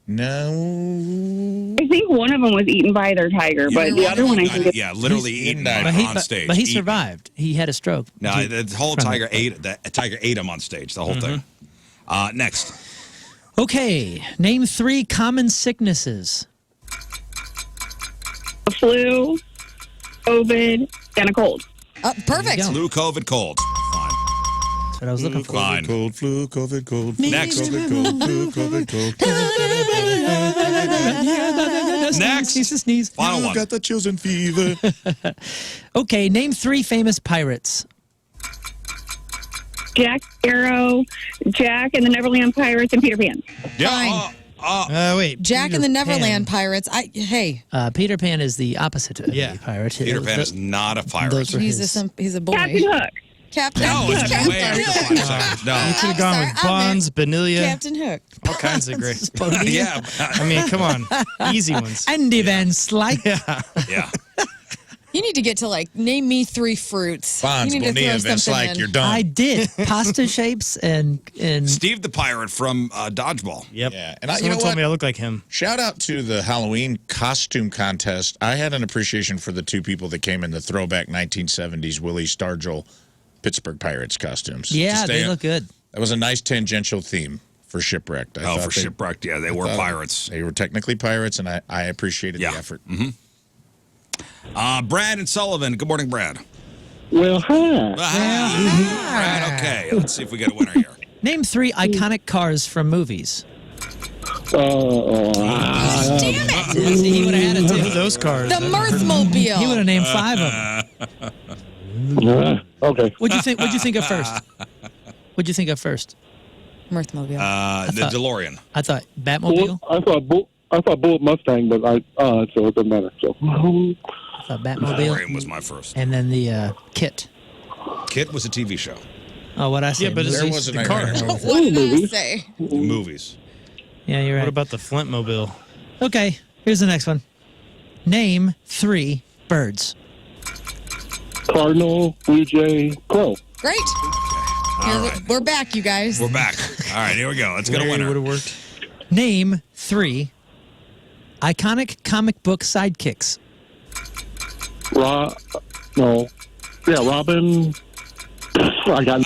No. I think one of them was eaten by their tiger, but the other one I think is Yeah, literally He's eaten died. on stage. But he Eaten. survived. He had a stroke. No, the whole From tiger the- ate the tiger ate him on stage. The whole thing. Next. Okay, name 3 common sicknesses. a flu, COVID, and a cold. Perfect. go. Flu, COVID, cold. Fine. That's what I was looking for. Fine. Cold, flu, COVID, cold. Next. COVID, cold, flu, COVID, cold. Next. Sneeze. Final You one. got the chills and fever. Okay, name 3 famous pirates. Jack Sparrow, Jack and the Neverland Pirates, and Peter Pan. Yeah. Fine. Wait. Jack and the Peter Neverland Pan. Pirates. Hey, Peter Pan is the opposite of Yeah. a pirate. Peter Pan is not a pirate. Those were he's his. a boy. Captain Hook. Captain. No, it's Captain way after Hook. 5 seconds. No. You could have gone with Bonds, Bonilla, Captain Hook. all kinds of great. Yeah. I mean, come on, easy ones. Andy Van Slyke. Yeah. You need to get to like name me 3 fruits. Bonds, you need to Bonilla, throw Vince, something like in. you're done. I did pasta shapes and Steve the Pirate from Dodgeball. Yep. Yeah, and Someone told what? me I look like him. Shout out to the Halloween costume contest. I had an appreciation for the 2 people that came in the throwback 1970s Willie Stargell Pittsburgh Pirates costumes. yeah, To they stay- look good. That was a nice tangential theme for Shipwrecked. I thought For Shipwrecked, yeah, they were pirates. They were technically pirates, and I appreciated the effort. Brad and Sullivan. Good morning, Brad. Well, hi. Brad, okay. Let's see if we get a winner here. Name 3 iconic cars from movies. Damn it! See, he would have had it too. Those cars. The Mirthmobile. He would have named 5 of them. Okay. What'd you think? What'd you think of first? What'd you think of first? Mirthmobile. The DeLorean. I thought Batmobile. I thought Bullet Mustang, but so it doesn't matter. So. I thought Batmobile. DeLorean was my first. And then the Kit. Kit was a TV show. Oh, what I say? Yeah, but There movies? wasn't the a car. What did I say? Movies. Yeah, you're right. What about the Flintmobile? Okay, here's the next one. Name 3 birds. Cardinal, Blue Jay, Crow. Great. All right. We're back, you guys. We're back. All right, here we go. Let's get a Larry winner. would have worked. Name 3 iconic comic book sidekicks. Robin. I got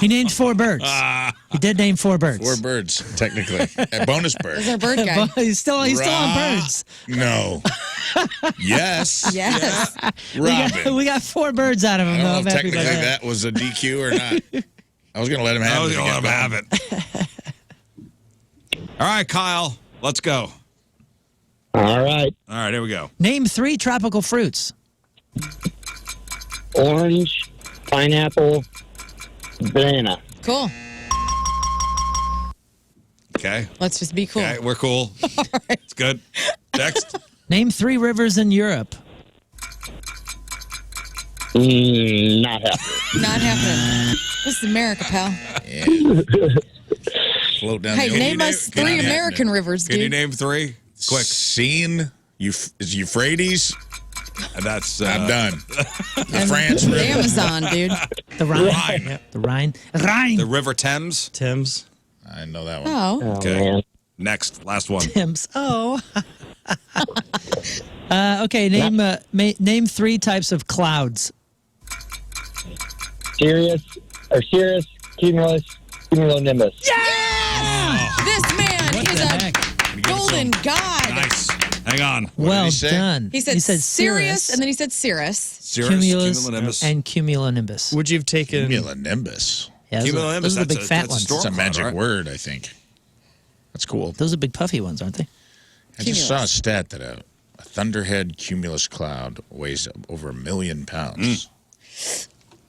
He named 4 birds. He did name 4 birds. 4 birds, technically. A bonus bird. Those are bird guy. he's still on birds. No. Yes. Yes. Robin. We got 4 birds out of him. I don't know though. if I'm happy about technically that. that was a DQ or not. I was going to let him have I it. was if he going to got have it. All right, Kyle. Let's go. All right. All right, here we go. Name 3 tropical fruits. Orange, pineapple, banana. Cool. Okay. Let's just be cool. Okay, we're cool. It's good. Next. Name 3 rivers in Europe. Not happening. Not happening. This is America, pal. Float down Hey, the name us 3 American rivers, Can you dude. name 3? Quick. Seine, is Euphrates. And that's I'm done. The France The River. Amazon, dude. The Rhine. Rhine. The Rhine. Rhine. The River Thames. Thames. I know that one. Oh. Okay. Next. Last one. Thames. Oh. Okay. Name 3 types of clouds. Cirrus, cumulus, cumulonimbus. Yes! This man What is the a heck? golden god. Nice. Hang on. Well he say? done. He said Sirius, Sirius, and then he said Cirrus. Cirrus, cumulus, cumulonimbus. and cumulonimbus. Would you have taken? Cumulonimbus. Yeah, Cumulonimbus, those are the that's big a- fat that's a ones. storm. It's a magic right? word, I think. That's cool. Those are big puffy ones, aren't they? I just saw a stat that a thunderhead cumulus cloud weighs over 1 million pounds.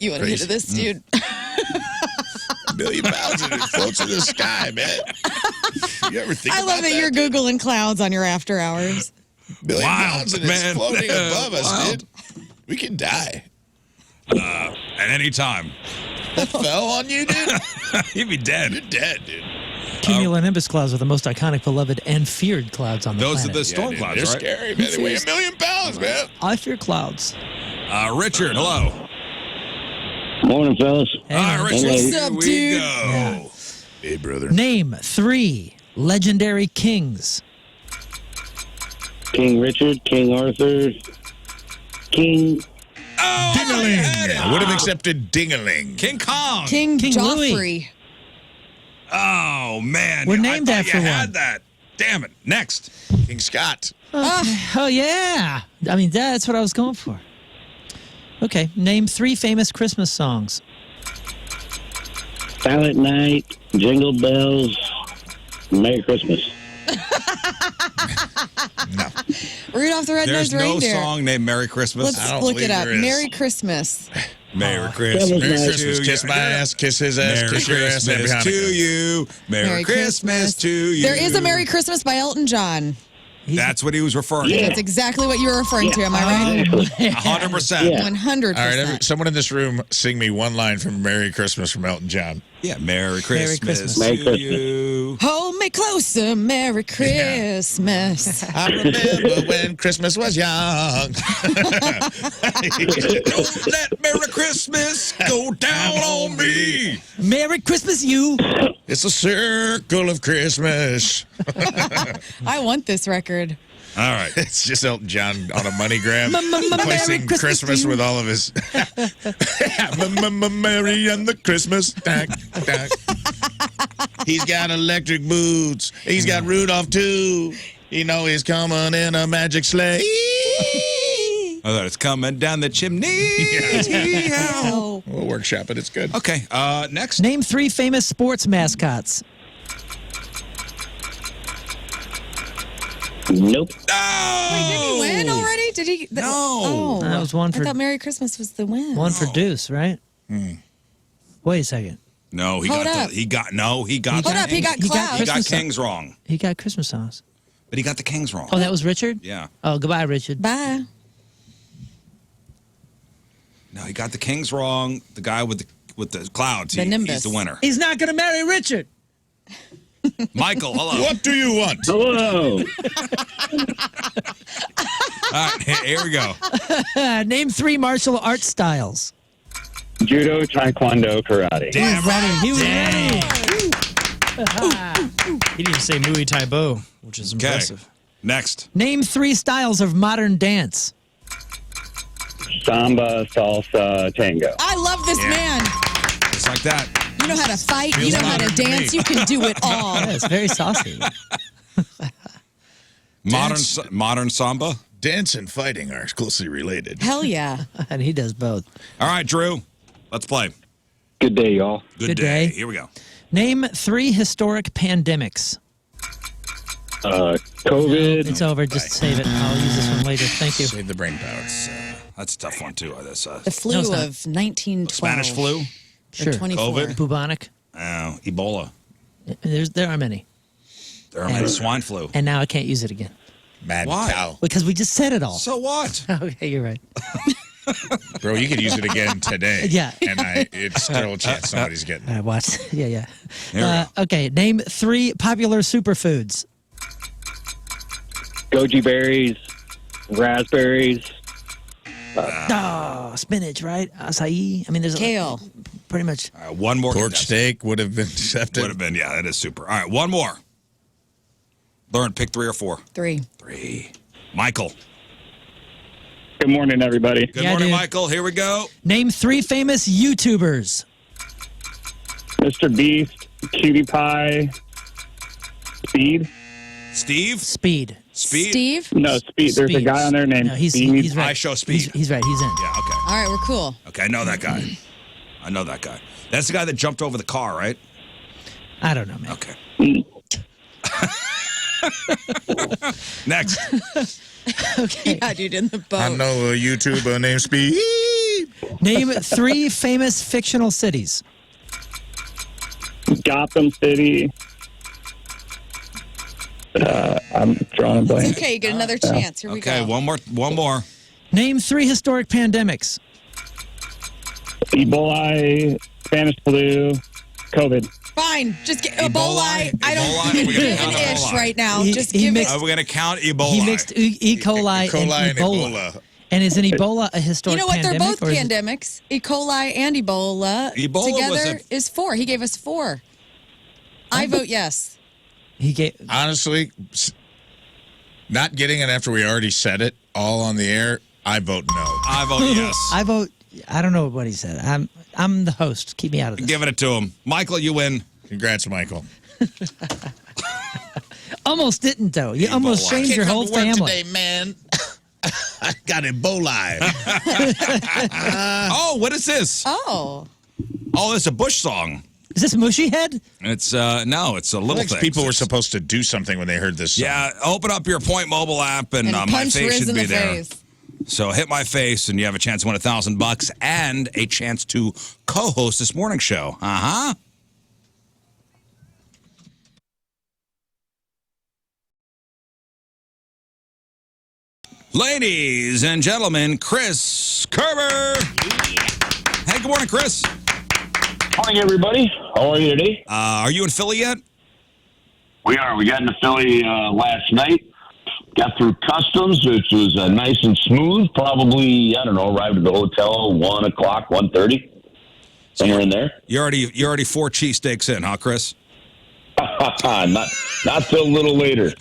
You want to get to this, Crazy. dude? 1 million pounds and it floats in the sky, man. You ever think I about love that you're Googling clouds on your after hours. 1 million Wild, pounds and man. it's floating above us, Wild. dude. We can die. At any time. That fell on you, dude? You'd be dead. You're dead, dude. Cumulonimbus clouds are the most iconic, beloved, and feared clouds on the Those are planet. the storm dude, clouds, they're right? scary, man. They weigh 1 million pounds, man. I fear clouds. Richard, hello. Morning, fellas. Hey, All right, man. Richard. What's Here up, we dude? go. Yeah. Hey, brother. Name 3 legendary kings. King Richard, King Arthur, King. Oh, I had it. I would have accepted Ding-a-ling. King Kong. King Louis. Joffrey. Oh, man. We're I named thought after you one. had that. Damn it. Next. King Scott. Oh, yeah. I mean, that's what I was going for. Okay. Name 3 famous Christmas songs. Silent Night, Jingle Bells, Merry Christmas. No. Rudolph the There's Red-Nosed no Reindeer. song named Merry Christmas. I don't Let's look believe it up. there is. Merry Christmas. Merry Christmas. Merry Merry Nice. Christmas. to Kiss you. my ass, kiss his ass, Merry kiss your ass. Christmas Happy to Hanukkah. you. Merry Christmas to you. There is a Merry Christmas by Elton John. That's what he was referring That's to. exactly what you were referring to. Am I right? 100%. Yeah. 100%. All right, someone in this room sing me one line from Merry Christmas from Elton John. Yeah, Merry Christmas, Christmas. Merry to Christmas. you. Hold me closer, Merry Christmas. I remember when Christmas was young. Don't let Merry Christmas go down on me. Merry Christmas, you. It's a circle of Christmas. I want this record. All right. It's just Elton John on a money grab, Merry replacing Christmas Christmas to you. with all of his Merry and the Christmas. Tack, tack. He's got electric boots. He's got Rudolph too. You know he's coming in a magic sleigh. I thought it's coming down the chimney. Oh. We'll workshop it. It's good. Okay, next. Name 3 famous sports mascots. Nope. No! Did he win already? Did he? No. Oh, That was one I for thought Merry Christmas was the win. one for Deuce, right? Wait a second. No, he Hold got up. the, he got no, he got Hold the up, he got Kings. Clouds. He got Christmas Kings wrong. He got Christmas songs. But he got the Kings wrong. Oh, that was Richard? Yeah. Oh, goodbye, Richard. Bye. No, he got the Kings wrong. The guy with the clouds, The he's Nimbus. the winner. He's not going to marry Richard. Michael, hello. What do you want? Hello. All right, here we go. Name 3 martial arts styles. Judo, Taekwondo, Karate. Damn right. He was ready. He didn't say Muay Thai Bo, which is Okay. impressive. Next. Name 3 styles of modern dance. Samba, salsa, tango. I love this man. Just like that. You know how to fight. You Feels know how to modern to dance. me. You can do it all. Yeah, it's very saucy. Modern samba. Dance and fighting are closely related. Hell yeah. And he does both. All right, Drew. Let's play. Good day, y'all. Good day. Here we go. Name 3 historic pandemics. COVID. It's over. Just save it. I'll use this one later. Thank you. Save the brain power. That's a tough one too. This The flu No, it's of not. 1912. Spanish flu. Or Sure. 24. COVID. Bubonic. Ebola. There are many. There are many swine flu. And now I can't use it again. Mad Why? cow. Because we just said it all. So what? Okay, you're right. Bro, you could use it again today. Yeah. And it's still a chance somebody's getting it. I watched. Yeah. There we Okay, name 3 popular superfoods. Goji berries, raspberries, Oh, spinach, right? Acai. I mean, there's Kale. pretty much. All right, one more. Pork contestant. steak would have been accepted. Would have been. Yeah, that is super. All right, one more. Lauren, pick 3 or 4. 3. 3. Michael. Good morning, everybody. Good Yeah, morning, dude. Michael. Here we go. Name 3 famous YouTubers. Mr. Beast, Cutie Pie, Speed. Steve. Speed. Steve? No, Speed. There's a Speed. guy on there named No, he's Speed. right. I show Speed. He's right. He's in. Yeah. Okay. All right, we're cool. Okay. I know that guy. I know that guy. That's the guy that jumped over the car, right? I don't know, man. Okay. Next. Okay. Yeah, dude, in the boat. I know a YouTuber named Speed. Name 3 famous fictional cities. Gotham City. I'm drawing a blank. It's okay, you get another chance. Here we Okay. go. One more. Name 3 historic pandemics. Ebola, Spanish flu, COVID. Fine, just get Ebola? Ebola. I don't Ebola? give We're gonna it count an ish Ebola. right now. He- Just he give mixed- it. Are we going to count Ebola? He mixed E. coli, Coli and Ebola. And is an Ebola a You historic know what? They're pandemic? both or is it- pandemics. E. coli and Ebola, Ebola was together is 4. He gave us 4. I vote yes. He gave. Honestly, not getting it after we already said it all on the air, I vote no. I vote yes. I vote. I don't know what he said. I'm the host. Keep me out of this. Giving it to him. Michael, you win. Congrats, Michael. Almost didn't though. You almost Ebola. changed your whole family. man. I got Ebola. Oh, what is this? Oh. Oh, it's a Bush song. Is this Mushy Head? It's no, it's a little Like thing. people were supposed to do something when they heard this song. Yeah, open up your Point Mobile app and, And my punch face Riz should in be the there. face. So hit my face and you have a chance to win $1,000 and a chance to co-host this morning show. Uh-huh. Ladies and gentlemen, Chris Kerber. Hey, good morning, Chris. Morning, everybody. How are you today? Are you in Philly yet? We are. We got into Philly last night. Got through customs, which was nice and smooth. Probably, I don't know, arrived at the hotel 1 o'clock, 1:30. Somewhere in there. You're already 4 cheesesteaks in, huh, Chris? not till a little later.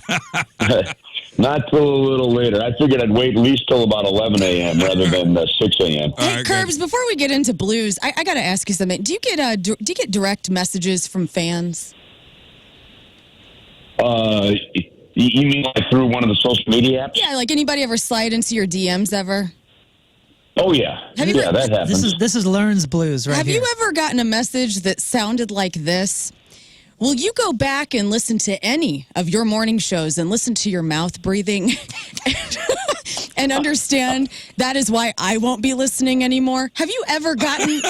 Not till a little later. I figured I'd wait at least till about 11 a.m. rather than 6 a.m. Hey, right, Curbs, before we get into blues, I got to ask you something. Do you get direct messages from fans? You mean like through one of the social media apps? Yeah, like anybody ever slide into your DMs ever? Oh, yeah. Have you Yeah, that happens. This is Learn's Blues right Have here. you ever gotten a message that sounded like this? Will you go back and listen to any of your morning shows and listen to your mouth breathing and understand that is why I won't be listening anymore? Have you ever gotten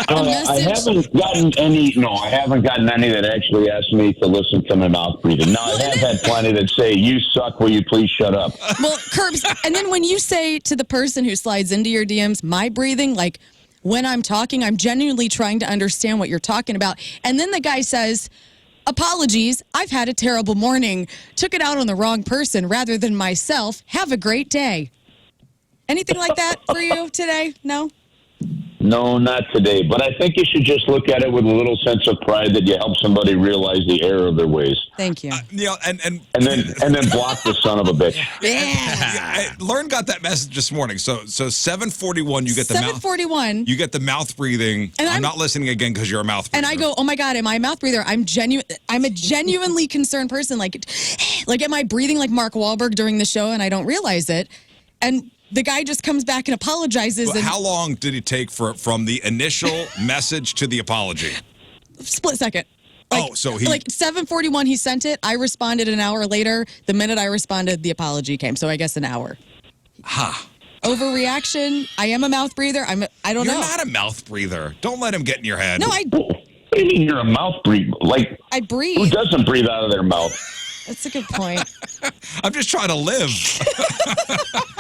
a message? I haven't gotten any. No, I haven't gotten any that actually asked me to listen to my mouth breathing. No, I have had plenty that say, "You suck. Will you please shut up?" Well, Curbs, and then when you say to the person who slides into your DMs, my breathing, like when I'm talking, I'm genuinely trying to understand what you're talking about. And then the guy says, apologies, I've had a terrible morning. Took it out on the wrong person rather than myself. Have a great day. Anything like that for you today? No? No, not today. But I think you should just look at it with a little sense of pride that you help somebody realize the error of their ways, Thank you. And then block the son of a bitch. Yeah. Learn got that message this morning. So 7:41, you get the mouth. 7:41. You get the mouth breathing. And I'm I'm- not listening again because you're a mouth breather. And I go, oh my God, am I a mouth breather? I'm a genuinely concerned person. Like, am I breathing like Mark Wahlberg during the show and I don't realize it? And the guy just comes back and apologizes. Well, And how long did it take from the initial message to the apology? split second. So he Like 7:41, he sent it. I responded an hour later. The minute I responded, the apology came. So I guess an hour. Overreaction. I am a mouth breather. I don't You're know. not a mouth breather. Don't let him get in your head. No, What do you mean you're a mouth breather? Like, I who breathe. doesn't breathe out of their mouth? That's a good point. I'm just trying to live.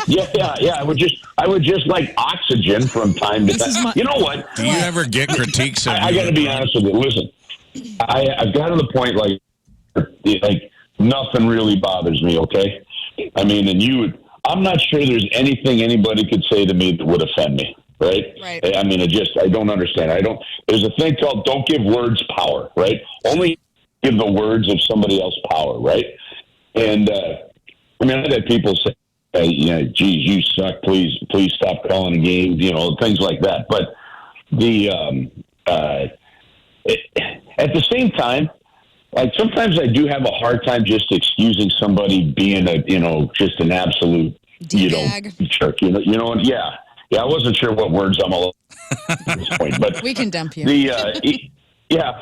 Yeah. I would just like oxygen from time to time. You know what? Do you ever get critiques of I got to be honest with you. Listen, I've got to the point like nothing really bothers me. Okay, I mean, I'm not sure there's anything anybody could say to me that would offend me. Right. I mean, I don't understand. There's a thing called don't give words power. Right. Only give the words of somebody else power. Right. And I mean, I've had people say, geez, you suck. Please stop calling games. Things like that. But at the same time, like sometimes I do have a hard time just excusing somebody being just an absolute D-bag. jerk. You know what? Yeah. I wasn't sure what words I'm allowed at this point, but We can dump you. yeah.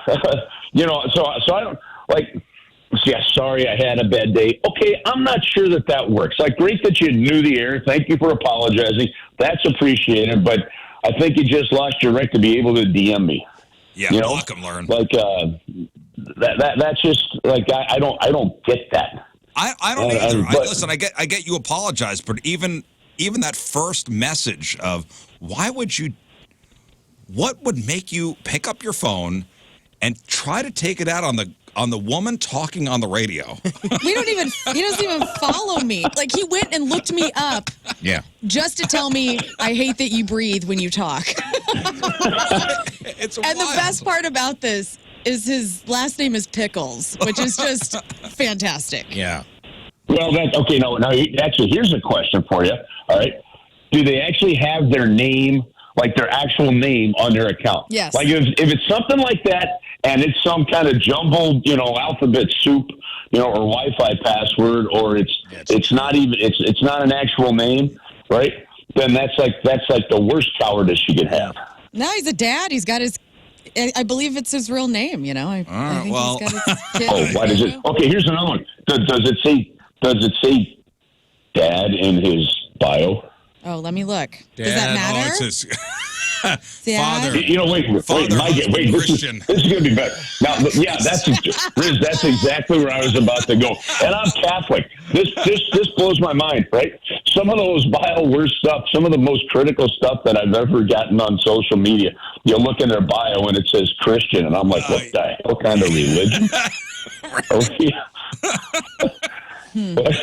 So I don't like. Yeah, sorry, I had a bad day. Okay, I'm not sure that works. Like, great that you knew the error. Thank you for apologizing. That's appreciated, but I think you just lost your right to be able to DM me. Yeah, block him, Learn. Like that's just like I don't get that. I don't either. But- Listen, I get you apologize, but even that first message of what would make you pick up your phone and try to take it out on the woman talking on the radio? He doesn't even follow me. Like he went and looked me up Yeah. just to tell me I hate that you breathe when you talk. It's And the wild. best part about this is his last name is Pickles, which is just fantastic. Yeah. Well, that's okay. No, actually, here's a question for you. All right, do they actually have their name, like their actual name, on their account? Yes. Like if it's something like that, and it's some kind of jumbled, alphabet soup, or Wi-Fi password, or it's not even it's not an actual name, right? Then that's like the worst cowardice you could have. Now he's a dad. He's got his. I believe it's his real name. I think well- he's got his kid. Oh, why does it? Okay, here's another one. Does it say dad in his bio? Oh, let me look. Does that matter? Father. You know, wait, Father, Mike, husband, wait, Christian. This is going to be better. Now, yeah, Riz, that's exactly where I was about to go. And I'm Catholic. This blows my mind, right? Some of those vile, worst stuff, some of the most critical stuff that I've ever gotten on social media, you look in their bio and it says Christian, and I'm like, what the hell kind of religion? Oh, yeah. No, it What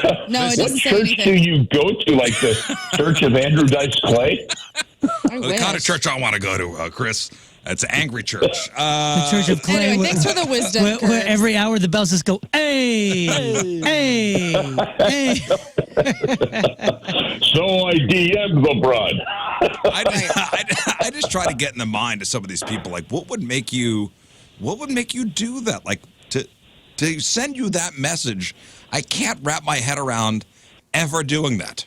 doesn't say church anything. do you go to? Like the Church of Andrew Dice Clay? I The kind of wish. church I want to go to, Chris. It's an angry church. The Church of Clay. Anyway, thanks for the wisdom, Where Kurt. every hour the bells just go, hey, hey, hey. So I DM'd the broad. I just try to get in the mind of some of these people. Like, what would make you do that? Like, to send you that message, I can't wrap my head around ever doing that.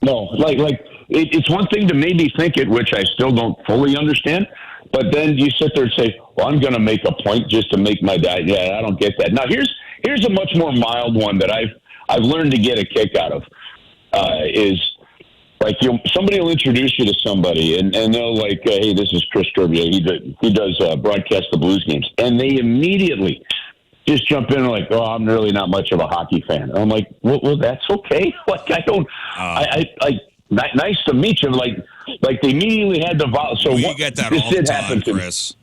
No, it's one thing to maybe think it, which I still don't fully understand. But then you sit there and say, "Well, I'm going to make a point just to make my diet." Yeah, I don't get that. Now here's a much more mild one that I've learned to get a kick out of. Is like somebody will introduce you to somebody and they'll like, "Hey, this is Chris Turbia. He does broadcast the Blues games," and they immediately just jump in and like, "Oh, I'm really not much of a hockey fan." And I'm like, well, that's okay. Like, I don't, nice to meet you. Like they immediately had to vow. So You get that all the time, Chris.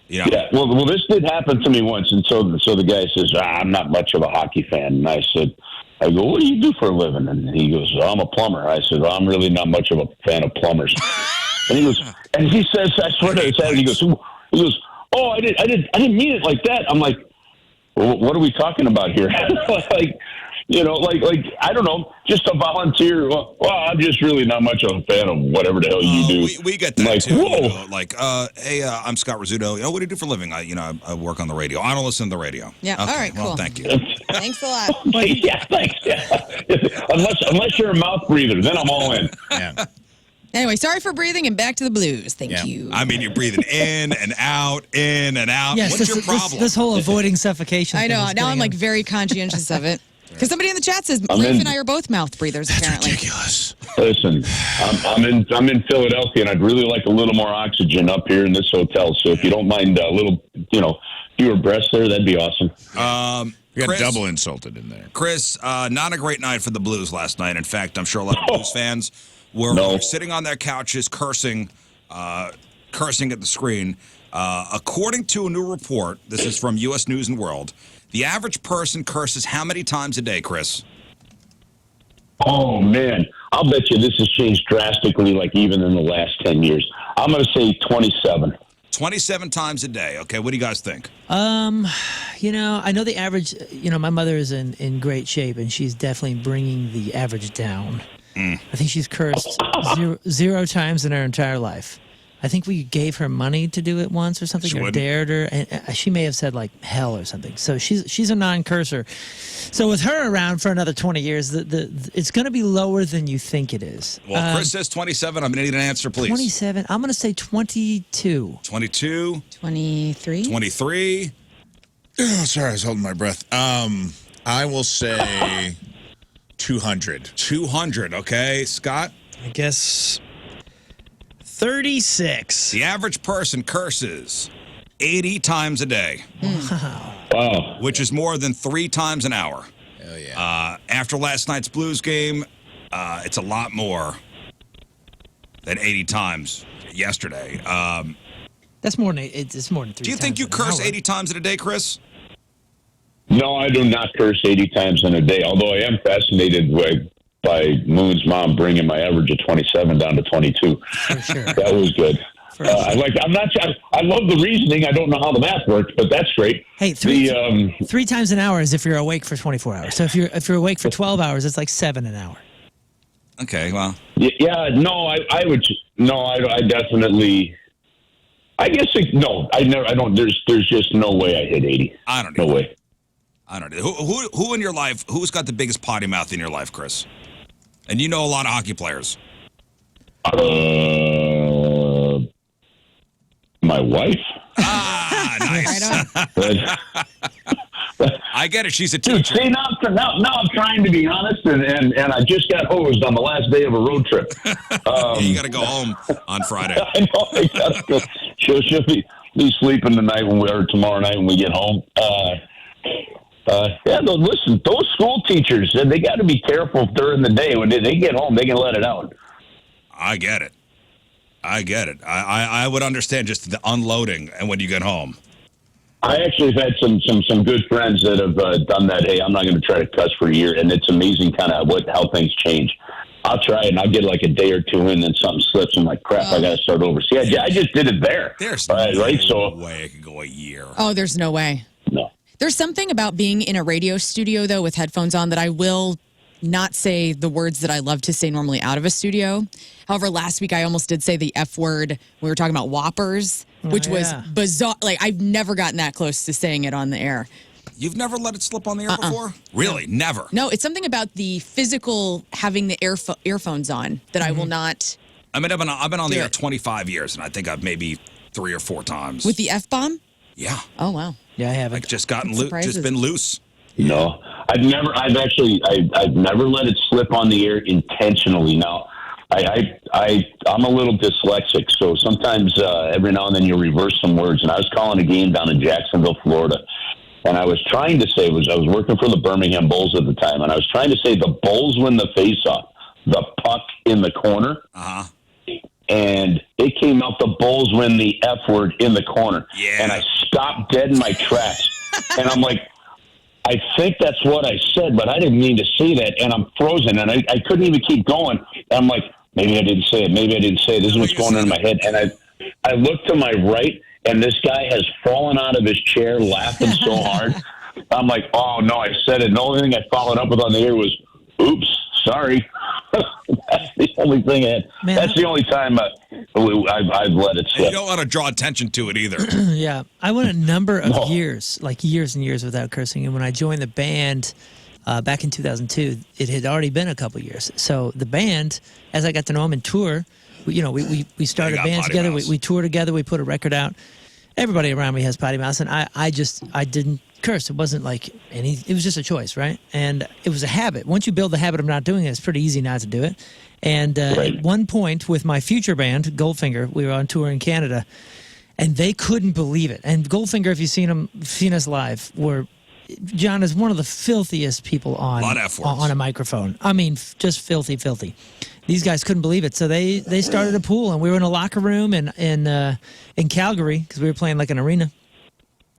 Yeah. Yeah. Well, this did happen to me once. And so the guy says, "I'm not much of a hockey fan." And I go, "What do you do for a living?" And he goes, "I'm a plumber." I said, "I'm really not much of a fan of plumbers." And he says, I swear to God, he goes, "Oh, I didn't mean it like that." I'm like, well, what are we talking about here? like I don't know, just a volunteer. Well, I'm just really not much of a fan of whatever the hell you do. We get that like, too. Whoa. You know, like, hey, I'm Scott Rizzuto. You know, what do you do for a living? I work on the radio. I don't listen to the radio. Yeah. Okay, All right. well, Cool. thank you. Thanks a lot. Yeah, thanks. Yeah. unless you're a mouth breather, then I'm all in. Yeah. Anyway, sorry for breathing and back to the blues. Thank you. I mean, you're breathing in and out, in and out. Yes, What's your problem? This whole avoiding suffocation. I thing know. is Now I'm getting like him. very conscientious of it. Because somebody in the chat says I'm Leaf in. and I are both mouth breathers, apparently. Ridiculous. Listen, I'm in Philadelphia, and I'd really like a little more oxygen up here in this hotel. So if you don't mind a little, fewer breaths there, that'd be awesome. We got Chris? double insulted in there. Chris, not a great night for the Blues last night. In fact, I'm sure a lot of Blues fans were sitting on their couches cursing at the screen. According to a new report, this is from U.S. News and World, the average person curses how many times a day, Chris? Oh, man. I'll bet you this has changed drastically, like even in the last 10 years. I'm going to say 27. 27 times a day. Okay, what do you guys think? I know the average, my mother is in great shape, and she's definitely bringing the average down. I think she's cursed zero times in her entire life. I think we gave her money to do it once or something, or dared her, and she may have said like hell or something. So she's a non-curser. So with her around for another 20 years, it's going to be lower than you think it is. Well, Chris says 27. I'm going to need an answer, please. 27. I'm going to say 22. 22. 23. 23. Oh, sorry, I was holding my breath. I will say 200. 200. Okay, Scott. I guess 36. The average person curses 80 times a day. Wow. Which is more than 3 times an hour. Hell yeah. After last night's Blues game, it's a lot more than 80 times yesterday. That's more than it's more than 3 Do you times think you an curse hour. 80 times in a day, Chris? No, I do not curse 80 times in a day, although I am fascinated by Moon's mom bringing my average of 27 down to 22. For sure. That was good. I love the reasoning. I don't know how the math works, but that's great. Hey, 3 times an hour is if you're awake for 24 hours. So if you're awake for 12 hours, it's like 7 an hour. Okay, well. Yeah, no, I would. No, I definitely. I guess no. I don't. There's just no way I hit 80. I don't know. No know. way. I don't know. Who in your life, who's got the biggest potty mouth in your life, Chris? And you know a lot of hockey players. My wife. Ah, nice. Right on. I get it. She's a Dude, teacher. see, now I'm trying to be honest, and I just got hosed on the last day of a road trip. You got to go home on Friday. I know. I gotta go. She'll be sleeping tonight or tomorrow night when we get home. Yeah, no, listen, those school teachers, they got to be careful during the day. When they get home, they can let it out. I get it. I would understand just the unloading and when you get home. I actually have had some good friends that have done that. Hey, I'm not going to try to cuss for a year, and it's amazing kind of how things change. I'll try it, and I'll get like a day or two in, then something slips. I'm like, crap, I got to start over. See, I just did it there. There's right? no way it could go a year. Oh, there's no way. No. There's something about being in a radio studio, though, with headphones on that I will not say the words that I love to say normally out of a studio. However, last week I almost did say the F word. We were talking about Whoppers, which was bizarre. Like, I've never gotten that close to saying it on the air. You've never let it slip on the air before? Really? Never? No, it's something about the physical having the earphones on that I will not. I mean, I've been on the air 25 years, and I think I've maybe 3 or 4 times. With the F-bomb? Yeah. Oh, wow. Yeah, I haven't. Like just gotten loose, just been loose. No, I've never let it slip on the air intentionally. Now, I'm a little dyslexic, so sometimes every now and then you reverse some words. And I was calling a game down in Jacksonville, Florida, and I was trying to say I was working for the Birmingham Bulls at the time, and I was trying to say the Bulls win the faceoff, the puck in the corner, and it came out the Bulls win the F word in the corner, and I stopped dead in my tracks, and I'm like, I think that's what I said, but I didn't mean to say that, and I'm frozen, and I couldn't even keep going. And I'm like, maybe I didn't say it. Maybe I didn't say it. This is what's going on in my head. And I look to my right, and this guy has fallen out of his chair laughing so hard. I'm like, oh, no, I said it. And the only thing I followed up with on the air was, oops, sorry. That's the only thing that's the only time I've let it slip. You don't want to draw attention to it either. Yeah, I went a number of years, like years and years without cursing. And when I joined the band back in 2002, it had already been a couple years. So the band, as I got to know them and tour, we started a band together. We toured together. We put a record out. Everybody around me has potty mouths, and I didn't curse. It wasn't like it was just a choice, right? And it was a habit. Once you build the habit of not doing it, it's pretty easy not to do it. And at one point with my future band, Goldfinger, we were on tour in Canada, and they couldn't believe it. And Goldfinger, if you've seen us live, John is one of the filthiest people on a microphone. I mean, just filthy. These guys couldn't believe it, so they started a pool, and we were in a locker room in Calgary because we were playing like an arena.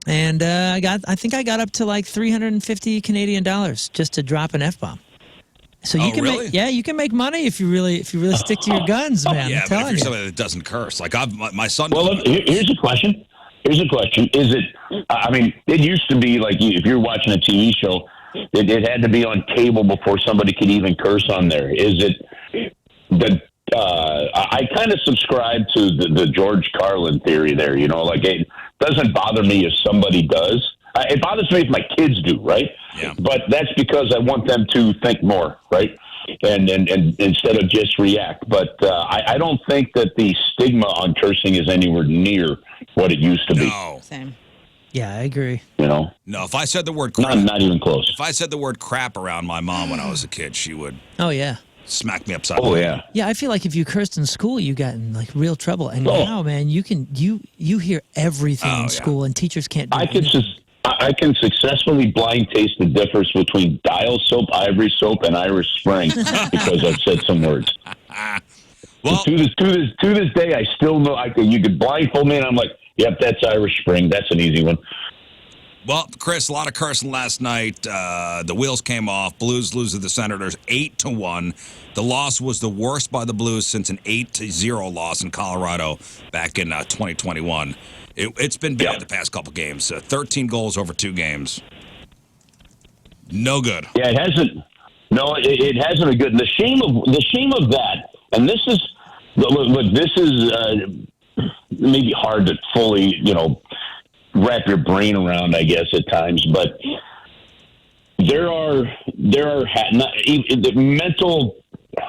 And I think I got up to like $350 Canadian just to drop an F-bomb. So you can you can make money if you really stick to your guns, man. Yeah, I'm telling but if you're you. somebody that doesn't curse, like my son. Well, here's a question. Is it? I mean, it used to be like if you're watching a TV show, it had to be on cable before somebody could even curse on there. Is it the? I kind of subscribe to the George Carlin theory there. Like it doesn't bother me if somebody does. It bothers me if my kids do, right? Yeah. But that's because I want them to think more, right? And instead of just react. But I don't think that the stigma on cursing is anywhere near what it used to be. No. Same. Yeah, I agree. No, if I said the word crap, not even close. If I said the word crap around my mom when I was a kid, she would. Oh yeah. Smack me upside. Oh yeah. Yeah, I feel like if you cursed in school, you got in like real trouble. And now, man, you hear everything in school, and teachers can't do anything. I can successfully blind taste the difference between Dial soap, Ivory soap, and Irish Spring because I've said some words. Well, to this day, I still know. You could blindfold me, and I'm like, "Yep, that's Irish Spring. That's an easy one." Well, Chris, a lot of cursing last night. The wheels came off. Blues lose to the Senators 8-1. The loss was the worst by the Blues since an 8-0 loss in Colorado back in 2021. It's been bad the past couple games. 13 goals over 2 games. No good. Yeah, it hasn't. No, it hasn't been good. The shame of that, and this is maybe hard to fully, wrap your brain around, I guess, at times. But there are the mental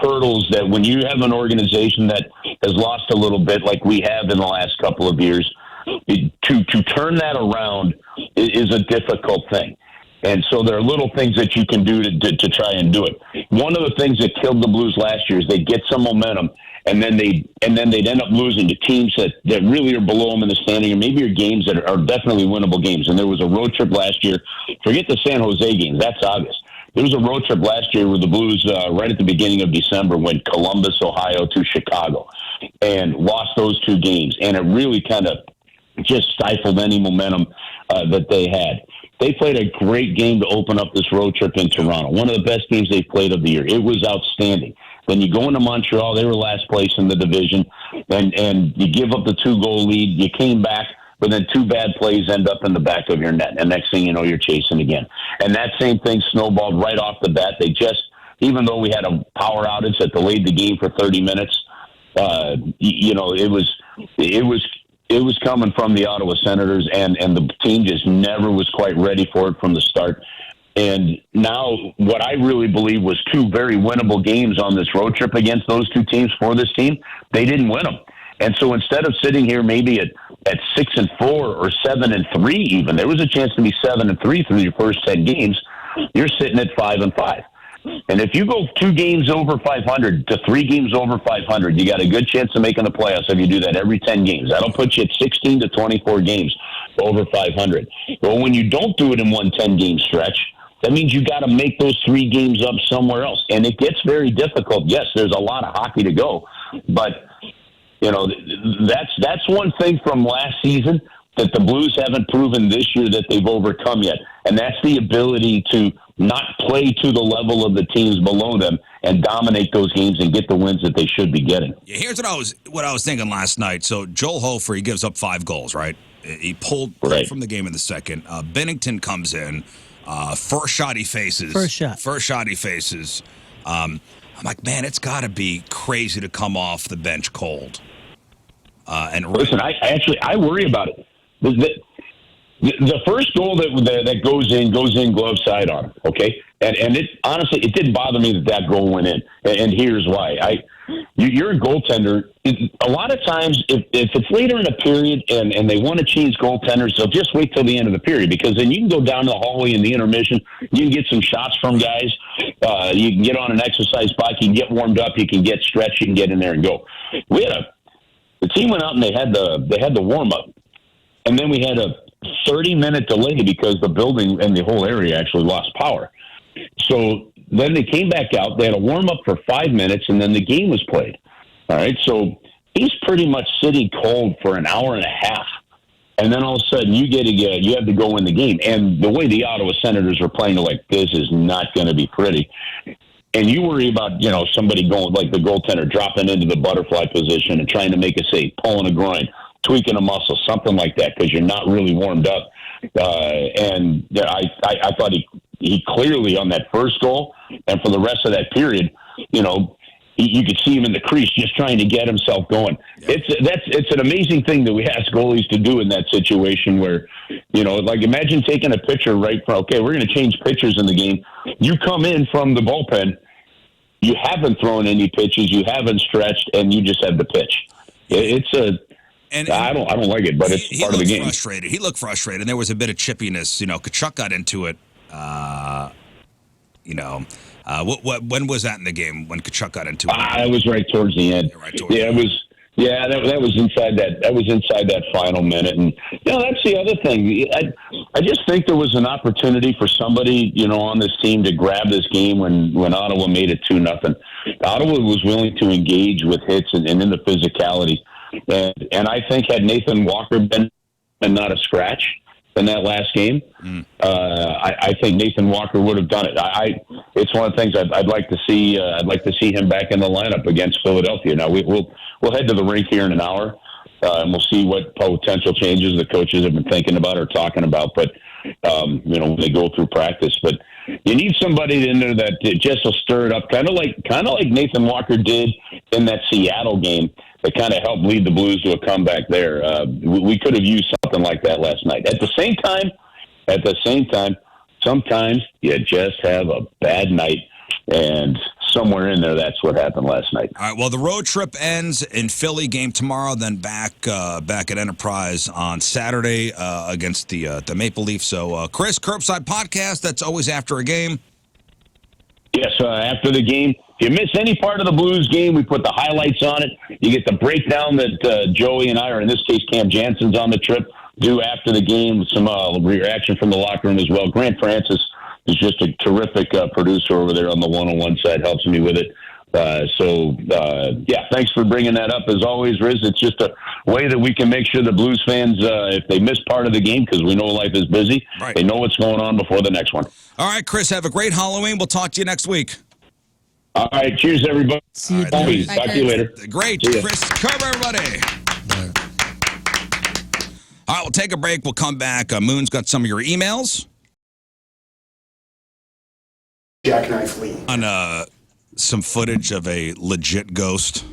hurdles that when you have an organization that has lost a little bit, like we have in the last couple of years, to turn that around is a difficult thing. And so there are little things that you can do to try and do it. One of the things that killed the Blues last year is they get some momentum, and then they'd end up losing to teams that really are below them in the standing, or maybe are games that are definitely winnable games. And there was a road trip last year. Forget the San Jose games. That's August. There was a road trip last year with the Blues right at the beginning of December, went Columbus, Ohio to Chicago, and lost those 2 games. And it really kind of just stifled any momentum that they had. They played a great game to open up this road trip in Toronto. One of the best games they've played of the year. It was outstanding. Then you go into Montreal. They were last place in the division, and you give up the 2-goal lead. You came back, but then 2 bad plays end up in the back of your net. And next thing you know, you're chasing again. And that same thing snowballed right off the bat. They just, even though we had a power outage that delayed the game for 30 minutes, it was coming from the Ottawa Senators, and the team just never was quite ready for it from the start. And now what I really believe was 2 very winnable games on this road trip against those 2 teams for this team, they didn't win them. And so instead of sitting here maybe at 6-4 or 7-3 even, there was a chance to be 7-3 through your first 10 games. You're sitting at 5-5. And if you go 2 games over 500 to 3 games over 500, you got a good chance of making the playoffs if you do that every 10 games. That'll put you at 16 to 24 games over 500. But when you don't do it in one 10-game stretch, that means you got to make those 3 games up somewhere else. And it gets very difficult. Yes, there's a lot of hockey to go. But, that's one thing from last season that the Blues haven't proven this year that they've overcome yet. And that's the ability to not play to the level of the teams below them and dominate those games and get the wins that they should be getting. Yeah, here's what I was thinking last night. So Joel Hofer, he gives up 5 goals, right? He pulled from the game in the second. Bennington comes in. First shot he faces. First shot he faces. I'm like, man, it's got to be crazy to come off the bench cold. And listen, I worry about it. The first goal that goes in glove side on him, okay? And it honestly, it didn't bother me that goal went in. And here's why. You're a goaltender. A lot of times, if it's later in a period and they want to change goaltenders, they'll just wait till the end of the period, because then you can go down the hallway in the intermission. You can get some shots from guys. You can get on an exercise bike. You can get warmed up. You can get stretched. You can get in there and go. The team went out and they had the warm up, and then we had a 30-minute delay because the building and the whole area actually lost power. So then they came back out. They had a warm-up for 5 minutes, and then the game was played. All right, so he's pretty much sitting cold for an hour and a half. And then all of a sudden you have to go in the game. And the way the Ottawa Senators are playing, they're like, this is not going to be pretty. And you worry about, somebody going, like the goaltender, dropping into the butterfly position and trying to make a save, pulling a groin, tweaking a muscle, something like that, because you're not really warmed up. I thought he clearly, on that first goal and for the rest of that period, you could see him in the crease just trying to get himself going. Yeah. It's an amazing thing that we ask goalies to do in that situation where, like imagine taking a pitcher right from, okay, we're going to change pitchers in the game. You come in from the bullpen, you haven't thrown any pitches, you haven't stretched, and you just have the pitch. I don't like it, but it's part of the game. He looked frustrated, and there was a bit of chippiness. Kachuk got into it. When was that in the game? When Kachuk got into it? It was right towards the end. It was. Yeah, that was inside that. That was inside that final minute, and that's the other thing. I just think there was an opportunity for somebody on this team to grab this game when Ottawa made it 2-0. Ottawa was willing to engage with hits and in the physicality, and I think had Nathan Walker been not a scratch in that last game, I think Nathan Walker would have done it. It's one of the things I'd like to see. I'd like to see him back in the lineup against Philadelphia. Now we'll head to the rink here in an hour, and we'll see what potential changes the coaches have been thinking about or talking about. But when they go through practice, but you need somebody in there that just will stir it up, kind of like Nathan Walker did in that Seattle game. That kind of helped lead the Blues to a comeback there. We could have used something like that last night. At the same time, sometimes you just have a bad night, and somewhere in there, that's what happened last night. All right. Well, the road trip ends in Philly, game tomorrow, then back at Enterprise on Saturday against the Maple Leafs. So, Chris, Curbside Podcast. That's always after a game. Yes, after the game. If you miss any part of the Blues game, we put the highlights on it. You get the breakdown that Joey and I, or in this case, Cam Jansen's on the trip, do after the game. Some reaction from the locker room as well. Grant Francis is just a terrific producer over there on the one-on-one side, helps me with it. Thanks for bringing that up. As always, Riz, it's just a way that we can make sure the Blues fans, if they miss part of the game, because we know life is busy, right, they know what's going on before the next one. All right, Chris, have a great Halloween. We'll talk to you next week. All right, cheers, everybody. See you. Always. Talk to you later. Great. Chris Kerber, everybody. All right, we'll take a break. We'll come back. Moon's got some of your emails. Jackknife Lee. On some footage of a legit ghost.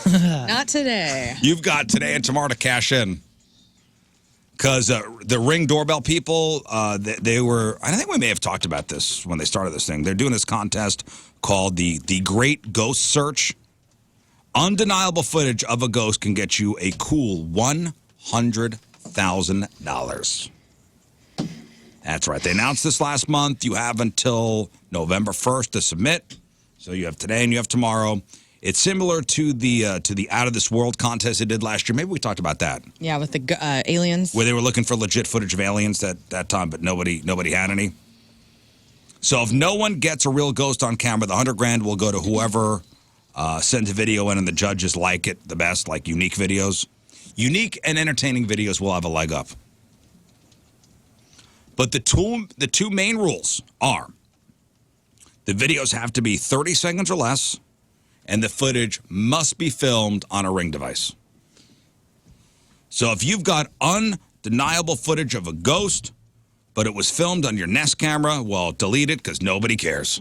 Not today. You've got today and tomorrow to cash in. Because the Ring doorbell people, they were, I think we may have talked about this when they started this thing. They're doing this contest called the Great Ghost Search. Undeniable footage of a ghost can get you a cool $100,000. That's right. They announced this last month. You have until November 1st to submit. So you have today and you have tomorrow. It's similar to the Out of This World contest they did last year. Maybe we talked about that. Yeah, with the aliens. Where they were looking for legit footage of aliens that time, but nobody had any. So if no one gets a real ghost on camera, the $100,000 will go to whoever sends a video in and the judges like it the best, like unique videos. Unique and entertaining videos will have a leg up. But the two main rules are the videos have to be 30 seconds or less, and the footage must be filmed on a Ring device. So if you've got undeniable footage of a ghost, but it was filmed on your Nest camera, well, delete it because nobody cares.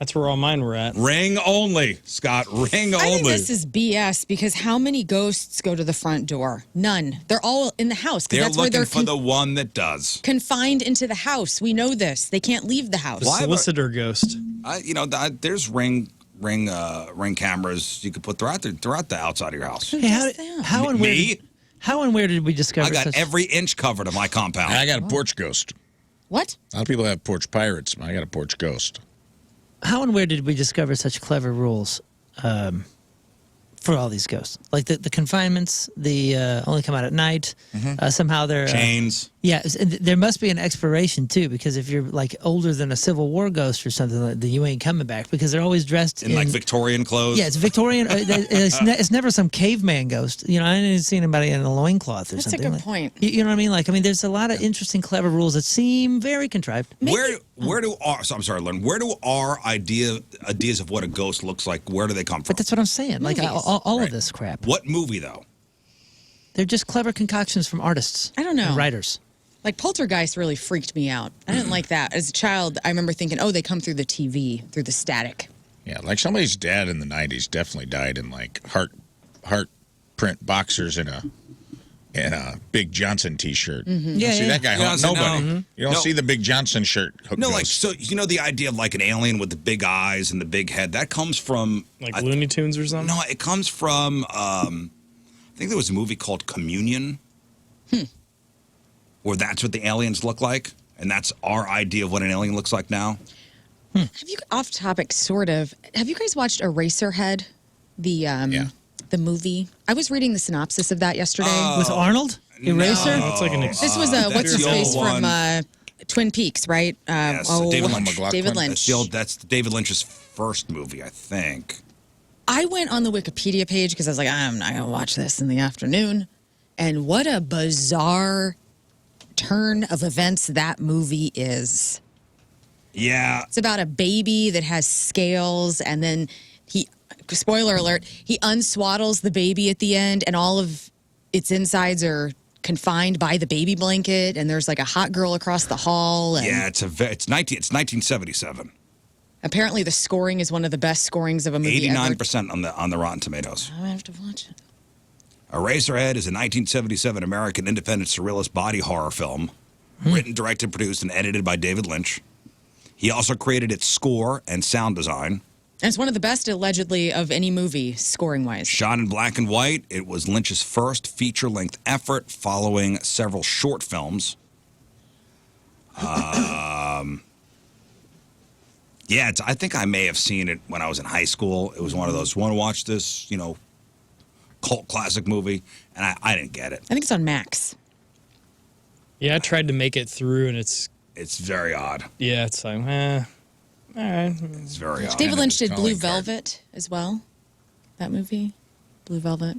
That's where all mine were at. Ring only, Scott. Ring only. I think this is BS because how many ghosts go to the front door? None. They're all in the house. They're that's looking where for the one that does. Confined into the house. We know this. They can't leave the house. The solicitor ghost. There's ring cameras you could put throughout the outside of your house. Hey, how and where? Me? How and where did we discover? I got every inch covered of my compound. I got a porch ghost. What? A lot of people have porch pirates. I got a porch ghost. How and where did we discover such clever rules for all these ghosts? Like the confinements, the only come out at night. Somehow they're chains. Yeah, and there must be an expiration too, because if you're like older than a Civil War ghost or something, like that, you ain't coming back because they're always dressed in like Victorian clothes. Yeah, it's Victorian. It's never some caveman ghost. I didn't see anybody in a loincloth or That's something. a good like, point. You know what I mean? There's a lot of interesting, clever rules that seem very contrived. Where do our ideas of what a ghost looks like? Where do they come from? But that's what I'm saying. Like all of this crap. What movie though? They're just clever concoctions from artists. I don't know. And writers. Like Poltergeist really freaked me out. I didn't like that. As a child, I remember thinking, oh, they come through the TV, through the static. Yeah, like somebody's dad in the 90s definitely died in like heart print boxers and a Big Johnson T-shirt. Yeah, see that guy? Nobody. No. You don't see the Big Johnson shirt. No, like so the idea of like an alien with the big eyes and the big head that comes from like Looney Tunes or something. No, it comes from I think there was a movie called Communion. Where that's what the aliens look like, and that's our idea of what an alien looks like now. Have you, off topic, sort of, have you guys watched Eraserhead, the movie? I was reading the synopsis of that yesterday. With Arnold? Eraser? No. It's like an This was that's what's his the face old from Twin Peaks, right? Yes, David Lynch. David Lynch. That's David Lynch's first movie, I think. I went on the Wikipedia page because I was like, I'm not going to watch this in the afternoon. And what a bizarre turn of events that movie is. Yeah. It's about a baby that has scales, and then spoiler alert, he unswaddles the baby at the end, and all of its insides are confined by the baby blanket, and there's like a hot girl across the hall. And Yeah, it's 1977. apparently the scoring is one of the best scorings of a movie ever. 89% on the Rotten Tomatoes. I have to watch it. Eraserhead is a 1977 American independent surrealist body horror film, written, directed, produced, and edited by David Lynch. He also created its score and sound design. And it's one of the best, allegedly, of any movie, scoring-wise. Shot in black and white, it was Lynch's first feature-length effort following several short films. Yeah, I think I may have seen it when I was in high school. It was one of those, want to watch this, cult classic movie? And I didn't get it. I think it's on Max. Yeah, I tried to make it through, and it's very odd. Yeah, it's like, all right. It's very odd. David Lynch did Blue calling card. Velvet as well. That movie, Blue Velvet.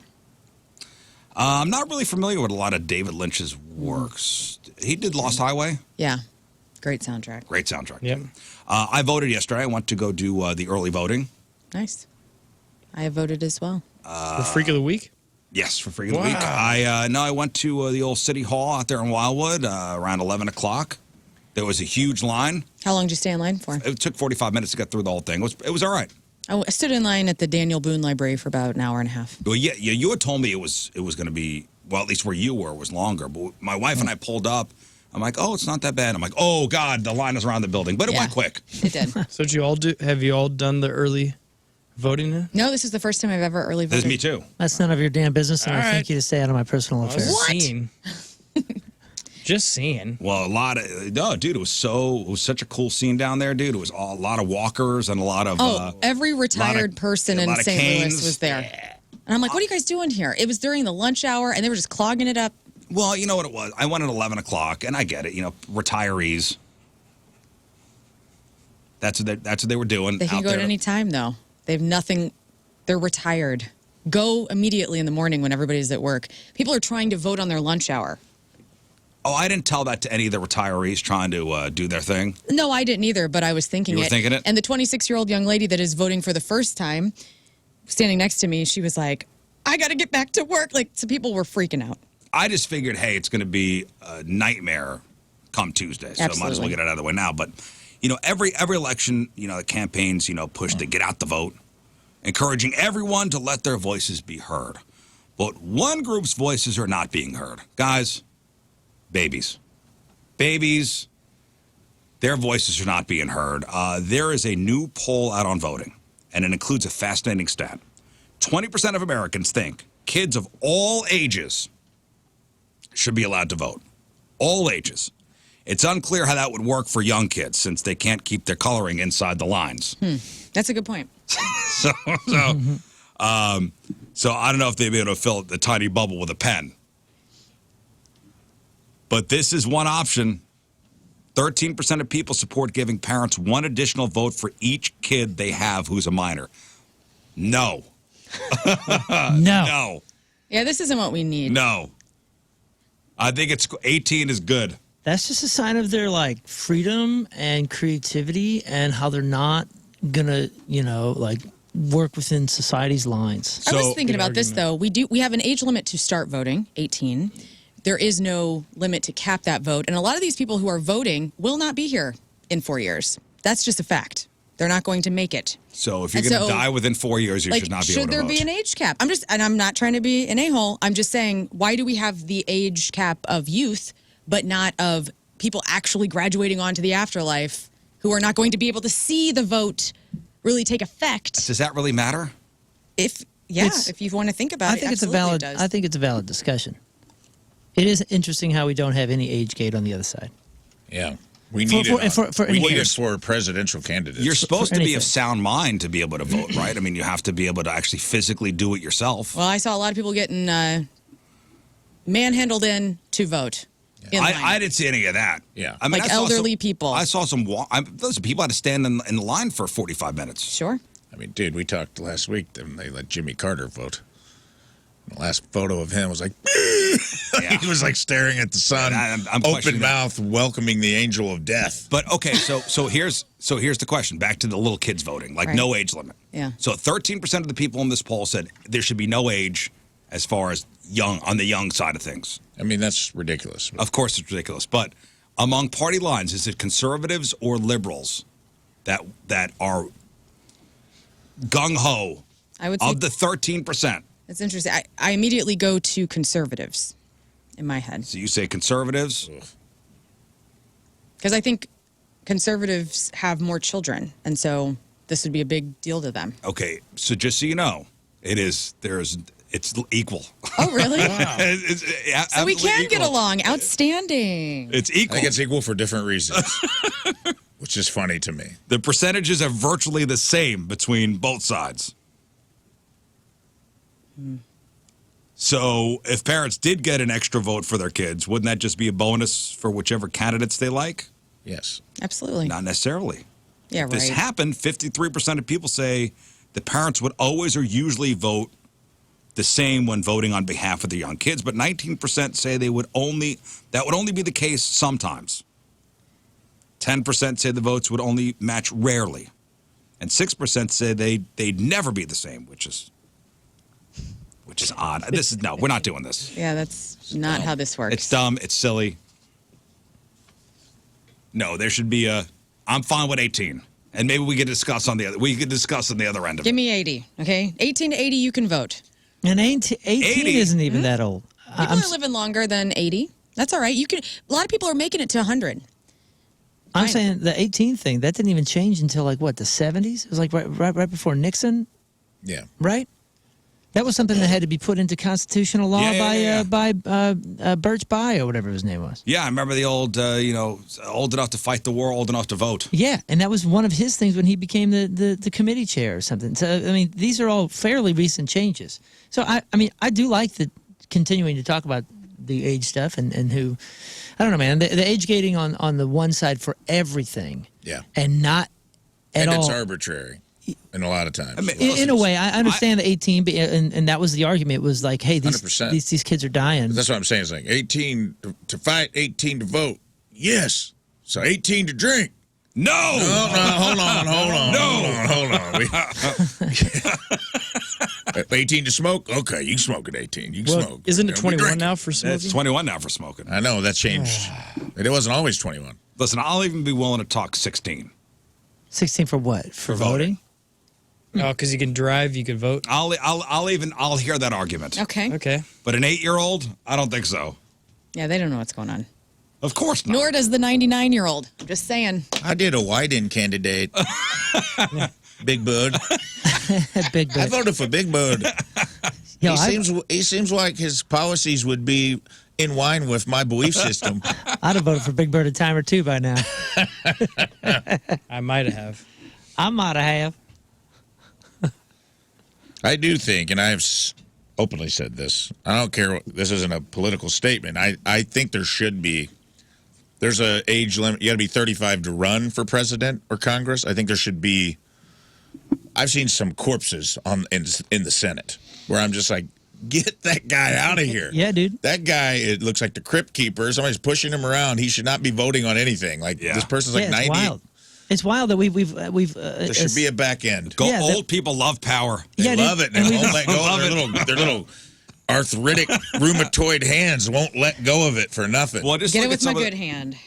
I'm not really familiar with a lot of David Lynch's works. He did Lost Highway. Yeah, great soundtrack. Great soundtrack. Yep. I voted yesterday. I went to go do the early voting. Nice. I have voted as well. For Freak of the Week? Yes, for Freak of the Week. I went to the old City Hall out there in Wildwood around 11 o'clock. There was a huge line. How long did you stay in line for? It took 45 minutes to get through the whole thing. It was all right. I stood in line at the Daniel Boone Library for about an hour and a half. Well, yeah, you had told me it was going to be, well, at least where you were, was longer. But my wife and I pulled up. I'm like, oh, it's not that bad. I'm like, oh, God, the line is around the building. But it went quick. It did. So have you all done the early voting now? No, this is the first time I've ever early voted. This is me, too. That's none of your damn business, and All I right. thank you to stay out of my personal affairs. Seeing. Just seeing. Well, dude, it was such a cool scene down there, dude. It was a lot of walkers and a lot of. Every retired person in St. Louis canes. was there. And I'm like, what are you guys doing here? It was during the lunch hour, and they were just clogging it up. Well, you know what it was? I went at 11 o'clock, and I get it. Retirees. That's what they were doing. They can out go there. at any time, though. They have nothing. They're retired. Go immediately in the morning when everybody's at work. People are trying to vote on their lunch hour. Oh, I didn't tell that to any of the retirees trying to do their thing. No, I didn't either, but I was thinking You were thinking it? And the 26-year-old young lady that is voting for the first time, standing next to me, she was like, I got to get back to work. Like, so people were freaking out. I just figured, hey, it's going to be a nightmare come Tuesday, so I might as well Absolutely. get it out of the way now. But, every election, the campaigns, push to get out the vote, encouraging everyone to let their voices be heard. But one group's voices are not being heard. Guys, babies. Babies, their voices are not being heard. There is a new poll out on voting, and it includes a fascinating stat. 20% of Americans think kids of all ages should be allowed to vote. All ages. It's unclear how that would work for young kids since they can't keep their coloring inside the lines. That's a good point. So I don't know if they'd be able to fill the tiny bubble with a pen. But this is one option. 13% of people support giving parents one additional vote for each kid they have who's a minor. No. No. No. Yeah, this isn't what we need. No. I think 18 is good. That's just a sign of their freedom and creativity and how they're not gonna, work within society's lines. I was thinking about this, though. We have an age limit to start voting, 18. There is no limit to cap that vote. And a lot of these people who are voting will not be here in 4 years. That's just a fact. They're not going to make it. So if you're going to die within 4 years, you should not be able to vote. Should there be an age cap? And I'm not trying to be an a-hole. I'm just saying, why do we have the age cap of youth, but not of people actually graduating on to the afterlife who are not going to be able to see the vote really take effect? Does that really matter? If you want to think about I it, think it's a absolutely valid. it does. I think it's a valid discussion. It is interesting how we don't have any age gate on the other side. Yeah. We need it. For We need any- it for presidential candidates. You're supposed to be anything. of sound mind to be able to vote, right? I mean, you have to be able to actually physically do it yourself. Well, I saw a lot of people getting manhandled in to vote. In line. I didn't see any of that. Yeah. I mean, Like I saw elderly people. I saw some. Those people had to stand in the line for 45 minutes. Sure. I mean, dude, we talked last week, and they let Jimmy Carter vote. The last photo of him was like, he was staring at the sun, I'm open questioning mouth, welcoming the angel of death. But okay, so here's the question. Back to the little kids voting, Right. no age limit. Yeah. So 13% of the people in this poll said there should be no age as far as on the young side of things. I mean, that's ridiculous. Of course, it's ridiculous. But among party lines, is it conservatives or liberals that are gung ho I would say of the 13%? that's interesting. I immediately go to conservatives in my head So you say conservatives? because I think conservatives have more children, and so this would be a big deal to them. Okay, so just so you know, it's equal. Oh, really? So we Absolutely can get equal. along. Outstanding. It's I equal. think it's equal for different reasons, which is funny to me. The percentages are virtually the same between both sides. So if parents did get an extra vote for their kids, wouldn't that just be a bonus for whichever candidates they like? Yes. Absolutely. Not necessarily. Yeah, If this right. happened, 53% of people say the parents would always or usually vote the same when voting on behalf of the young kids, but 19% say that would only be the case sometimes. 10% say the votes would only match rarely. And 6% say they'd never be the same, which is odd. We're not doing this. Yeah, that's not how this works. It's dumb. It's silly. No, there should be I'm fine with 18. And maybe we could discuss on the other end of Give it. me 80, okay? 18 to 80, you can vote. And 18 80? isn't even that old. People are living longer than 80. That's all right. A lot of people are making it to 100. I'm Fine. saying the 18 thing, that didn't even change until like what, the 70s? It was like right before Nixon, Yeah. right? That was something that had to be put into constitutional law by Birch Bayh or whatever his name was. Yeah, I remember the old, old enough to fight the war, old enough to vote. Yeah, and that was one of his things when he became the committee chair or something. So I mean, these are all fairly recent changes. So I do like the continuing to talk about the age stuff and who, I don't know, man. The age gating on the one side for everything. Yeah. And not at And all. it's arbitrary in a lot of times. I mean, In a way, I understand the 18, but, and that was the argument. It was like, hey, 100%. these kids are dying. That's what I'm saying. It's like 18 to fight, 18 to vote. Yes. So 18 to drink. No! Hold on. No! 18 to smoke? Okay, you can smoke at 18. You can Well, smoke. isn't it And we 21 drink. now for smoking? It's 21 now for smoking. I know, that changed. It wasn't always 21. Listen, I'll even be willing to talk 16. 16 for what? For voting. voting? Oh, because you can drive, you can vote. I'll hear that argument. Okay. Okay. But an 8-year-old, I don't think so. Yeah, they don't know what's going on. Of course not. Nor does the 99-year-old. I'm just saying. I did a white-in candidate. Big Bud. Big I bit. voted for Big Bud. Yo, He seems like his policies would be in line with my belief system. I'd have voted for Big Bird a time or two by now. I might have. I might have. I do think, and I've openly said this, I don't care, this isn't a political statement. I think there's a age limit. You got to be 35 to run for president or Congress. I think there should be, I've seen some corpses in the Senate where I'm just like, get that guy out of here. Yeah, dude. That guy, it looks like the crypt keeper. Somebody's pushing him around. He should not be voting on anything. Like, this person's like Yeah, 90. it's wild. It's wild that we've There should be a back end. Old people love power. They love it. And they won't let go Love of their little arthritic rheumatoid hands won't let go of it for nothing. Well, just Get it look at with my some of good the- hand.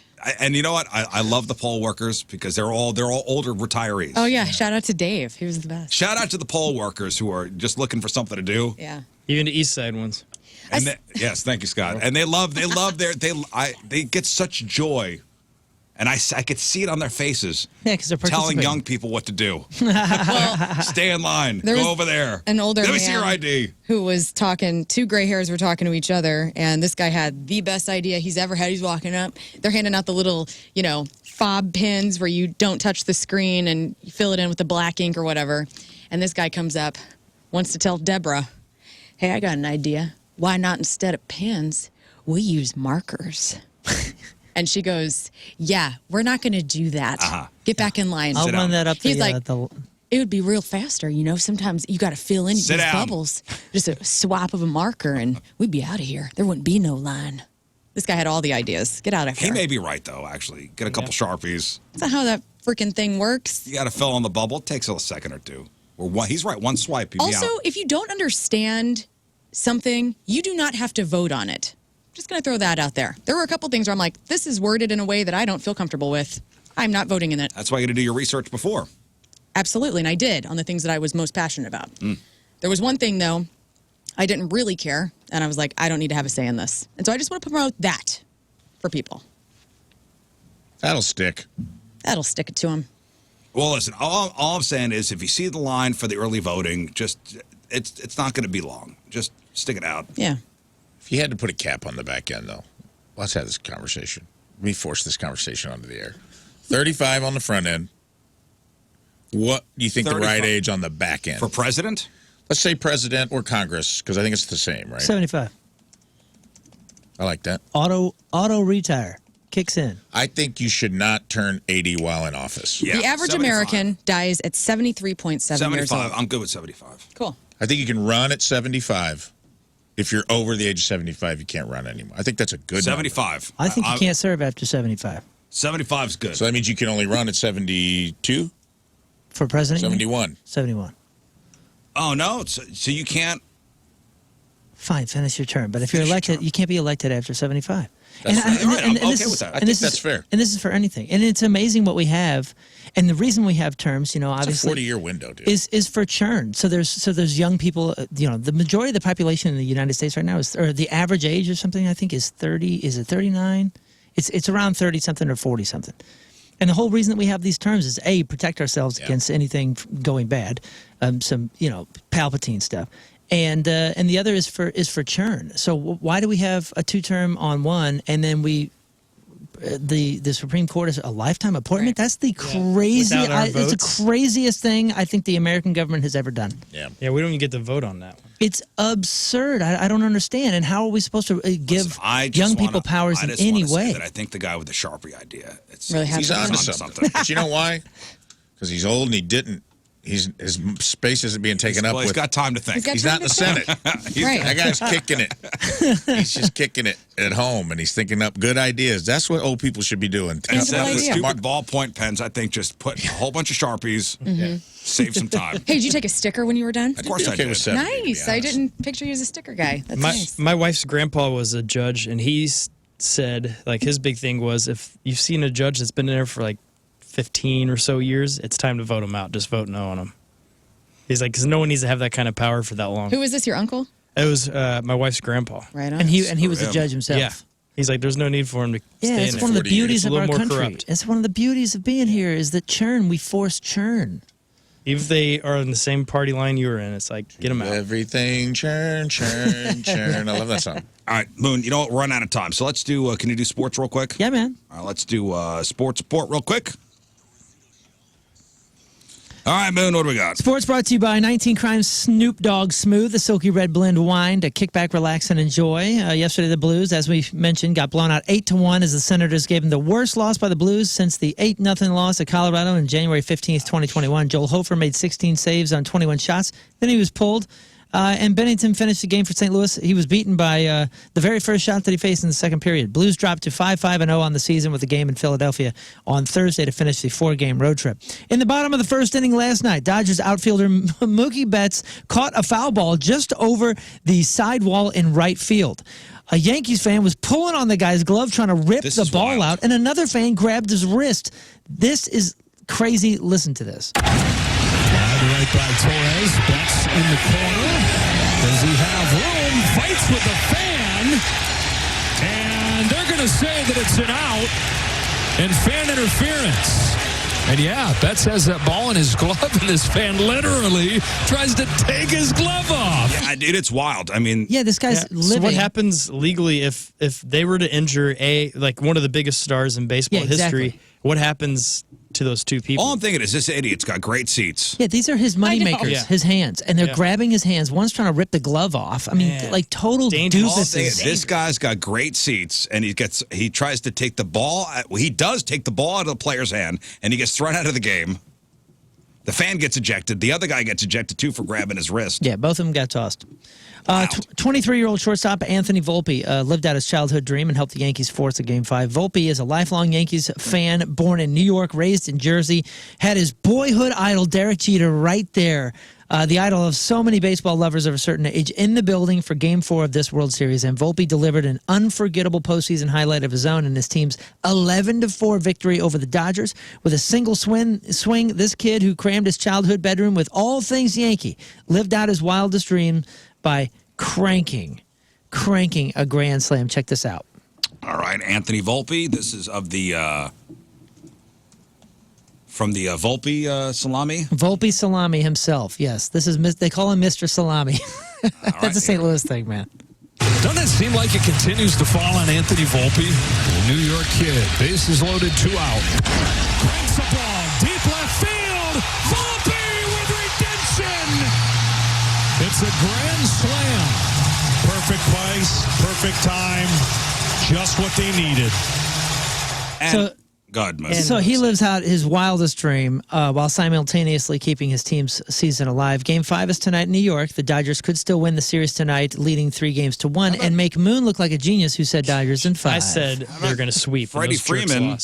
And you know what? I love the poll workers because they're all older retirees. Oh, yeah. Shout out to Dave. He was the best. Shout out to the poll workers who are just looking for something to do. Yeah. Even the East Side ones. And yes, thank you, Scott. And they get such joy, and I could see it on their faces. Yeah, because they're telling participating. young people what to do. Well, Stay in line. There was Go over there. an older Let me see man your ID. who was talking, two gray hairs were talking to each other, and this guy had the best idea he's ever had. He's walking up. They're handing out the little, fob pins where you don't touch the screen and you fill it in with the black ink or whatever. And this guy comes up, wants to tell Deborah, hey, I got an idea. Why not instead of pens, we use markers? And she goes, yeah, we're not going to do that. Get back in line. I'll Sit run down. that up. He's like, it would be real faster. Sometimes you got to fill in Sit these down. bubbles. Just a swap of a marker and we'd be out of here. There wouldn't be no line. This guy had all the ideas. Get out of He here. may be right, though, actually. Get a couple Sharpies. That's not how that freaking thing works. You got to fill in the bubble. It takes a second or two. Or one, he's right. One swipe. He'd be Also, out. if you don't understand something, you do not have to vote on it. Just going to throw that out there. There were a couple things where I'm like, this is worded in a way that I don't feel comfortable with. I'm not voting in it. That's why you got to do your research before. Absolutely. And I did on the things that I was most passionate about. There was one thing, though, I didn't really care. And I was like, I don't need to have a say in this. And so I just want to promote that for people. That'll stick. That'll stick it to him. Well, listen, all I'm saying is if you see the line for the early voting, just it's not going to be long. Just stick it out. Yeah. If you had to put a cap on the back end, though, let's have this conversation. Let me force this conversation onto the air. 35 on the front end. What do you think the right age on the back end? For president? Let's say president or Congress, because I think it's the same, right? 75. I like that. Auto retire. Kicks in. I think you should not turn 80 while in office. Yeah, The average 75. American dies at 73.7 years 75. old. I'm good with 75. Cool. I think you can run at 75. If you're over the age of 75, you can't run anymore. I think that's a good 75. I think you can't serve after 75. 75 is good. So that means you can only run at 72, For president? 71. 71. Oh, no. So you can't. Fine, finish your term. But if you're Finish your elected, term. you can't be elected after 75. That's fair. All right, I'm okay with that. I think that's fair. And this is for anything. And it's amazing what we have. And the reason we have terms, It's a obviously 40-year window, dude. is for churn. So there's young people, the majority of the population in the United States right now or the average age or something I think is 30, is it 39? It's around 30 something or 40 something. And the whole reason that we have these terms is A, protect ourselves against anything going bad, some Palpatine stuff. And the other is for churn. So why do we have a 2-term on one, and then the Supreme Court is a lifetime appointment? Right. That's the crazy. Without our It's the votes. craziest thing I think the American government has ever done. Yeah. Yeah, we don't even get to vote on that one. It's absurd. I don't understand. And how are we supposed to give Listen, I just young people wanna- powers I in just any wanna say way? that I think the guy with the Sharpie idea. Really He's happy. onto something. But you know why? Because he's old and he didn't. His space isn't being taken up Well, he's with. got time to think. He's got He's time not in the to Senate. think. Right. That guy's kicking it. He's just kicking it at home, and he's thinking up good ideas. That's what old people should be doing. Instead of the idea. stupid ballpoint pens, I think just put a whole bunch of Sharpies, save some time. Hey, did you take a sticker when you were done? Of course I okay did. with 70, to be Nice. I honest. didn't picture you as a sticker guy. That's nice. My wife's grandpa was a judge, and he said, like, his big thing was if you've seen a judge that's been in there for like 15 or so years, it's time to vote him out. Just vote no on him. He's like, because no one needs to have that kind of power for that long. Who is this, your uncle? It was my wife's grandpa. Right on. And he was a him. judge himself. Yeah. He's like, there's no need for him to Yeah, stay it's in one there. of the 40 years. beauties It's a of little our more country. corrupt. It's one of the beauties of being here is that churn. We force churn. Even if they are in the same party line you were in, it's like, get them out. Everything churn, churn, churn. I love that song. All right, Moon, you know what? We're running out of time. So let's do, can you do sports real quick? Yeah, man. All right, let's do sports report real quick. All right, Moon, what do we got? Sports brought to you by 19 Crimes Snoop Dogg Smooth, the silky red blend wine to kick back, relax, and enjoy. Yesterday, the Blues, as we mentioned, got blown out 8-1 as the Senators gave them the worst loss by the Blues since the 8-0 loss at Colorado on January 15th, 2021. Joel Hofer made 16 saves on 21 shots. Then he was pulled. And Bennington finished the game for St. Louis. He was beaten by the very first shot that he faced in the second period. Blues dropped to 5-5-0 on the season with a game in Philadelphia on Thursday to finish the 4-game road trip. In the bottom of the first inning last night, Dodgers outfielder Mookie Betts caught a foul ball just over the sidewall in right field. A Yankees fan was pulling on the guy's glove trying to rip This the is ball wild. out, and another fan grabbed his wrist. This is crazy. Listen to this. Right by Torres. Betts in the corner. Does he have room? Fights with the fan. And they're going to say that it's an out and fan interference. And yeah, Betts has that ball in his glove, and this fan literally tries to take his glove off. Yeah, dude, it's wild. I mean, Yeah, this guy's So living. what happens legally if they were to injure like one of the biggest stars in baseball Yeah, history? exactly. What happens to those two people? all I'm thinking is this idiot's got great seats. Yeah, these are his money know. makers, Yeah. his hands, and they're Yeah. grabbing his hands. One's trying to rip the glove off. I mean, Man. like total Dangerous. All I'm thinking is doofuses. this guy's got great seats, and he tries to take the ball. He does take the ball out of the player's hand, and he gets thrown out of the game. The fan gets ejected. The other guy gets ejected too for grabbing his wrist. Yeah, both of them got tossed. Wow. 23-year-old shortstop Anthony Volpe lived out his childhood dream and helped the Yankees force a Game 5. Volpe is a lifelong Yankees fan, born in New York, raised in Jersey, had his boyhood idol Derek Jeter right there, the idol of so many baseball lovers of a certain age, in the building for Game 4 of this World Series. And Volpe delivered an unforgettable postseason highlight of his own in his team's 11-4 victory over the Dodgers. With a single swing, this kid who crammed his childhood bedroom with all things Yankee lived out his wildest dream by cranking a grand slam. Check this out. All right, Anthony Volpe. This is of the From the Volpe salami. Volpe Salami himself. Yes, this is they call him Mr. Salami. That's a St. Louis thing, man. Doesn't it seem like it continues to fall on Anthony Volpe? The New York kid. Bases loaded, 2 out. Cranks the ball. Deep left field. Volpe with redemption. It's a grand slam. Perfect place, perfect time. Just what they needed. And God, so he lives out his wildest dream while simultaneously keeping his team's season alive. Game 5 is tonight in New York. The Dodgers could still win the series tonight, leading 3-1, and make Moon look like a genius who said Dodgers in 5. I said they're going to sweep. Freddie Freeman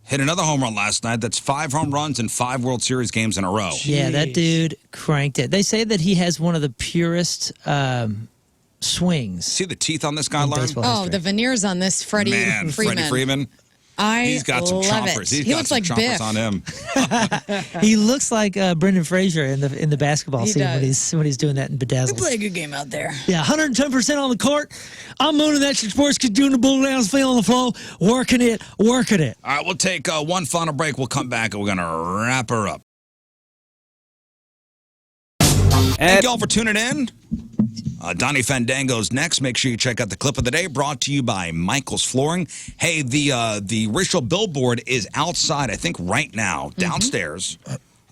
hit another home run last night. That's 5 home runs in 5 World Series games in a row. Yeah, that dude cranked it. They say that he has one of the purest swings. See the teeth on this guy, Lauren? Oh, the veneers on this Freddie Freeman. Freddie Freeman. He's got some chompers. He looks like Biff on him. He looks like Brendan Fraser in the basketball scene does. when he's doing that in Bedazzled. He played a good game out there. Yeah, 110% on the court. I'm mooning that sports, doing the bull downs, feeling the flow, working it. All right, we'll take one final break. We'll come back and we're going to wrap her up. Thank you all for tuning in. Donnie Fandango's next. Make sure you check out the clip of the day, brought to you by Michael's Flooring. Hey, the racial billboard is outside, I think, right now, downstairs,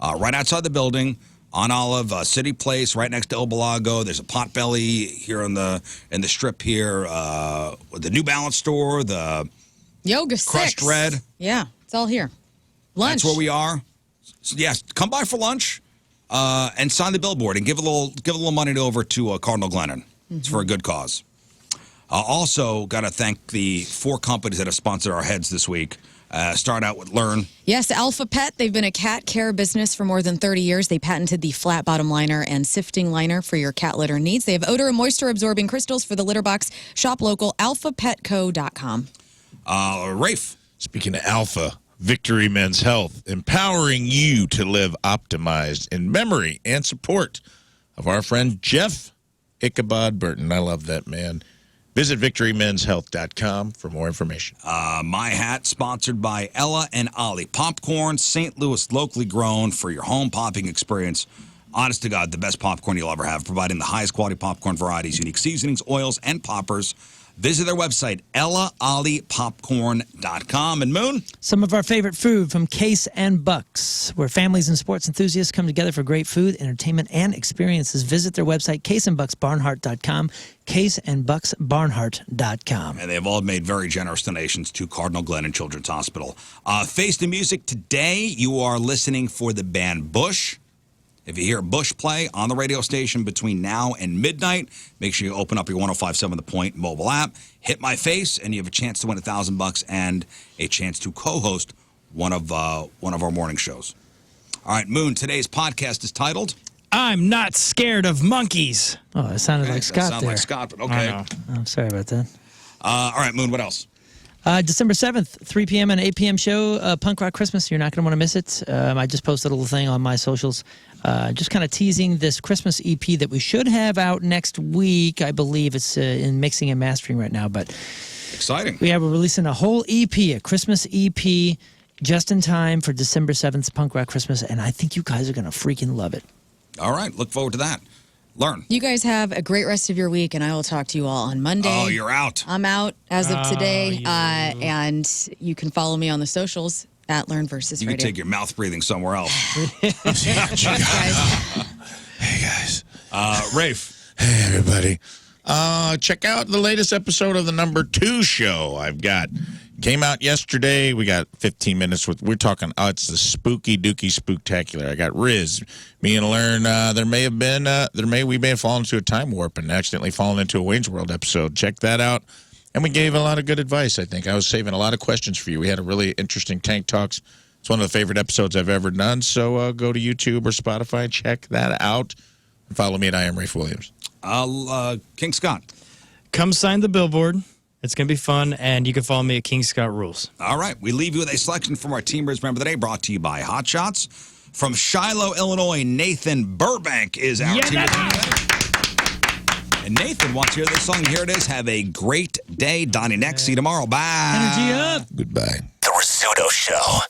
right outside the building, on Olive, City Place, right next to El Balago. There's a Potbelly here in the strip here, the New Balance store, the Yoga Crushed 6. Red. Yeah, it's all here. Lunch. That's where we are. So, yes, come by for lunch. And sign the billboard and give a little money over to Cardinal Glennon. It's for a good cause. Also, got to thank the 4 companies that have sponsored our heads this week. Start out with Learn. Yes, Alpha Pet. They've been a cat care business for more than 30 years. They patented the flat bottom liner and sifting liner for your cat litter needs. They have odor and moisture absorbing crystals for the litter box. Shop local, alphapetco.com. Rafe. Speaking of Alpha, Victory Men's Health, empowering you to live optimized in memory and support of our friend Jeff Ichabod Burton. I love that man. Visit victorymenshealth.com for more information. My Hat, sponsored by Ella and Ollie Popcorn, St. Louis, locally grown for your home popping experience. Honest to God, the best popcorn you'll ever have, providing the highest quality popcorn varieties, unique seasonings, oils, and poppers. Visit their website, EllaOlliePopcorn.com. And Moon? Some of our favorite food from Case and Bucks, where families and sports enthusiasts come together for great food, entertainment, and experiences. Visit their website, CaseandBucksBarnhart.com, CaseandBucksBarnhart.com. And they've all made very generous donations to Cardinal Glennon Children's Hospital. Face the music today. You are listening for the band Bush. If you hear Bush play on the radio station between now and midnight, make sure you open up your 105.7 The Point mobile app, hit my face, and you have a chance to win $1,000 and a chance to co-host one of our morning shows. All right, Moon, today's podcast is titled I'm Not Scared of Monkeys. Oh, it sounded like Scott sounded there. like Scott, but okay. I'm sorry about that. All right, Moon, what else? December 7th, 3 p.m. and 8 p.m. show, Punk Rock Christmas. You're not going to want to miss it. I just posted a little thing on my socials, just kind of teasing this Christmas EP that we should have out next week. I believe it's in mixing and mastering right now, but Exciting. we're releasing a whole EP, a Christmas EP, just in time for December 7th, Punk Rock Christmas, and I think you guys are going to freaking love it. All right, look forward to that. Learn. You guys have a great rest of your week, and I will talk to you all on Monday. Oh, you're out. I'm out as of today, and you can follow me on the socials at Learn Versus You Radio. can take your mouth breathing somewhere else. Thanks, guys. Hey, guys. Rafe. Hey, everybody. Check out the latest episode of the number 2 show I've got. Came out yesterday. We got 15 minutes with. We're talking. It's the Spooky Dookie Spooktacular. I got Riz, me and Learn. We may have fallen into a time warp and accidentally fallen into a Wayne's World episode. Check that out. And we gave a lot of good advice. I think I was saving a lot of questions for you. We had a really interesting Tank Talks. It's one of the favorite episodes I've ever done. So go to YouTube or Spotify, check that out, and follow me at I Am Rafe Williams. King Scott. Come sign the billboard. It's going to be fun, and you can follow me at King Scott Rules. All right. We leave you with a selection from our Team Riz Member of the Day, brought to you by Hot Shots. From Shiloh, Illinois, Nathan Burbank is our Team Riz Member of the Day. And Nathan wants to hear this song. Here it is. Have a great day. Donnie next. See you tomorrow. Bye. Energy up. Goodbye. The Rizzuto Show.